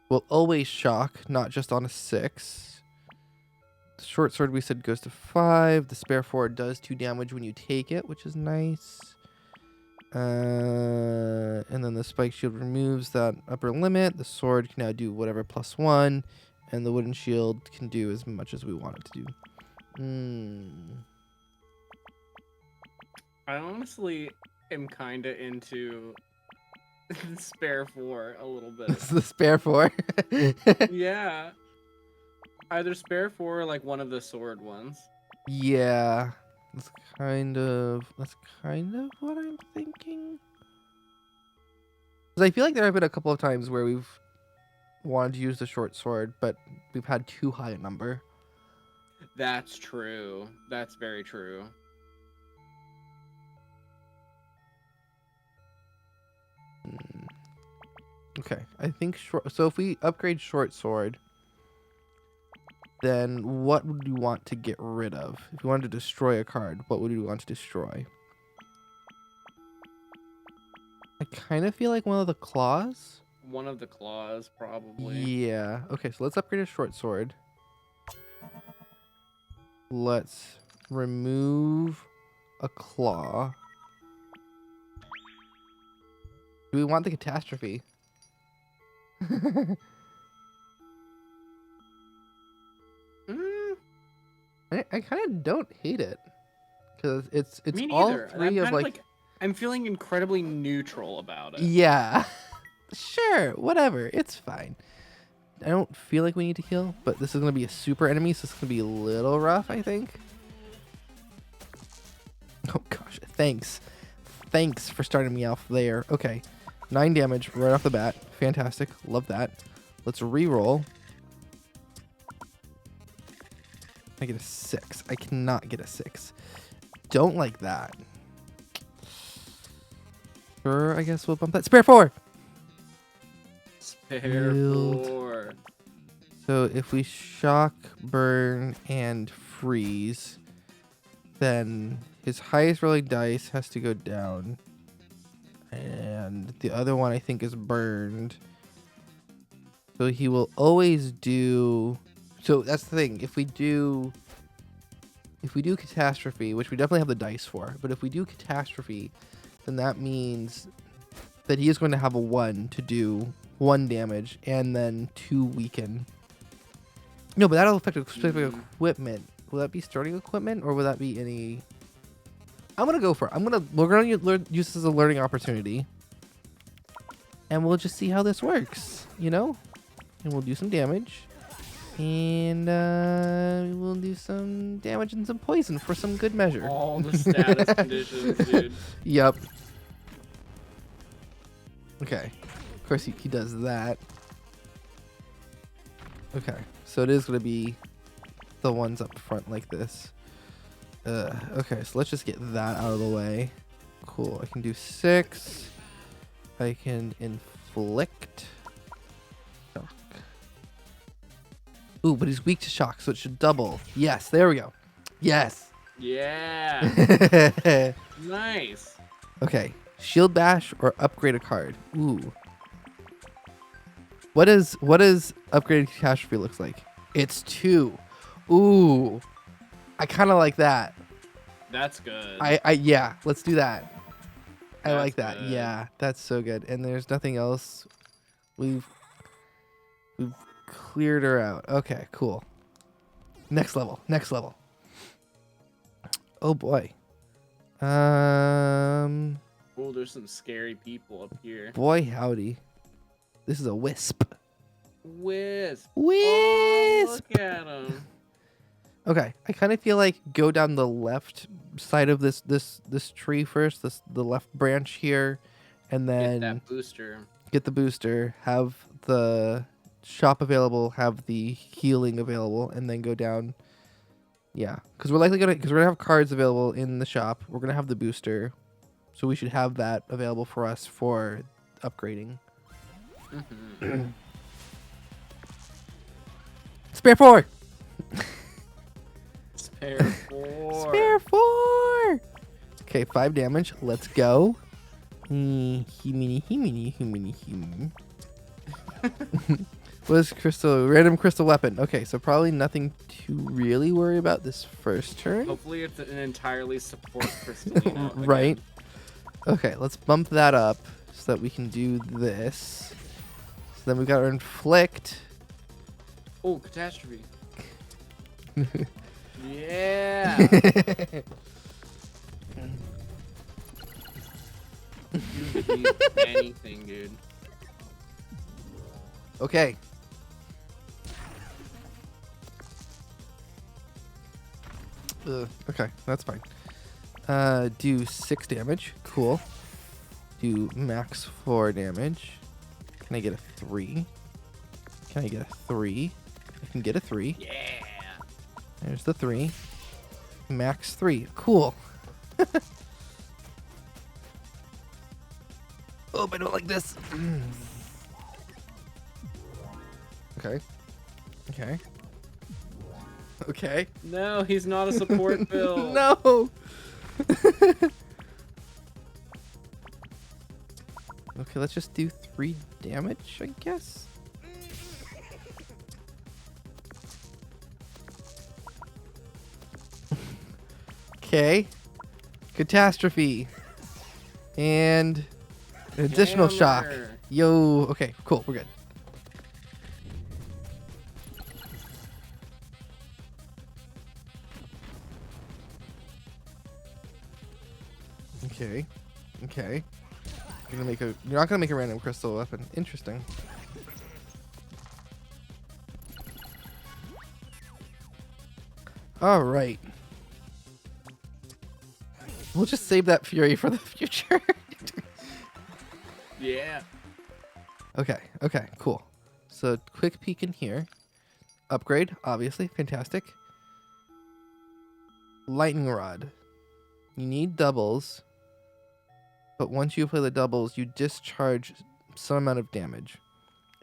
will always shock, not just on a 6. The short sword we said goes to 5. The spare 4 does 2 damage when you take it, which is nice. And then the spike shield removes that upper limit. The sword can now do whatever +1, and the wooden shield can do as much as we want it to do. I honestly am kind of into the spare 4 a little bit. It's the spare 4. Yeah. Either spare 4 or like one of the sword ones. Yeah. That's kind of what I'm thinking. 'Cause I feel like there have been a couple of times where we've wanted to use the short sword, but we've had too high a number. That's true. That's very true. Okay, I think short. So if we upgrade short sword, then what would you want to get rid of? If you wanted to destroy a card, what would you want to destroy? I kind of feel like one of the claws. One of the claws, probably. Yeah. Okay, so let's upgrade a short sword. Let's remove a claw. Do we want the catastrophe? I kind of don't hate it because it's Me all neither. And 3 I'm of kind of like I'm feeling incredibly neutral about it. yeah. Sure, whatever, it's fine. I don't feel like we need to heal, but this is gonna be a super enemy, so it's gonna be a little rough, I think. Oh gosh, thanks for starting me off there. Okay, 9 damage right off the bat, fantastic, love that. Let's re-roll. I get a 6. I cannot get a 6. Don't like that. Sure, I guess we'll bump that. Spare 4! Spare Yield. 4. So if we shock, burn, and freeze, then his highest rolling dice has to go down. And the other one I think is burned. So he will always do... So that's the thing. If we do catastrophe, which we definitely have the dice for, but if we do catastrophe, then that means that he is going to have a 1 to do 1 damage and then 2 weaken. No, but that'll affect specific equipment. Will that be starting equipment or will that be any? I'm gonna go for it. We're gonna use this as a learning opportunity, and we'll just see how this works. You know, and we'll do some damage. And we'll do some damage and some poison for some good measure. All the status conditions, dude. Yep. Okay. Of course, he does that. Okay. So it is going to be the ones up front like this. Okay, so let's just get that out of the way. Cool. I can do 6. I can inflict. Ooh, but he's weak to shock, so it should double. Yes, there we go. Yes. Yeah. Nice. Okay, shield bash or upgrade a card. Ooh. What is upgraded catastrophe looks like? It's 2. Ooh. I kind of like that. That's good. Yeah, let's do that. I like that. Good. Yeah, that's so good. And there's nothing else. We've cleared her out. Okay, cool. Next level. Oh boy. Oh, there's some scary people up here. Boy howdy. This is a wisp. Wisp. Wisp. Oh, look at him. Okay, I kind of feel like go down the left side of this tree first, the left branch here, and then Get that booster. get the booster, have the shop available, have the healing available, and then go down. Yeah, because we're gonna have cards available in the shop. We're gonna have the booster, So we should have that available for us for upgrading. Spare 4! Spare 4. Spare 4! Okay, 5 damage. Let's go. What is crystal? Random crystal weapon. Okay, so probably nothing to really worry about this first turn. Hopefully it's an entirely support crystal. Right. Okay, let's bump that up so that we can do this. So then we got our inflict. Oh, catastrophe. Yeah. You could use anything, dude. Okay. Okay, that's fine. Do 6 damage. Cool. Do max 4 damage. Can I get a 3? Can I get a 3? I can get a 3. Yeah. There's the 3. Max 3. Cool. Oh, I don't like this. Okay. Okay. Okay. No, he's not a support build. No. Okay, let's just do 3 damage, I guess. Okay. Catastrophe. And an additional shock. Hammer. Yo. Okay, cool. We're good. Okay. Okay. You're not gonna make a random crystal weapon. Interesting. All right. We'll just save that fury for the future. Yeah. Okay. Okay. Cool. So quick peek in here. Upgrade, obviously, fantastic. Lightning rod. You need doubles. But once you play the doubles, you discharge some amount of damage.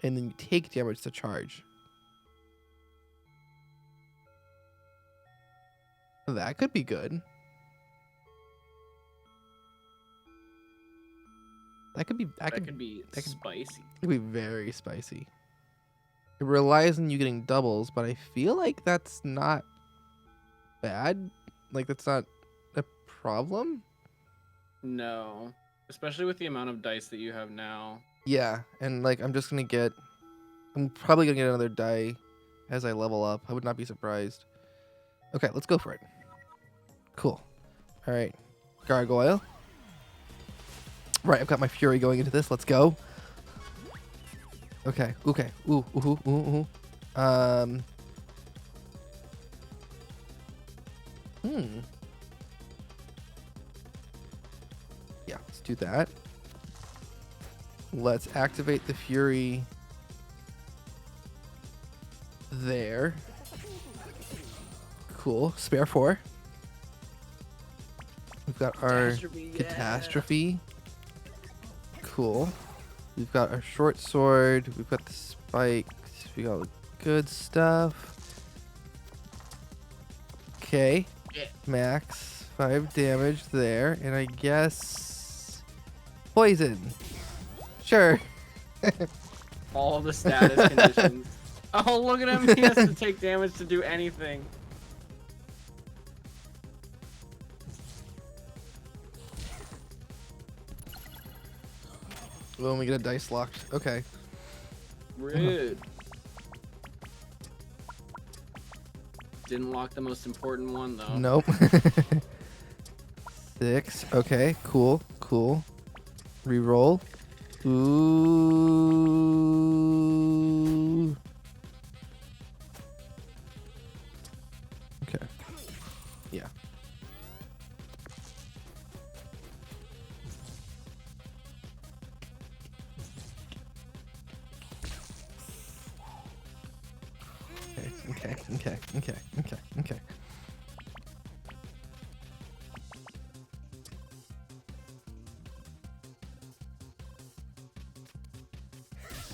And then you take damage to charge. That could be good. That could be spicy. Could be very spicy. It relies on you getting doubles, but I feel like that's not bad. Like that's not a problem. No. Especially with the amount of dice that you have now. Yeah, and like I'm probably gonna get another die as I level up. I would not be surprised. Okay, let's go for it. Cool. All right, gargoyle. Right, I've got my fury going into this. Let's go. Okay. Okay. Ooh. Ooh. Ooh. Ooh. Yeah, let's do that. Let's activate the fury there. Cool. Spare 4. We've got our catastrophe. Cool. We've got our short sword. We've got the spikes. We got all the good stuff. Okay. Yeah. Max 5 damage there. And I guess poison. Sure. All the status conditions. Oh, look at him. He has to take damage to do anything. Well, we get a dice locked. Okay. Rude. Didn't lock the most important one, though. Nope. 6. Okay. Cool. Cool. Reroll. Ooh. Okay. Yeah. Okay. Okay. Okay. Okay. Okay.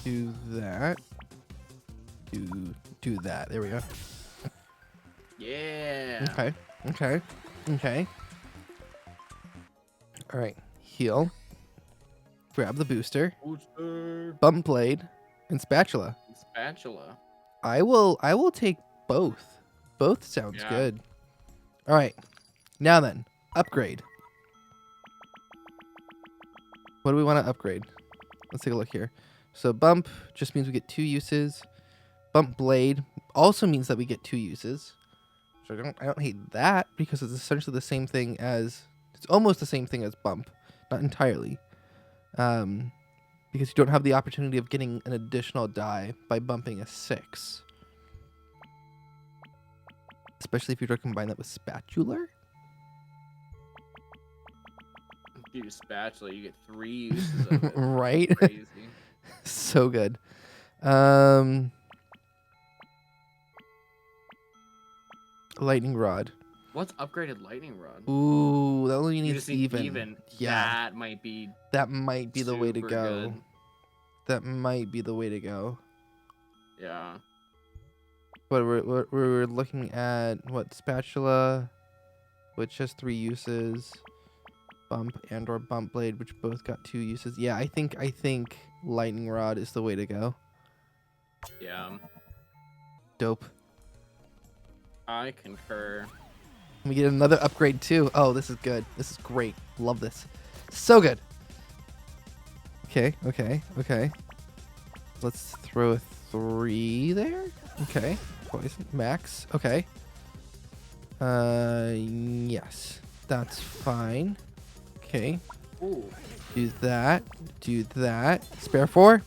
Do that. Do that. There we go. Yeah. Okay. Okay. Okay. All right. Heal. Grab the booster. Booster. Bump blade and spatula. Spatula. I will take both. Both sounds Yeah. good. All right. Now then, upgrade. What do we want to upgrade? Let's take a look here. So bump just means we get 2 uses. Bump blade also means that we get 2 uses. So I don't hate that because it's essentially the same thing as it's almost the same thing as bump, not entirely. Because you don't have the opportunity of getting an additional die by bumping a 6. Especially if you were to combine that with spatula. If you use spatula, you get 3 uses of it. Right? Crazy. So good. Lightning rod. What's upgraded lightning rod? Ooh, that only You needs just need even. even. Yeah, That might be the way to super go. good. That might be the way to go. Yeah. But we're looking at what spatula, which has 3 uses, bump and or bump blade, which both got 2 uses. Yeah, I think lightning rod is the way to go. Yeah. Dope. I concur. We get another upgrade too. Oh, this is good. This is great. Love this. So good. Okay, okay, okay. Let's throw a 3 there. Okay. Poison max. Okay. Yes. That's fine. Okay. Ooh. Do that. Do that. Spare 4?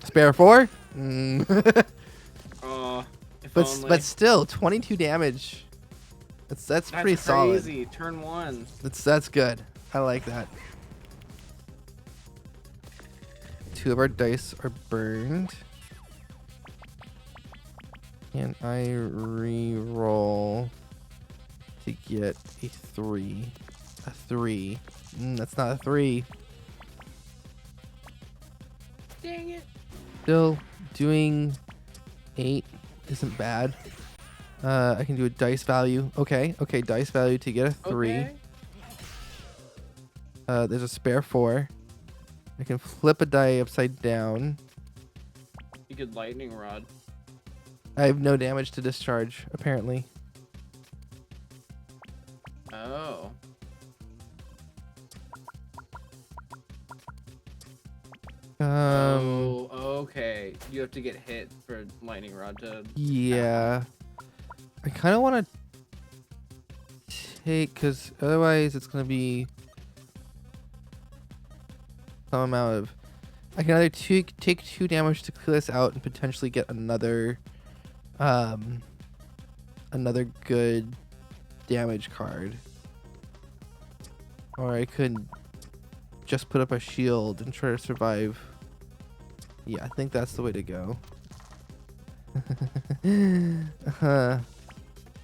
Spare 4? If only. But still 22 damage. That's pretty solid. Crazy. Turn 1. That's good. I like that. 2 of our dice are burned. Can I re-roll to get a 3? A 3. That's not a 3. Dang it. Still doing 8 isn't bad. I can do a dice value. Okay, dice value to get a 3. Okay. There's a spare 4. I can flip a die upside down. You could lightning rod. I have no damage to discharge, apparently. Oh. Okay. You have to get hit for lightning rod to. Yeah. I kind of want to take, because otherwise it's going to be some amount of. I can either take 2 damage to clear this out and potentially get another good damage card. Or I could just put up a shield and try to survive. Yeah, I think that's the way to go.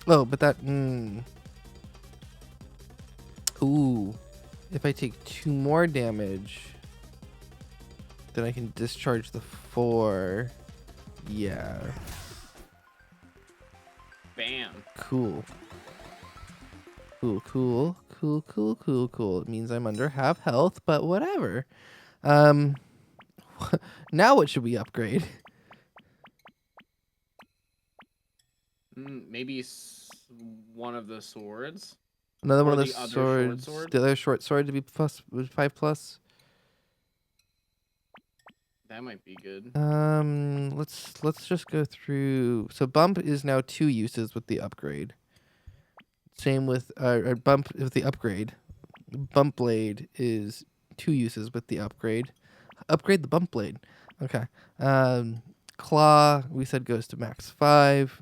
Oh, but that... Ooh. If I take 2 more damage, then I can discharge the 4. Yeah. Bam. Cool. Cool. It means I'm under half health, but whatever. Now what should we upgrade? Maybe one of the swords. Another one Or of the the other swords. short sword? The other short sword to be plus 5+. That might be good. Let's just go through. So bump is now 2 uses with the upgrade. Same with bump with the upgrade. Bump blade is 2 uses with the upgrade. Upgrade the bump blade. Okay. Claw we said goes to max 5.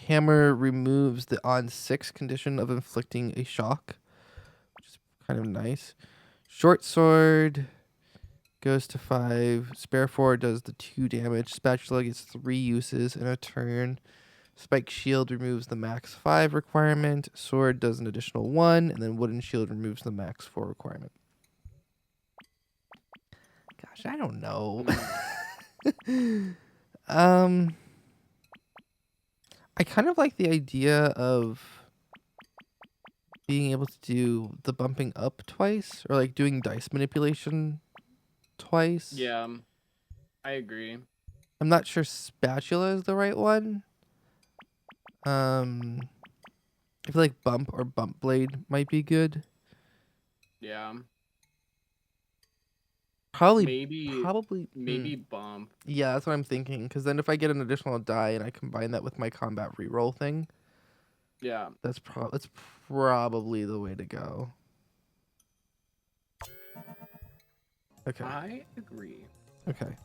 Hammer removes the on 6 condition of inflicting a shock, which is kind of nice. Short sword goes to 5. Spare 4 does the 2 damage. Spatula gets 3 uses in a turn. Spike shield removes the max 5 requirement. Sword does an additional 1, and then wooden shield removes the max 4 requirement. Gosh, I don't know. I kind of like the idea of being able to do the bumping up twice, or like doing dice manipulation twice. Yeah, I agree. I'm not sure spatula is the right one. I feel like bump or bump blade might be good. Yeah. Probably, Maybe probably. bump. Yeah, that's what I'm thinking. Because then if I get an additional die and I combine that with my combat reroll thing, Yeah. that's probably the way to go. Okay. I agree. Okay.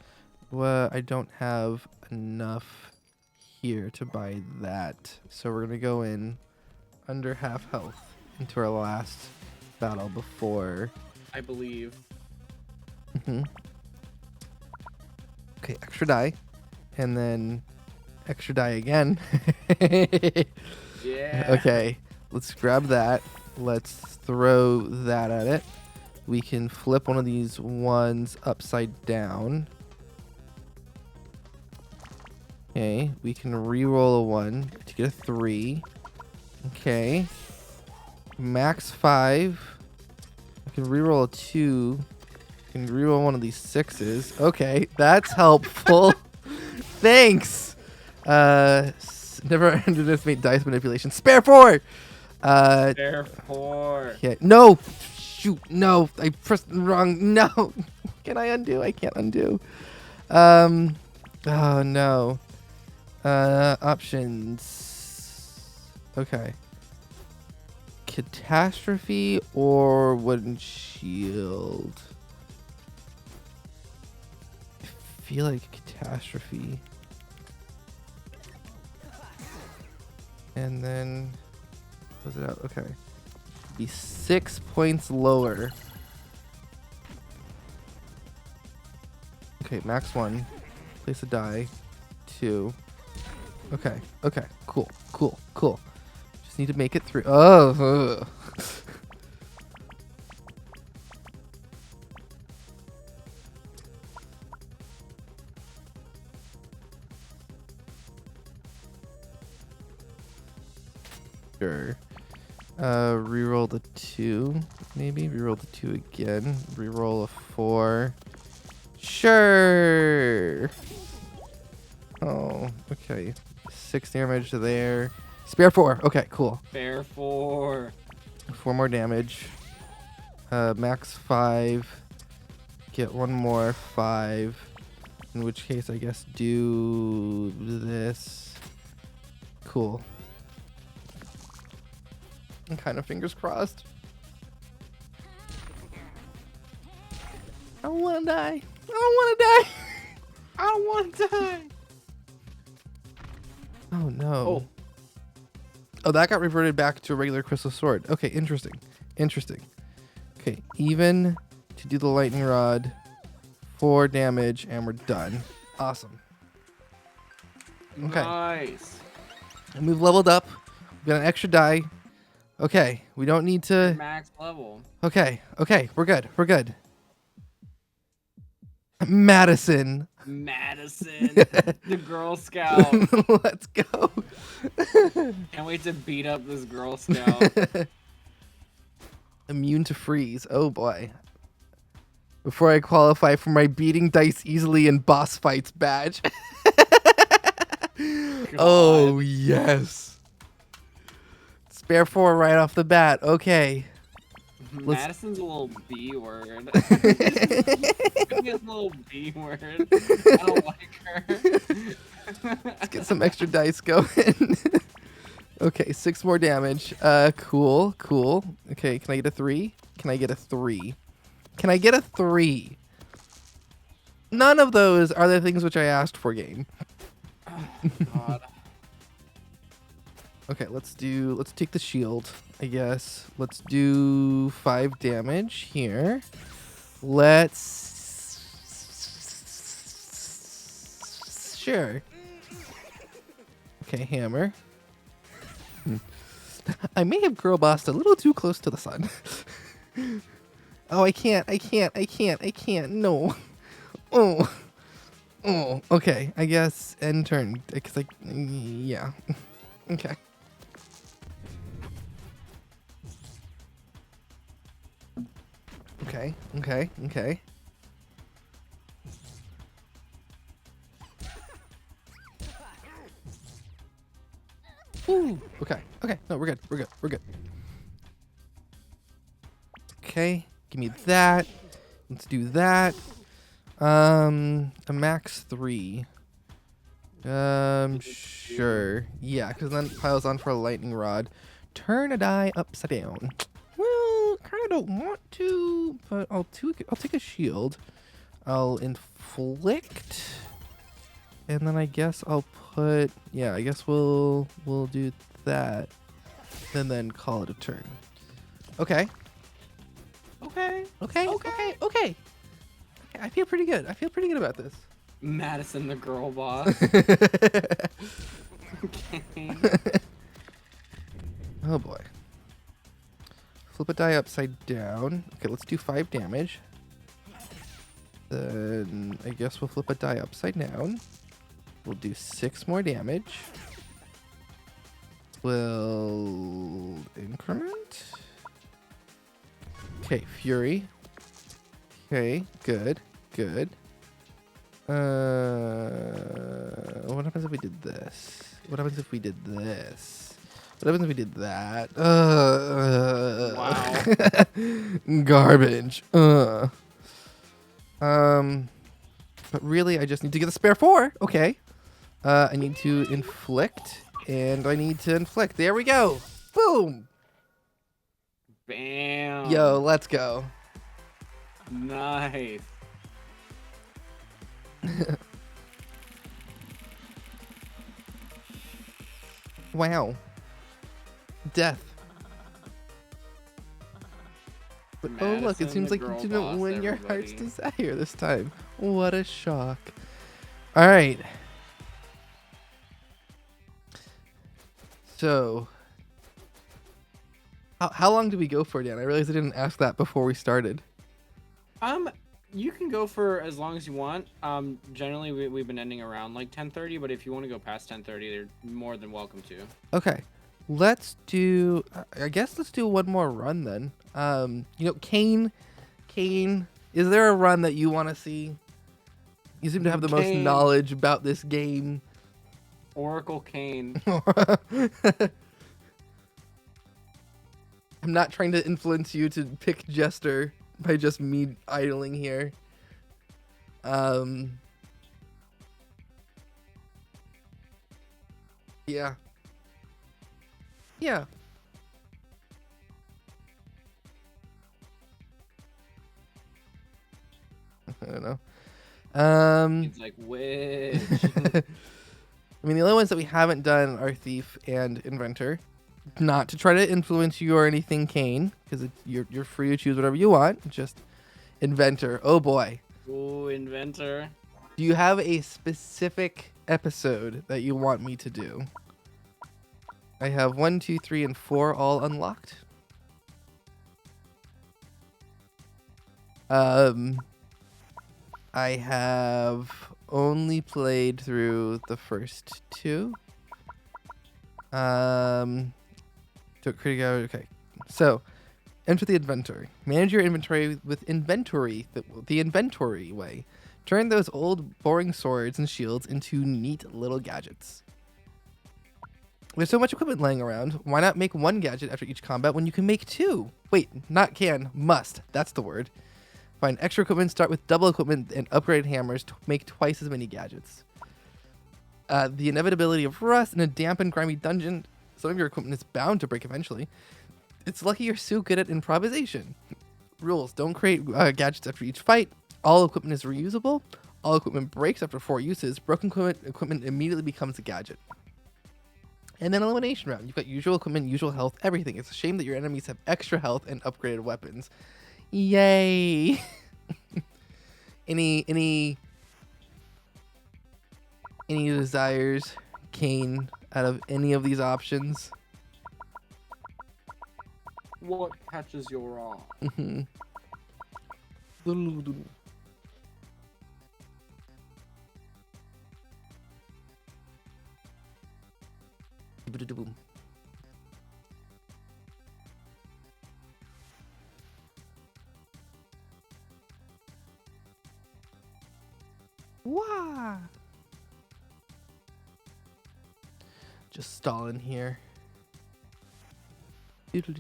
Well, I don't have enough here to buy that, so we're gonna go in under half health into our last battle before. I believe. Okay, extra die, and then extra die again. Yeah. Okay, let's grab that. Let's throw that at it. We can flip one of these ones upside down. Okay, we can re-roll a 1 to get a 3. Okay. Max 5. I can re-roll a 2. I can re-roll one of these 6s. Okay, that's helpful. Thanks. Never underestimate dice manipulation. Spare 4. Therefore. Okay. No. Shoot. No. I pressed the wrong. No. Can I undo? I can't undo. Oh no. Options. Okay. Catastrophe or wooden shield? I feel like catastrophe. And then close it out. Okay. Be 6 points lower. Okay, max 1. Place a die. 2. Okay. Okay. Cool. Cool. Cool. Just need to make it through. Oh. Ugh. Sure. Reroll the 2. Maybe reroll the 2 again. Reroll a 4. Sure. Oh, okay. 6 damage to there. Spare 4. Okay, cool. Therefore. 4 more damage. Max 5. Get 1 more 5. In which case, I guess do this. Cool. I'm kind of fingers crossed. I don't want to die. I don't want to die. I don't want to die. Oh no. Oh. Oh, that got reverted back to a regular crystal sword. Okay, interesting. Interesting. Okay, even to do the lightning rod. 4 damage, and we're done. Awesome. Okay. Nice. And we've leveled up. We've got an extra die. Okay, we don't need to... Max level. Okay, okay, we're good. We're good. Madison. The Girl Scout. Let's go. Can't wait to beat up this Girl Scout. Immune to freeze. Oh boy. Before I qualify for my beating dice easily in boss fights badge. Oh yes. Spare 4 right off the bat. Okay. Madison's a little B word. She's a little B word. I don't like her. Let's get some extra dice going. Okay, 6 more damage. Cool, cool. Okay, can I get a 3? Can I get a 3? Can I get a 3? None of those are the things which I asked for, game. Oh, God. Okay, let's take the shield, I guess. Let's do 5 damage here. Sure. Okay, hammer. I may have girl bossed a little too close to the sun. Oh, I can't. No. Oh. Oh, okay. I guess end turn. Cause like, yeah. Okay. Okay. Okay. Okay. Ooh. Okay. Okay. No, we're good. We're good. We're good. Okay. Give me that. Let's do that. A max 3. Sure. Yeah, because then it piles on for a lightning rod. Turn a die upside down. Well, kind of don't want to, but I'll take a shield. I'll inflict, and then I guess I'll put. Yeah, I guess we'll do that, and then call it a turn. Okay. Okay. Okay. Okay. Okay. I feel pretty good. I feel pretty good about this. Madison the girl boss. Okay. Oh boy. Flip a die upside down. Okay, let's do 5 damage. Then I guess we'll flip a die upside down. We'll do 6 more damage. We'll increment. Okay, Fury. Okay, good, good. What happens if we did this? What happens if we did this? What happens if we did that? Wow. Garbage. But really, I just need to get a spare 4. Okay. I need to inflict, and I need to inflict. There we go. Boom. Bam. Yo, let's go. Nice. Wow. Death. But oh look, it Madison seems the like you girl didn't boss, win your heart's everybody. desire this time. What a shock. All right. So, how long do we go for, Dan? I realized I didn't ask that before we started. You can go for as long as you want. Generally we've been ending around like 10:30, but if you want to go past 10:30, they're more than welcome to. Okay. Let's do, I guess let's do one more run then. You know, Kane, is there a run that you want to see? You seem to have the most Kane. knowledge about this game. Oracle Kane. I'm not trying to influence you to pick Jester by just me idling here. Yeah. Yeah. I don't know. It's like which. I mean, the only ones that we haven't done are Thief and Inventor. Not to try to influence you or anything, Kane, because you're free to choose whatever you want. Just Inventor. Oh boy. Ooh, Inventor. Do you have a specific episode that you want me to do? I have 1, 2, 3, and 4 all unlocked. I have only played through the first 2. Okay. So, enter the inventory. Manage your inventory with inventory, the inventory way. Turn those old boring swords and shields into neat little gadgets. There's so much equipment laying around. Why not make 1 gadget after each combat when you can make 2? Wait, not can, must. That's the word. Find extra equipment, start with double equipment, and upgrade hammers to make twice as many gadgets. The inevitability of rust in a damp and grimy dungeon. Some of your equipment is bound to break eventually. It's lucky you're so good at improvisation. Rules: don't create gadgets after each fight. All equipment is reusable. All equipment breaks after 4 uses. Broken equipment immediately becomes a gadget. And then elimination round. You've got usual equipment, usual health, everything. It's a shame that your enemies have extra health and upgraded weapons. Yay! Any desires, Kane, out of any of these options? What catches your eye? Boom. Wah! Just stalling here. I don't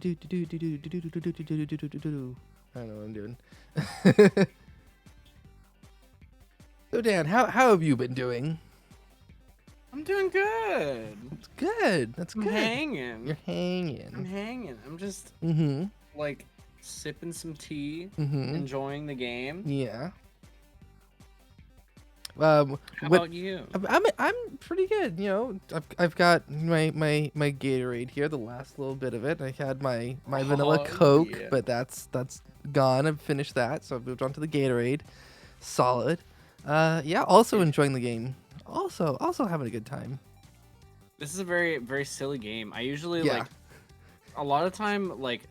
know what I'm doing. So Dan, how have you been doing? I'm doing good. It's good. That's I'm good. hanging. You're hanging. I'm hanging. I'm just like sipping some tea, enjoying the game. Yeah. How about you? I'm pretty good. You know, I've got my Gatorade here. The last little bit of it. I had my vanilla Coke, yeah. but that's gone. I've finished that, so I've moved on to the Gatorade. Solid. Yeah. Also enjoying the game. Also having a good time. This is a very, very silly game. I usually Yeah. a lot of time like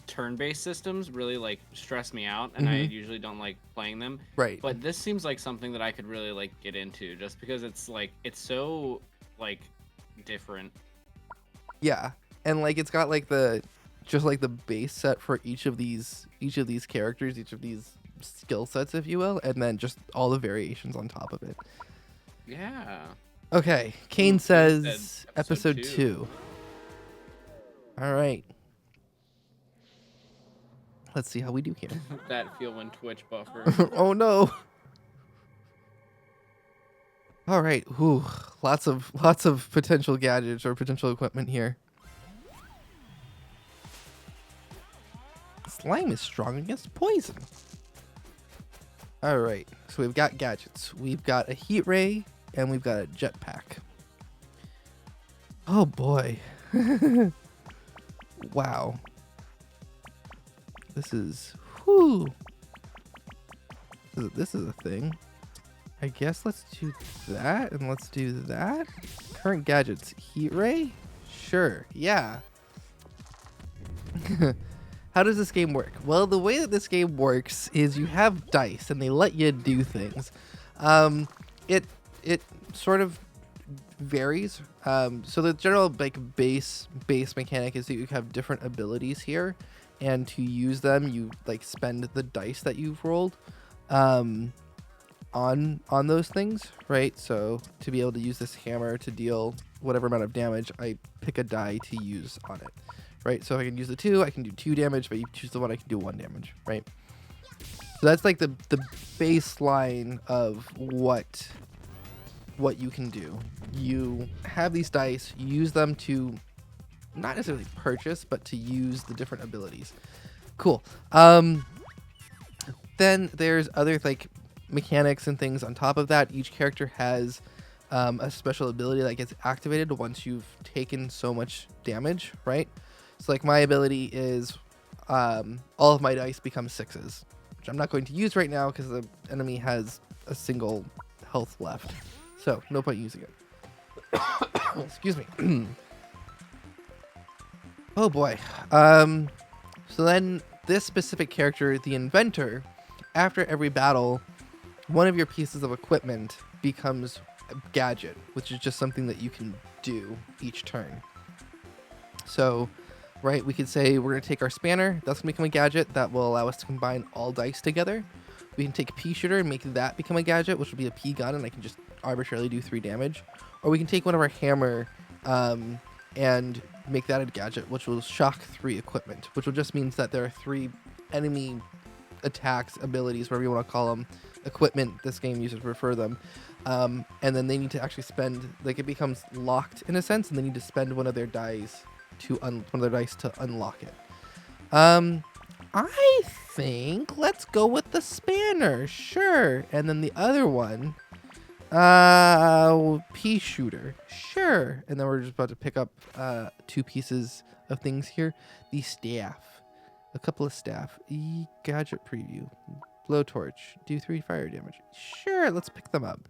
turn-based systems really like stress me out, and I usually don't like playing them. Right. But this seems like something that I could really like get into, just because it's so like different. Yeah, and like it's got like the base set for each of these characters, each of these skill sets, if you will, and then just all the variations on top of it. Yeah. Okay, Kane says episode 2. All right. Let's see how we do here. That feel when Twitch buffer. Oh no. All right. Whew. Lots of potential gadgets or potential equipment here. Slime is strong against poison. All right. So we've got gadgets. We've got a heat ray and we've got a jetpack. Oh boy. Wow. This is whoo. This is a thing. I guess let's do that and let's do that. Current gadgets, heat ray? Sure, yeah. How does this game work? Well, the way that this game works is you have dice and they let you do things. It sort of varies. So the general like base mechanic is that you have different abilities here, and to use them you like spend the dice that you've rolled on those things, right? So to be able to use this hammer to deal whatever amount of damage, I pick a die to use on it, right? So if I can use the 2, I can do 2 damage, but you choose the 1, I can do 1 damage, right? So that's like the baseline of what you can do. You have these dice, you use them to not necessarily purchase, but to use the different abilities. Cool. Then there's other like mechanics and things on top of that. Each character has a special ability that gets activated once you've taken so much damage, right? So like my ability is all of my dice become 6s, which I'm not going to use right now because the enemy has a single health left. So no point using it. Excuse me. Oh boy. So then this specific character, the inventor, after every battle, one of your pieces of equipment becomes a gadget, which is just something that you can do each turn. So, right, we could say we're going to take our spanner. That's going to become a gadget that will allow us to combine all dice together. We can take a pea shooter and make that become a gadget, which will be a pea gun, and I can just arbitrarily do 3 damage. Or we can take one of our hammer and make that a gadget, which will shock 3 equipment, which will just means that there are 3 enemy attacks, abilities, whatever you want to call them, equipment this game uses to refer them, and then they need to actually spend, like, it becomes locked in a sense, and they need to spend one of their dice to unlock it. I think let's go with the spanner, sure, and then the other one, pea shooter, sure, and then we're just about to pick up 2 pieces of things here. The staff, a couple of staff, gadget preview, blowtorch, do 3 fire damage, sure, let's pick them up.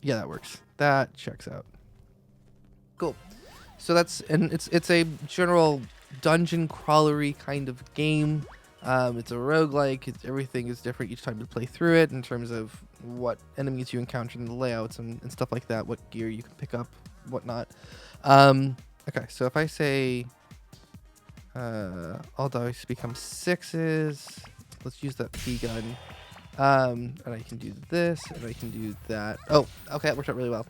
Yeah, that works, that checks out. Cool. So that's, and it's a general dungeon crawlery kind of game. It's a roguelike. Everything is different each time you play through it in terms of what enemies you encounter in the layouts and stuff like that, what gear you can pick up, whatnot. Okay, so if I say all dice become 6s, let's use that P gun. And I can do this, and I can do that. Oh, okay, that worked out really well.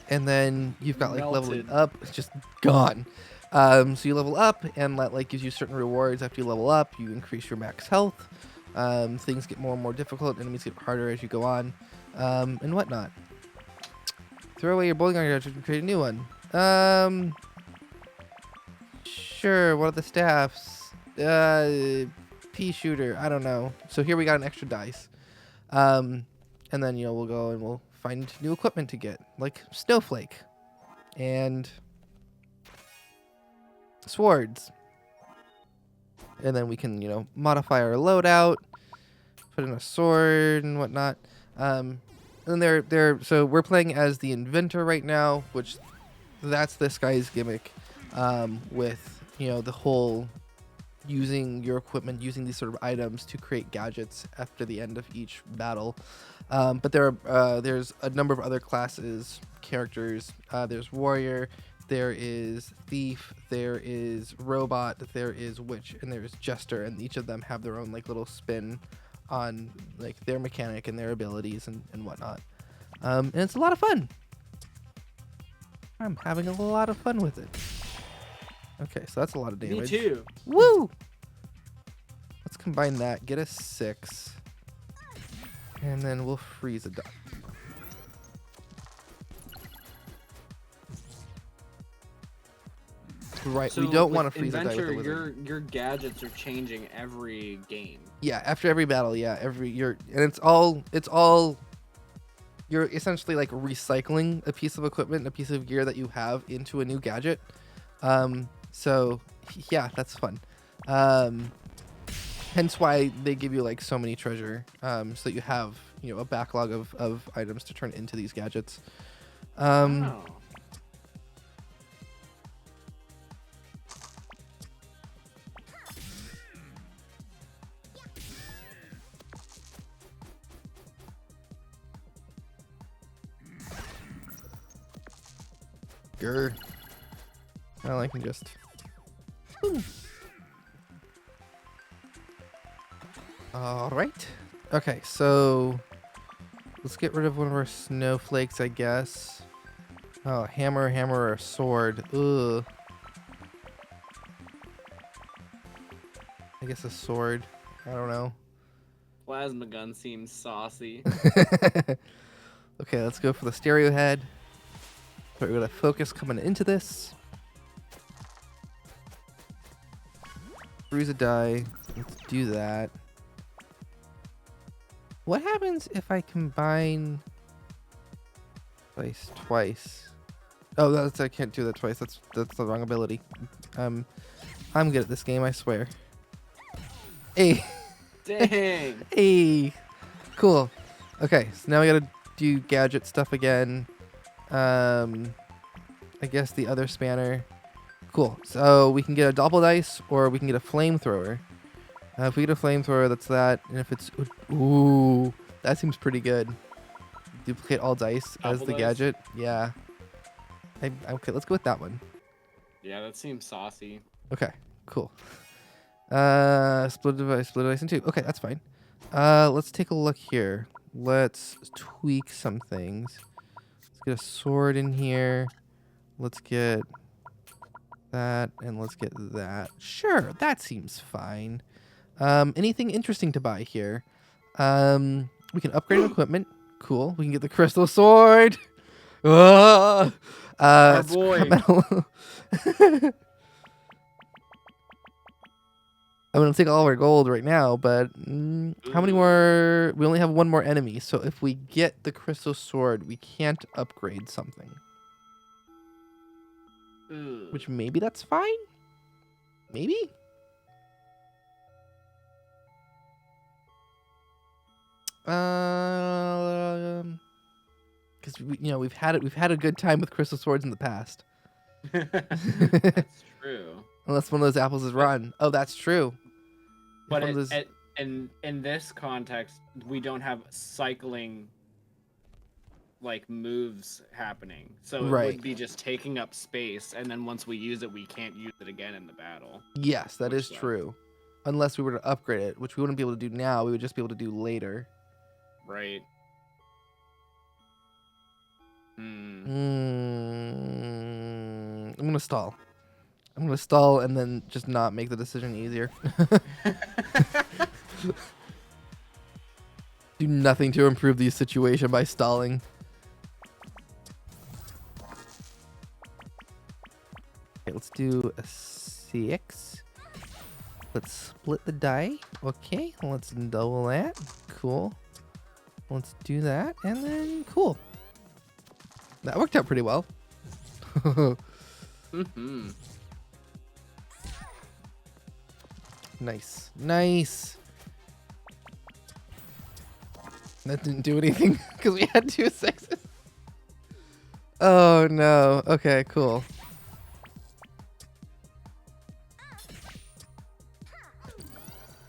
And then you've got like leveling up. It's just gone. So you level up, and that like gives you certain rewards after you level up. You increase your max health. Things get more and more difficult. Enemies get harder as you go on, and whatnot. Throw away your bowling iron and create a new one. Sure. What are the staffs? Pea shooter. I don't know. So here we got an extra dice. And then we'll go and we'll find new equipment to get, like snowflake and swords. And then we can modify our loadout, put in a sword and whatnot. And so we're playing as the inventor right now, which that's this guy's gimmick, with the whole using your equipment, using these sort of items to create gadgets after the end of each battle. But there's a number of other classes, characters. There's warrior, there is thief, there is robot, there is witch, and there is jester, and each of them have their own like little spin on like their mechanic and their abilities and whatnot. And it's a lot of fun. I'm having a lot of fun with it. Okay, so that's a lot of damage. Me too. Woo! Let's combine that, get a 6, and then we'll freeze a die. Right, So we don't with want to freeze a die with Inventor, a wizard. your gadgets are changing every game. Yeah, after every battle, yeah, and it's all you're essentially like recycling a piece of equipment, a piece of gear that you have into a new gadget. So yeah, that's fun. Hence why they give you like so many treasure, so that you have a backlog of items to turn into these gadgets. Wow. Grr. Well, I can just. All right. Okay, so let's get rid of one of our snowflakes, I guess. Oh, hammer, or sword. Ugh. I guess a sword. I don't know. Plasma gun seems saucy. Okay, let's go for the stereo head. We're gonna focus coming into this. Freeze a die. Let's do that. What happens if I combine dice twice? Oh, I can't do that twice. That's the wrong ability. I'm good at this game, I swear. Hey. Dang. Hey. Cool. Okay, so now we gotta do gadget stuff again. I guess the other spanner. Cool. So we can get a doppel dice, or we can get a flamethrower. If we get a flamethrower, that's that. And if it's ooh, that seems pretty good. Duplicate all dice as the gadget. Yeah. Okay, let's go with that one. Yeah, that seems saucy. Okay, cool. Split device in two. Okay, that's fine. Let's take a look here. Let's tweak some things. Let's get a sword in here. Let's get that, and let's get that. Sure, that seems fine. Anything interesting to buy here? We can upgrade equipment. Cool. We can get the crystal sword. Our boy. I'm gonna take all of our gold right now, but how many more? We only have one more enemy, so if we get the crystal sword, we can't upgrade something. Which maybe that's fine? Maybe? Because we've had a good time with crystal swords in the past. That's true. Unless one of those apples is rotten. Oh, that's true. But And in this context, we don't have cycling like moves happening. So it Right. would be just taking up space, and then once we use it, we can't use it again in the battle. Yes, that Which is sucks. true. Unless we were to upgrade it, which we wouldn't be able to do now. We would just be able to do later. Right. Hmm. I'm gonna stall. I'm gonna stall and then just not make the decision easier. Do nothing to improve the situation by stalling. Okay, let's do a 6. Let's split the die. Okay, let's double that. Cool. Let's do that, and then cool. That worked out pretty well. Mm-hmm. Nice. Nice. That didn't do anything because we had 2 6s. Oh no. Okay, cool.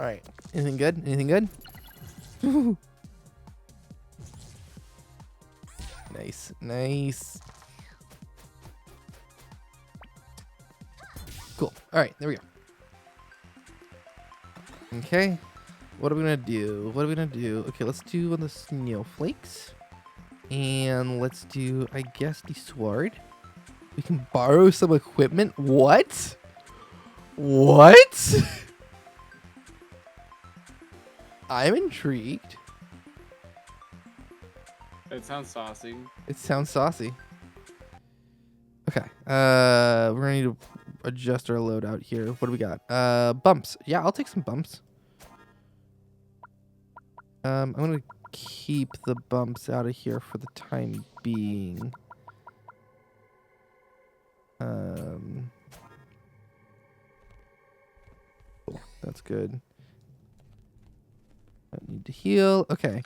All right. Anything good? Anything good? Nice. Nice. Cool. All right. There we go. Okay. What are we going to do? What are we going to do? Okay, let's do one of the snowflakes. And let's do, I guess, the sword. We can borrow some equipment. What? What? I'm intrigued. It sounds saucy. It sounds saucy. Okay. We're gonna need to adjust our loadout here. What do we got? Bumps. Yeah, I'll take some bumps. I'm gonna keep the bumps out of here for the time being. Cool. That's good. I need to heal. Okay.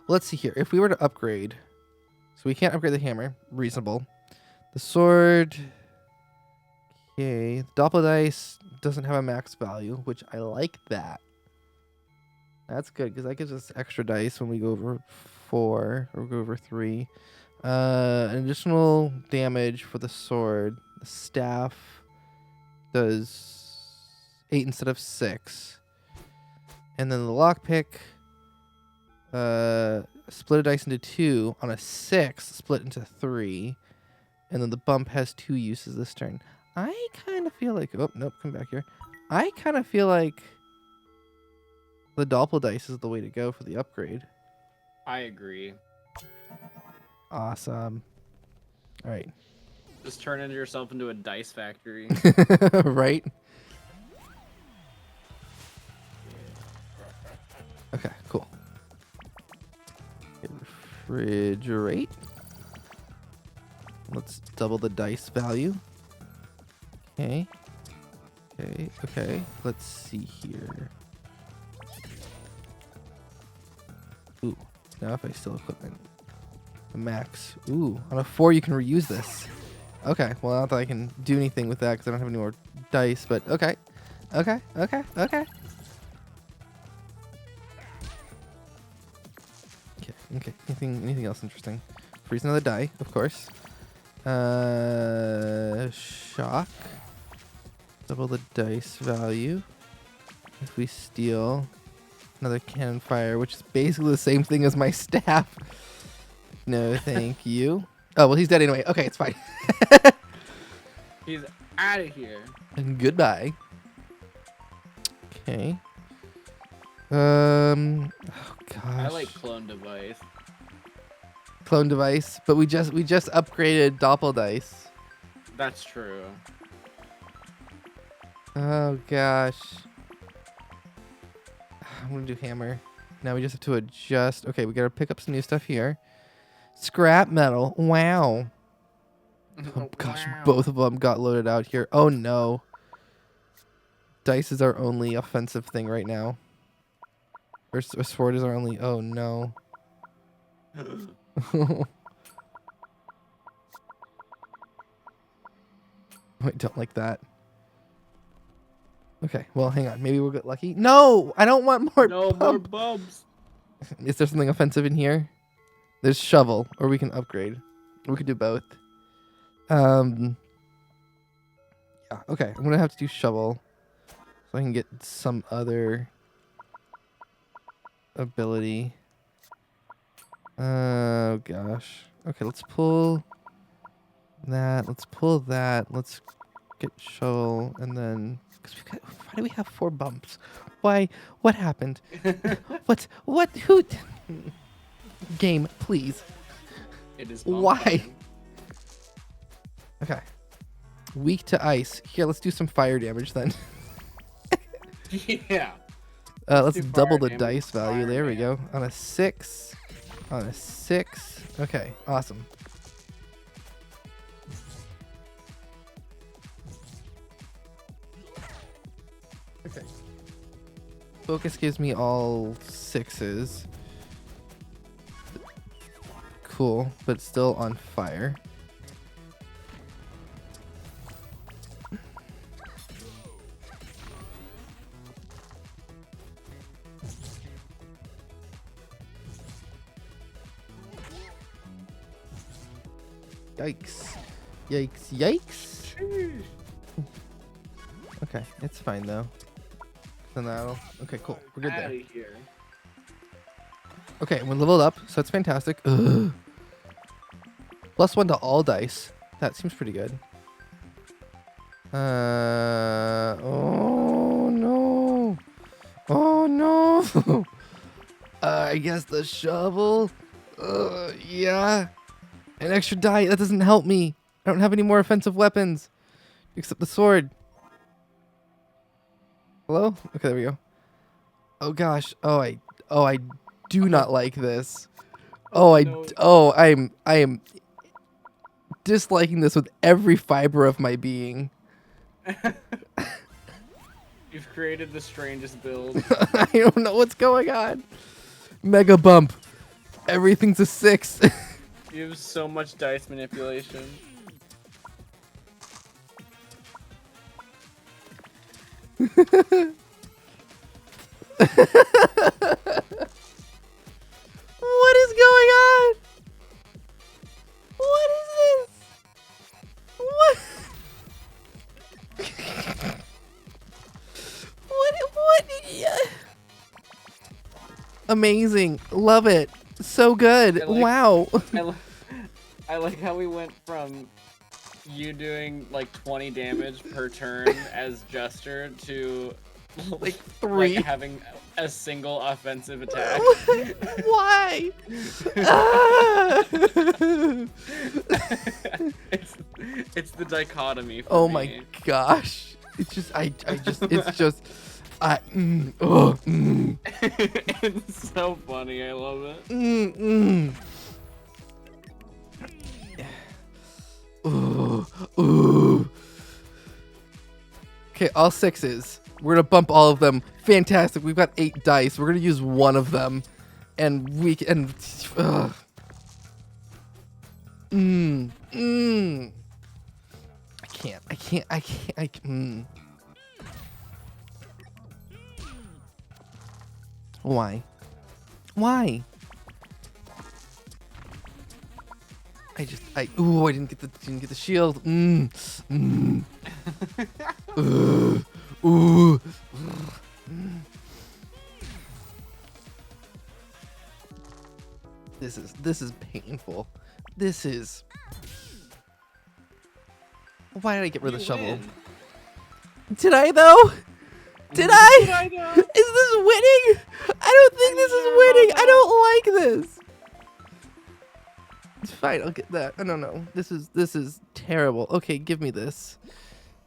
Let's see here. If we were to upgrade, so we can't upgrade the hammer. Reasonable. The sword. Okay. The Doppel dice doesn't have a max value, which I like that. That's good because that gives us extra dice when we go over 4 or go over 3. An additional damage for the sword. The staff does 8 instead of 6. And then the lockpick, split a dice into 2 on a 6, split into 3. And then the bump has 2 uses this turn. I kind of feel like, oh, nope, come back here. I kind of feel like the Doppel dice is the way to go for the upgrade. I agree. Awesome. All right. Just turn yourself into a dice factory. Right? Okay, cool. Refrigerate. Let's double the dice value. Okay. Okay, okay. Let's see here. Ooh, now if I steal equipment. The max. Ooh, on a 4 you can reuse this. Okay, well, not that I can do anything with that because I don't have any more dice, but okay. Okay, okay, okay. Okay, okay. Anything else interesting? Freeze another die, of course. Shock. Double the dice value. If we steal another cannon fire, which is basically the same thing as my staff. No, thank you. Oh, well, he's dead anyway. Okay, it's fine. He's out of here. And goodbye. Okay. Oh gosh. I like clone device. Clone device, but we just upgraded Doppel dice. That's true. Oh gosh. I'm gonna do hammer. Now we just have to adjust. Okay, we gotta pick up some new stuff here. Scrap metal. Wow. Oh gosh, Wow. both of them got loaded out here. Oh no. Dice is our only offensive thing right now. Or sword is our only. Oh no. I don't like that. Okay, well, hang on. Maybe we'll get lucky. No, I don't want more No more bumps. Is there something offensive in here? There's shovel, or we can upgrade. We could do both. Yeah, okay. I'm gonna have to do shovel so I can get some other ability. Oh gosh. Okay, let's pull that. Let's pull that. Let's get shovel, and then why do we have 4 bumps? Why? What happened? What? Who? Game, please. It is Why? bumping. Okay. Weak to ice. Here, let's do some fire damage then. Yeah. Let's do double fire the damage dice with value. There we Stahrmie. go. On a 6. On a 6. Okay, awesome. Okay. Focus gives me all 6s. Cool, but still on fire. Yikes. Yikes, yikes. Okay, it's fine though. Then that'll... Okay, cool. We're good there. Outta here. Okay, we're leveled up, so that's fantastic. Ugh. +1 to all dice. That seems pretty good. Oh no. Oh no. I guess the shovel. Yeah. An extra die. That doesn't help me. I don't have any more offensive weapons. Except the sword. Hello? Okay, there we go. Oh gosh. Oh, I do not like this. No. I am disliking this with every fiber of my being. You've created the strangest build. I don't know what's going on. Mega bump. Everything's a 6. You have so much dice manipulation. What is going on? What is this? What? What? Yeah. Amazing. Love it. So good. I like- Wow. I like how we went from you doing like 20 damage per turn as Jester to Like 3. like having a single offensive attack. Why? Ah! it's the dichotomy for Oh me. my gosh. It's just It's so funny, I love it. Ooh. Okay, all 6s. We're gonna bump all of them. Fantastic. We've got 8 dice. We're gonna use one of them, and we can. I can't. Why? Why? I didn't get the shield. Ooh. This is painful. This is. Why did I get rid of the shovel? Win. Did I though? Did I? Did I know? Is this winning? I don't think this is winning. I don't like this. It's fine. I'll get that. I don't know. This is terrible. Okay, give me this.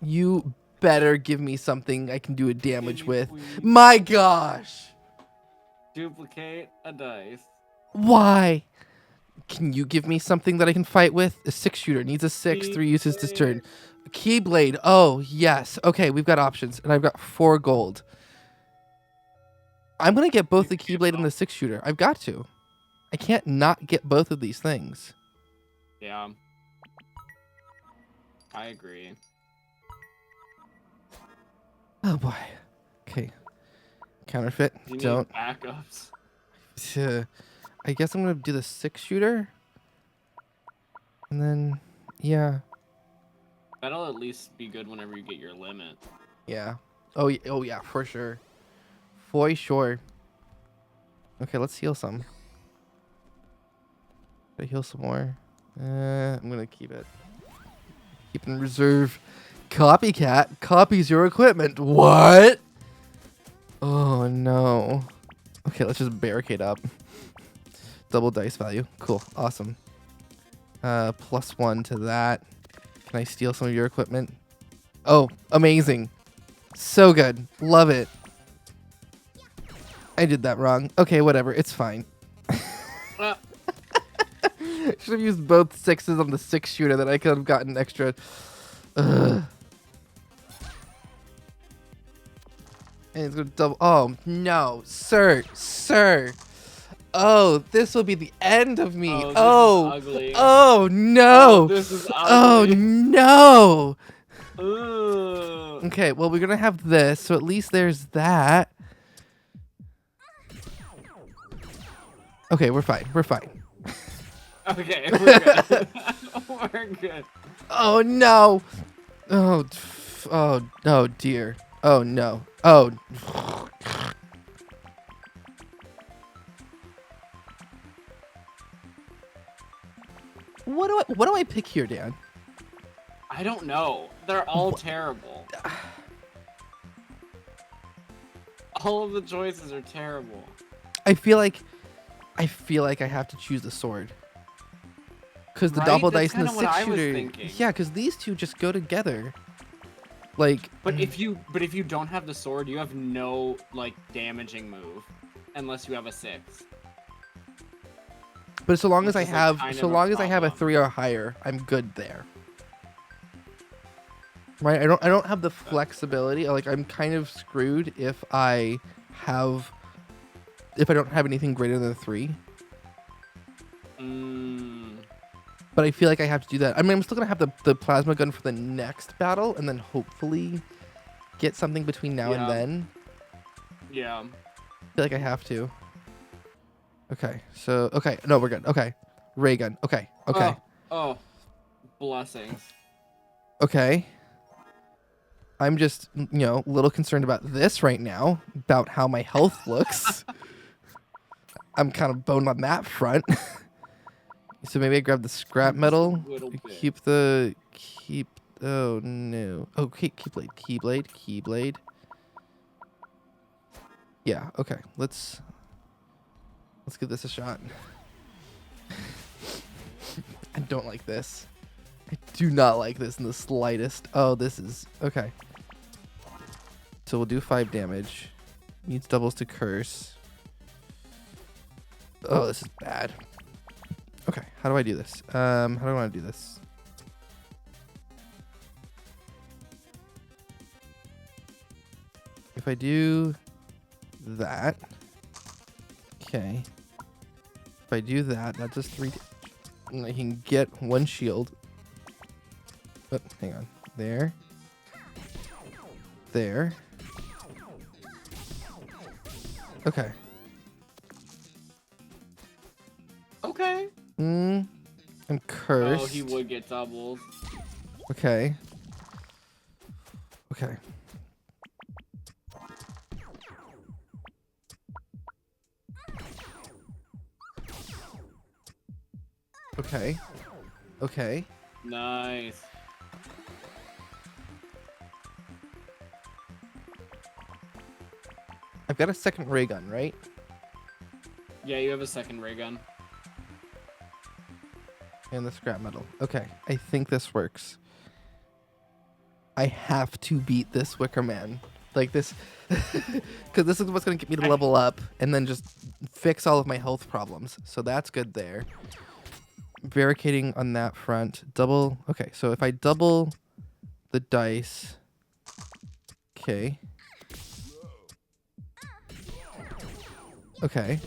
You better give me something I can do a damage Give me, with. please. My gosh. Duplicate a dice. Why? Can you give me something that I can fight with? A 6-shooter needs a 6, 3 uses this turn. Keyblade. Oh, yes. Okay, we've got options, and I've got 4 gold. I'm going to get both the Keyblade and the 6-shooter. I've got to. I can't not get both of these things. Yeah. I agree. Oh boy. Okay. Counterfeit. You need Don't. backups. I guess I'm gonna do the 6-shooter. And then, yeah. That'll at least be good whenever you get your limit. Yeah. Oh yeah, for sure. For sure. Okay, let's heal some. Gotta heal some more. I'm gonna keep it. Keep in reserve. Copycat copies your equipment. What? Oh no. Okay, let's just barricade up. Double dice value. Cool. Awesome. +1 to that. Can I steal some of your equipment? Oh, amazing. So good. Love it. I did that wrong. Okay, whatever. It's fine. Uh, Should have used both 6s on the 6-shooter, that I could have gotten extra. Ugh. And it's gonna double. Oh no, sir. Oh, this will be the end of me. oh, this is ugly. Oh no. Oh, this is Oh ugly. no. Ooh. Okay, well, we're gonna have this, so at least there's that. Okay, we're fine. We're fine. Okay, we're good. We're good. Oh no. Oh dear. Oh no. Oh. What do I pick here, Dan? I don't know. They're all terrible. All of the choices are terrible. I feel like I have to choose the sword. Because the Right? double That's dice and the kinda what I was 6-shooter. thinking. Yeah, because these two just go together. Like. But if you don't have the sword, you have no like damaging move, unless you have a 6. But so long as Which I is, like, have, kind so of a long as I have a problem. 3 or higher, I'm good there. Right? I don't have the flexibility. Like, I'm kind of screwed if I don't have anything greater than a 3. But I feel like I have to do that. I mean, I'm still gonna have the plasma gun for the next battle, and then hopefully get something between now and then. Yeah. I feel like I have to. Okay, so no, we're good. Okay, ray gun. Okay. Oh, blessings. Okay. I'm just, a little concerned about this right now, about how my health looks. I'm kind of boned on that front. So maybe I grab the scrap metal. Little bit. Oh no. Okay, keyblade. Yeah, okay. Let's give this a shot. I don't like this. I do not like this in the slightest. Oh, this is okay. So we'll do 5 damage. Needs doubles to curse. Oh, this is bad. Okay, how do I do this? How do I want to do this? If I do that, okay. If I do that, that does 3 damage. And I can get 1 shield. Oh, hang on. There. Okay. Okay. I'm cursed. Oh, he would get doubles. Okay. Okay. Nice. I've got a second ray gun, right? Yeah, you have a second ray gun. And the scrap metal. Okay, I think this works. I have to beat this Wicker Man. Like this, because this is what's going to get me to level up and then just fix all of my health problems. So that's good there. Barricading on that front. Double. Okay, so if I double the dice. Okay. Okay.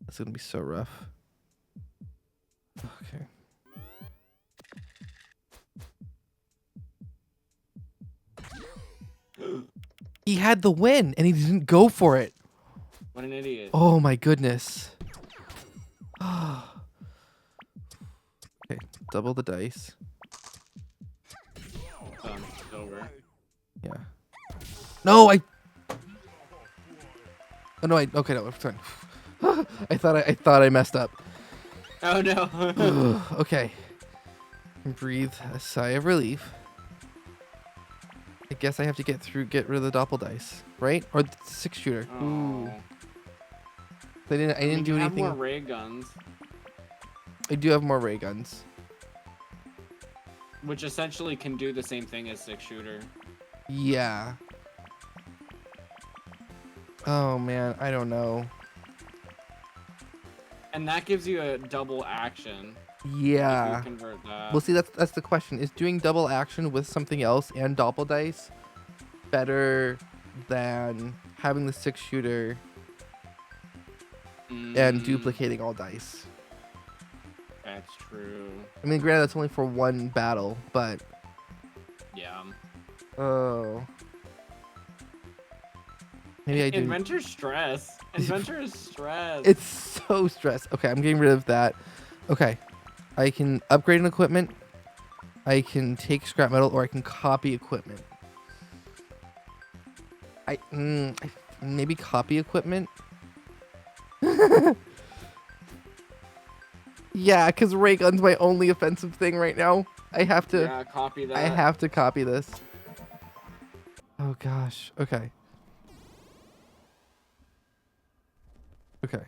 It's going to be so rough. Okay. He had the win, and he didn't go for it. What an idiot. Oh my goodness. Okay, double the dice. It's over. Yeah. No, I. Oh no, okay, no, it's fine. I thought I messed up. Oh no. Okay. Breathe a sigh of relief. I guess I have to get rid of the doppel dice, right? Or the 6-shooter. Oh. Ooh. I didn't do you anything. have more ray guns. I do have more ray guns. Which essentially can do the same thing as 6-shooter. Yeah. Oh man, I don't know. And that gives you a double action. Yeah. If you convert that. Well, see, that's the question. Is doing double action with something else and doppel dice better than having the 6-shooter and duplicating all dice? That's true. I mean, granted, that's only for one battle, but Yeah. oh, maybe I do. Inventor's stress. Inventor is stress. It's so stressed. Okay, I'm getting rid of that. Okay, I can upgrade an equipment. I can take scrap metal, or I can copy equipment. I maybe copy equipment. Yeah, because ray gun's my only offensive thing right now. I have to. Yeah, copy that. I have to copy this. Oh gosh. Okay. Okay.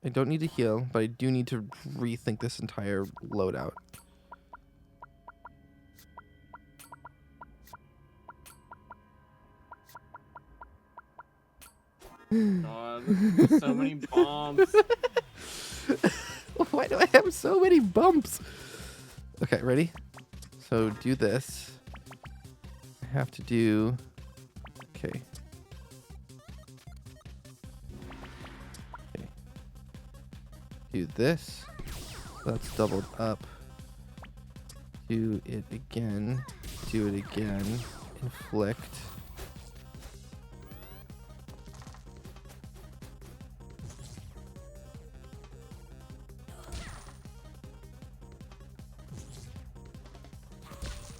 I don't need to heal, but I do need to rethink this entire loadout. God, so many bombs. Why do I have so many bumps? Okay, ready? So do this. I have to do... Okay. Okay. Do this. That's doubled up. Do it again. Do it again. Inflict.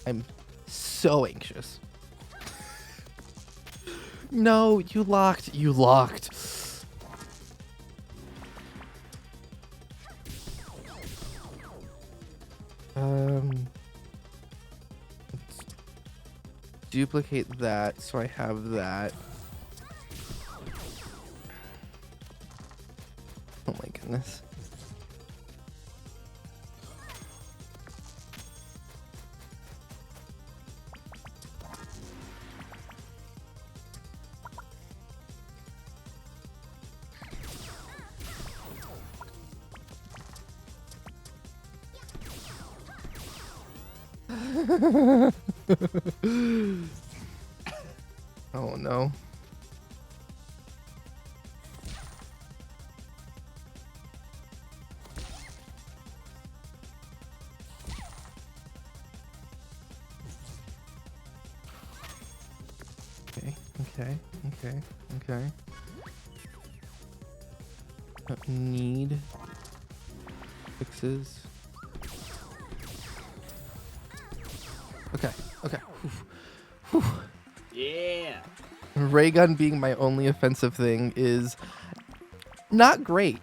I'm so anxious. No, you locked. You locked. Let's duplicate that so I have that. Oh my goodness. Oh no. Okay. Need fixes. Okay. Whew. Yeah. Ray gun being my only offensive thing is not great.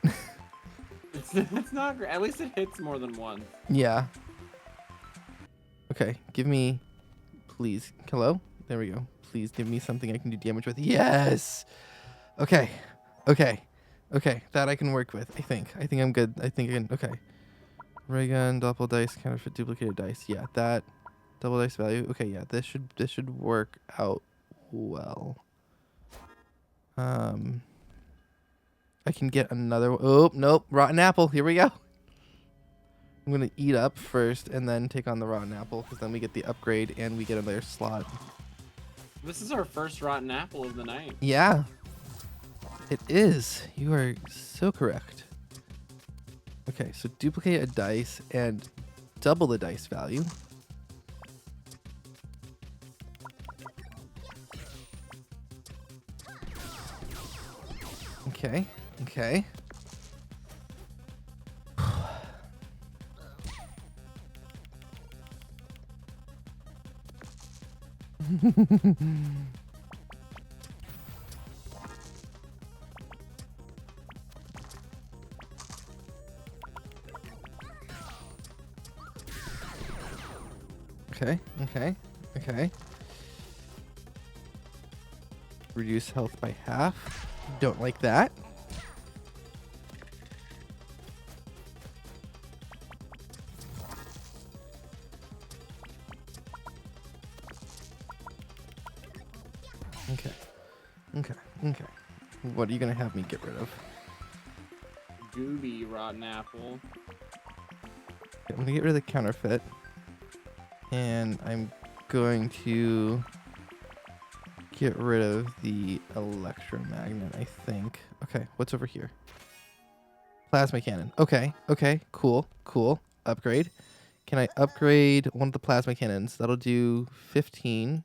It's not great. At least it hits more than once. Yeah. Okay, give me, please. Hello? There we go. Please give me something I can do damage with. Yes! Okay. That I can work with, I think. I think I'm good. I think I can, okay. Ray gun, double dice, counterfeit duplicated dice. Yeah, that. Double dice value. Okay, yeah, this should work out well. I can get another. Oh nope, rotten apple. Here we go. I'm gonna eat up first and then take on the rotten apple because then we get the upgrade and we get another slot. This is our first rotten apple of the night. Yeah, it is. You are so correct. Okay, so duplicate a dice and double the dice value. Okay. Okay. Okay. Okay. Okay. Reduce health by half. Don't like that. Okay. Okay. Okay. What are you gonna have me get rid of? Gooby rotten apple. Okay, I'm gonna get rid of the counterfeit. And I'm going to get rid of the electromagnet, I think. Okay, what's over here? Plasma cannon. Okay, okay, cool, cool. Upgrade. Can I upgrade one of the plasma cannons? That'll do 15.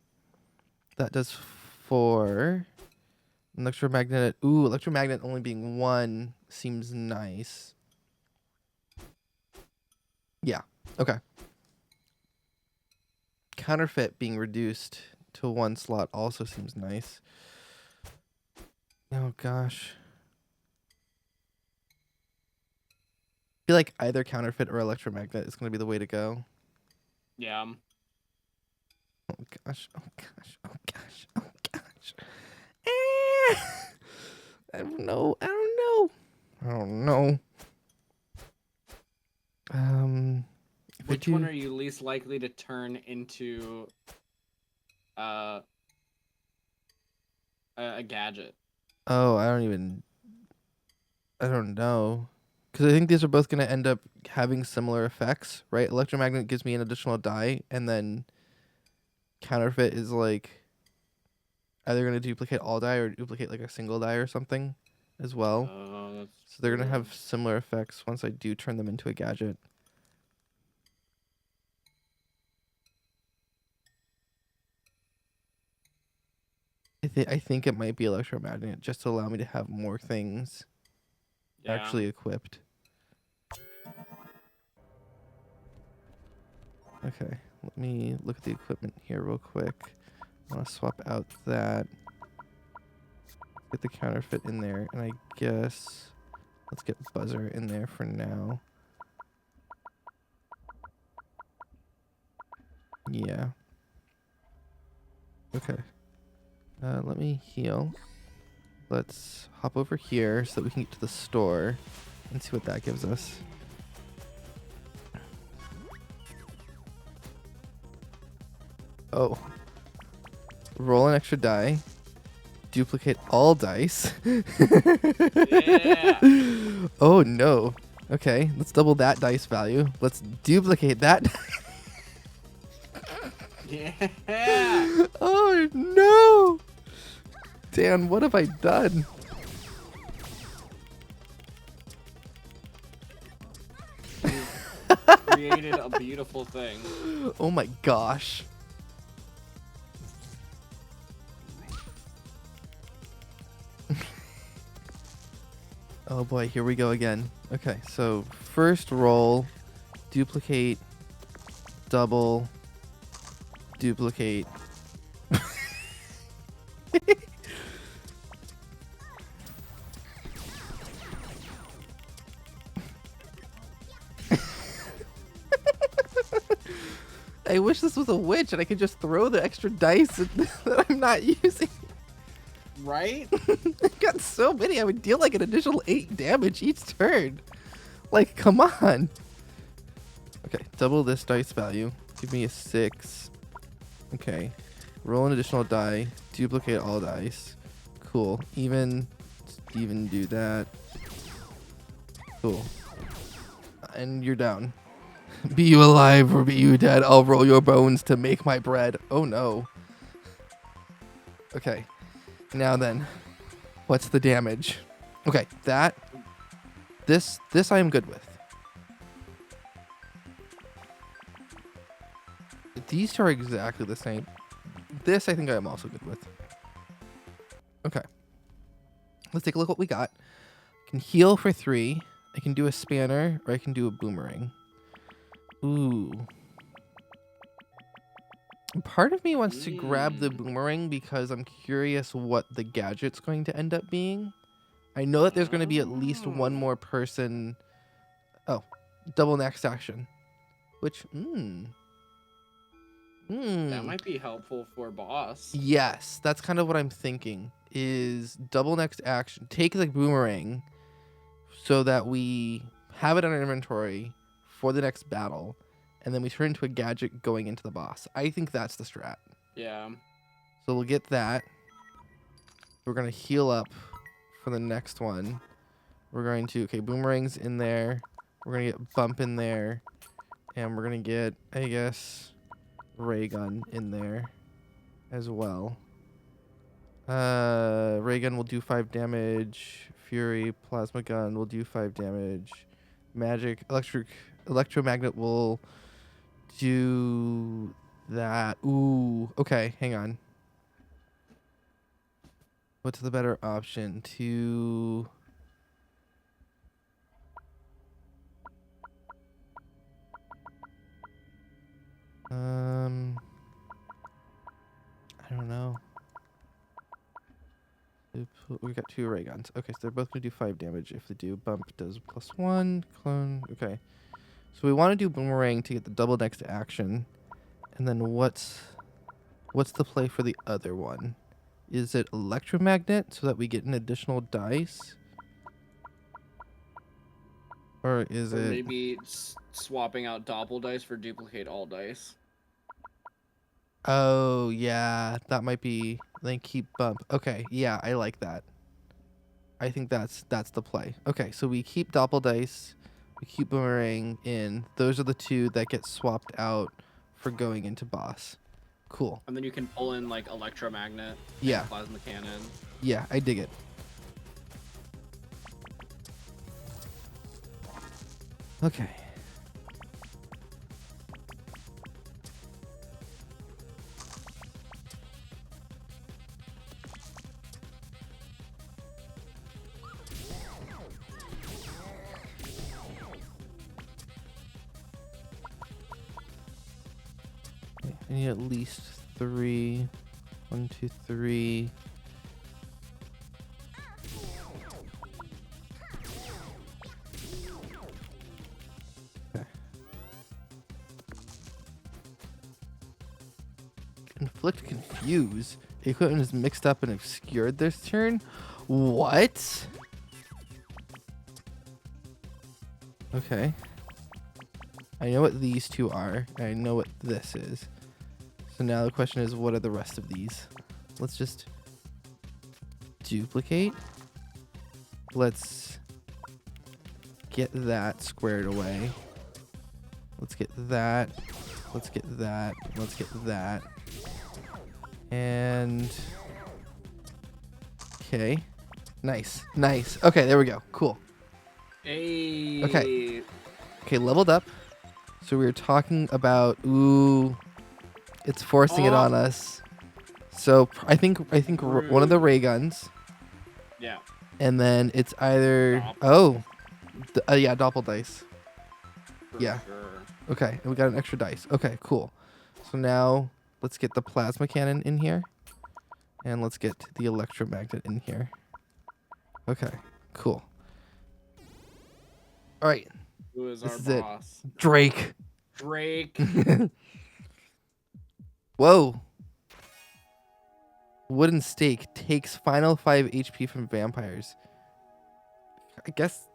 That does 4. Electromagnet. Ooh, electromagnet only being 1 seems nice. Yeah, okay. Counterfeit being reduced to 1 slot also seems nice. Oh gosh. I feel like either counterfeit or electromagnet is going to be the way to go. Yeah. Oh gosh. Oh gosh. Oh gosh. Oh gosh. Eh. I don't know. I don't know. I don't know. Which one are you least likely to turn into a gadget? Oh, I don't know. Because I think these are both going to end up having similar effects, right? Electromagnet gives me an additional die, and then counterfeit is like either going to duplicate all die or duplicate like a single die or something as well. Oh, that's So they're going to true. have similar effects once I do turn them into a gadget. I think it might be electromagnet just to allow me to have more things actually equipped. Okay, let me look at the equipment here real quick. I want to swap out that. Get the counterfeit in there, and I guess let's get buzzer in there for now. Yeah. Okay. Let me heal. Let's hop over here so that we can get to the store and see what that gives us. Oh. Roll an extra die. Duplicate all dice. Yeah. Oh no. Okay, let's double that dice value. Let's duplicate that. Yeah. Oh no. Dan, what have I done? Created a beautiful thing. Oh my gosh. Oh boy, here we go again. Okay, so first roll, duplicate, double, duplicate. I wish this was a witch and I could just throw the extra dice that I'm not using. Right? I've got so many, I would deal like an additional 8 damage each turn. Like, come on. Okay, double this dice value. Give me a 6. Okay. Roll an additional die. Duplicate all dice. Cool. Even do that. Cool. And you're down. Be you alive or be you dead, I'll roll your bones to make my bread. Oh no. Okay. Now then, what's the damage? Okay, this I am good with. These two are exactly the same. This I think I am also good with. Okay. Let's take a look what we got. I can heal for 3. I can do a spanner, or I can do a boomerang. Ooh. Part of me wants to grab the boomerang because I'm curious what the gadget's going to end up being. I know that there's going to be at least one more person. Oh, double next action. Which, That might be helpful for boss. Yes, that's kind of what I'm thinking. Is double next action. Take the boomerang so that we have it on our inventory for the next battle, and then we turn into a gadget going into the boss. I think that's the strat. Yeah. So we'll get that. We're going to heal up for the next one. We're going to, okay, boomerang's in there. We're going to get bump in there. And we're going to get, I guess, ray gun in there as well. Ray gun will do 5 damage. Fury, plasma gun will do 5 damage. Magic, electromagnet will do that. Ooh, okay, hang on. What's the better option? I don't know. We got 2 ray guns. Okay, so they're both gonna do 5 damage. If they do, bump does +1. Clone. Okay. So we want to do boomerang to get the double next action. And then what's the play for the other one? Is it electromagnet so that we get an additional dice? Or is it maybe swapping out doppel dice for duplicate all dice? Oh, yeah, that might be. Then keep bump. Okay, yeah, I like that. I think that's the play. Okay, so we keep doppel dice, we keep boomerang in. Those are the 2 that get swapped out for going into boss. Cool. And then you can pull in like electromagnet. Yeah. And plasma cannon. Yeah, I dig it. Okay. I need at least 3. 1, 2, 3. Okay. Inflict confuse. Equipment is mixed up and obscured this turn. What? Okay. I know what these 2 are, and I know what this is. So now the question is, what are the rest of these? Let's just duplicate. Let's get that squared away. Let's get that. Let's get that. Let's get that. And okay. Nice. Nice. Okay, there we go. Cool. Hey. Okay. Okay, leveled up. So we were talking about it's forcing it on us. So I think one of the ray guns. Yeah. And then it's either yeah, doppel dice. For Yeah. Sure. Okay, and we got an extra dice. Okay, cool. So now let's get the plasma cannon in here. And let's get the electromagnet in here. Okay, cool. All right. Who is This our is it. boss? Drake. Drake. Whoa. Wooden stake takes final 5 HP from vampires. I guess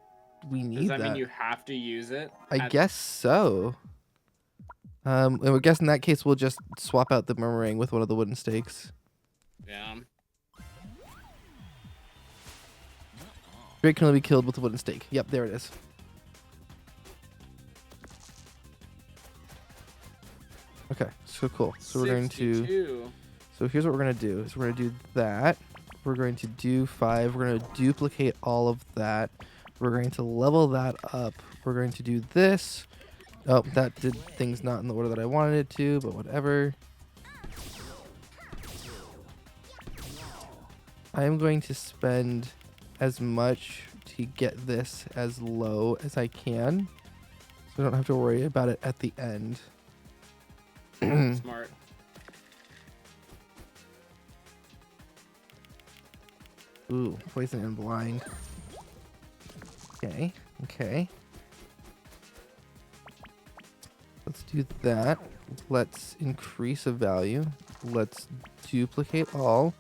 we need that. Does that mean you have to use it? I guess so. And I guess in that case we'll just swap out the boomerang with one of the wooden stakes. Yeah. Drake can only be killed with a wooden stake. Yep, there it is. Okay, so cool. So we're going to. 62. So here's what we're gonna do. Is we're gonna do that. We're going to do 5. We're gonna duplicate all of that. We're going to level that up. We're going to do this. Oh, that did things not in the order that I wanted it to, but whatever. I am going to spend as much to get this as low as I can, so I don't have to worry about it at the end. Smart. Ooh, poison and blind. Okay, okay. Let's do that. Let's increase a value. Let's duplicate all.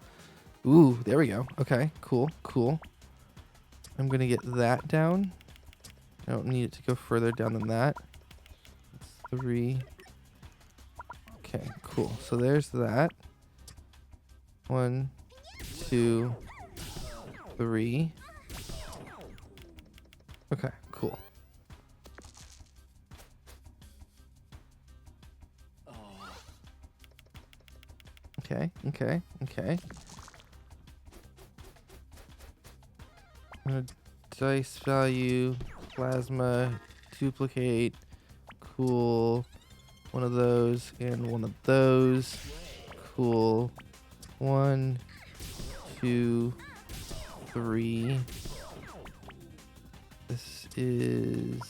Ooh, there we go. Okay, cool, cool. I'm gonna get that down. I don't need it to go further down than that. It's 3. Okay, cool. So there's that. 1, 2, 3. Okay, cool. Okay, okay, okay. Dice value, plasma, duplicate, cool. One of those and one of those. Cool. 1, 2, 3. This is...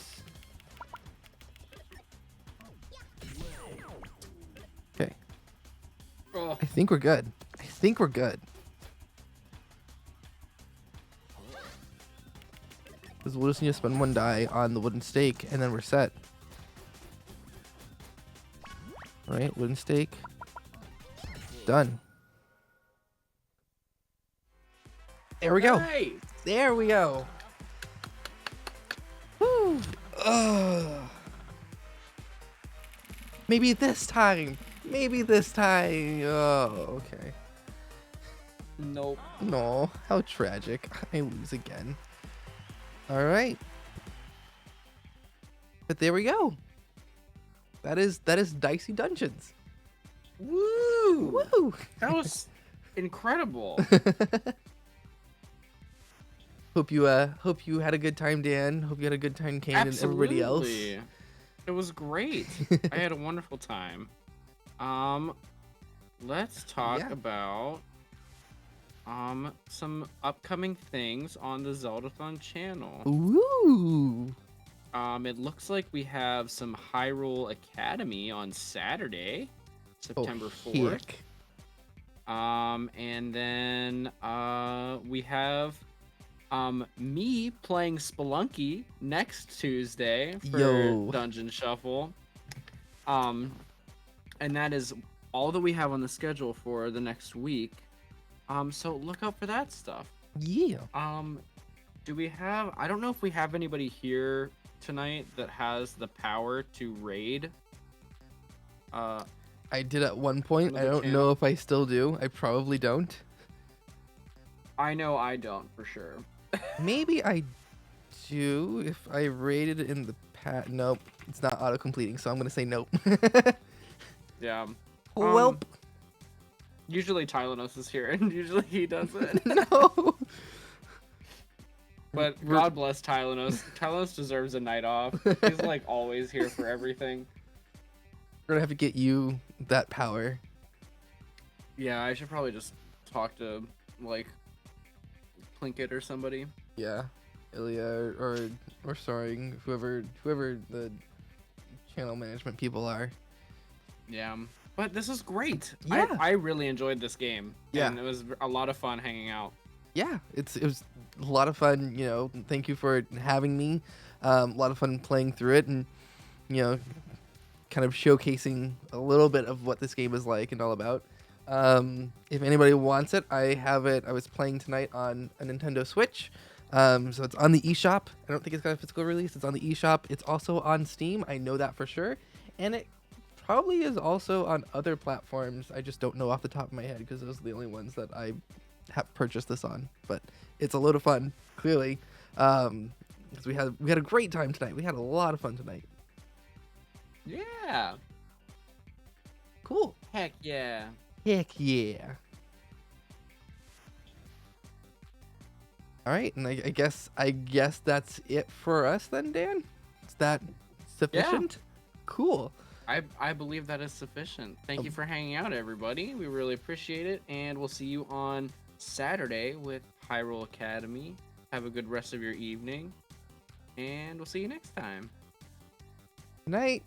Okay. Oh. I think we're good. I think we're good. Because we'll just need to spend 1 die on the wooden stake, and then we're set. Alright, wooden stake. Done. There we go. Nice. There we go. Woo. Maybe this time. Maybe this time. Oh, okay. Nope. No, how tragic. I lose again. All right. But there we go. That is Dicey Dungeons. Woo! Woo! That was incredible. Hope you had a good time, Dan. Hope you had a good time, Kane, and everybody else. It was great. I had a wonderful time. Let's talk about some upcoming things on the Zeldathon channel. Ooh. It looks like we have some Hyrule Academy on Saturday, September 4th. Heck. And then we have me playing Spelunky next Tuesday for Dungeon Shuffle. And that is all that we have on the schedule for the next week. So look out for that stuff. Yeah. Do we have... I don't know if we have anybody here tonight that has the power to raid. I did at one point. I don't channel. know if I still do. I probably don't. I know I don't, for sure. Maybe I do if I rated it in the past. Nope. It's not auto-completing, so I'm going to say nope. Yeah. Welp. Usually Tylenus is here, and usually he does it. No. But God bless Tylenus. Tylenus deserves a night off. He's like always here for everything. We're going to have to get you that power. Yeah, I should probably just talk to, like, Plinkett or somebody. Yeah. Ilya or sorry, whoever the channel management people are. Yeah. But this is great. Yeah. I really enjoyed this game. Yeah. And it was a lot of fun hanging out. Yeah, it was a lot of fun, you know. Thank you for having me. A lot of fun playing through it and, you know, kind of showcasing a little bit of what this game is like and all about. If anybody wants it, I have it. I was playing tonight on a Nintendo Switch. So it's on the eShop. I don't think it's got a physical release. It's on the eShop. It's also on Steam. I know that for sure. And it probably is also on other platforms. I just don't know off the top of my head because those are the only ones that I have purchased this on. But it's a load of fun, clearly. Because we had a great time tonight. We had a lot of fun tonight. Yeah. Cool. Heck yeah. Heck yeah. All right, and I guess that's it for us then, Dan. Is that sufficient? Yeah. Cool. I believe that is sufficient. Thank you for hanging out, everybody. We really appreciate it, and we'll see you on Saturday with Hyrule Academy. Have a good rest of your evening, and we'll see you next time. Good night.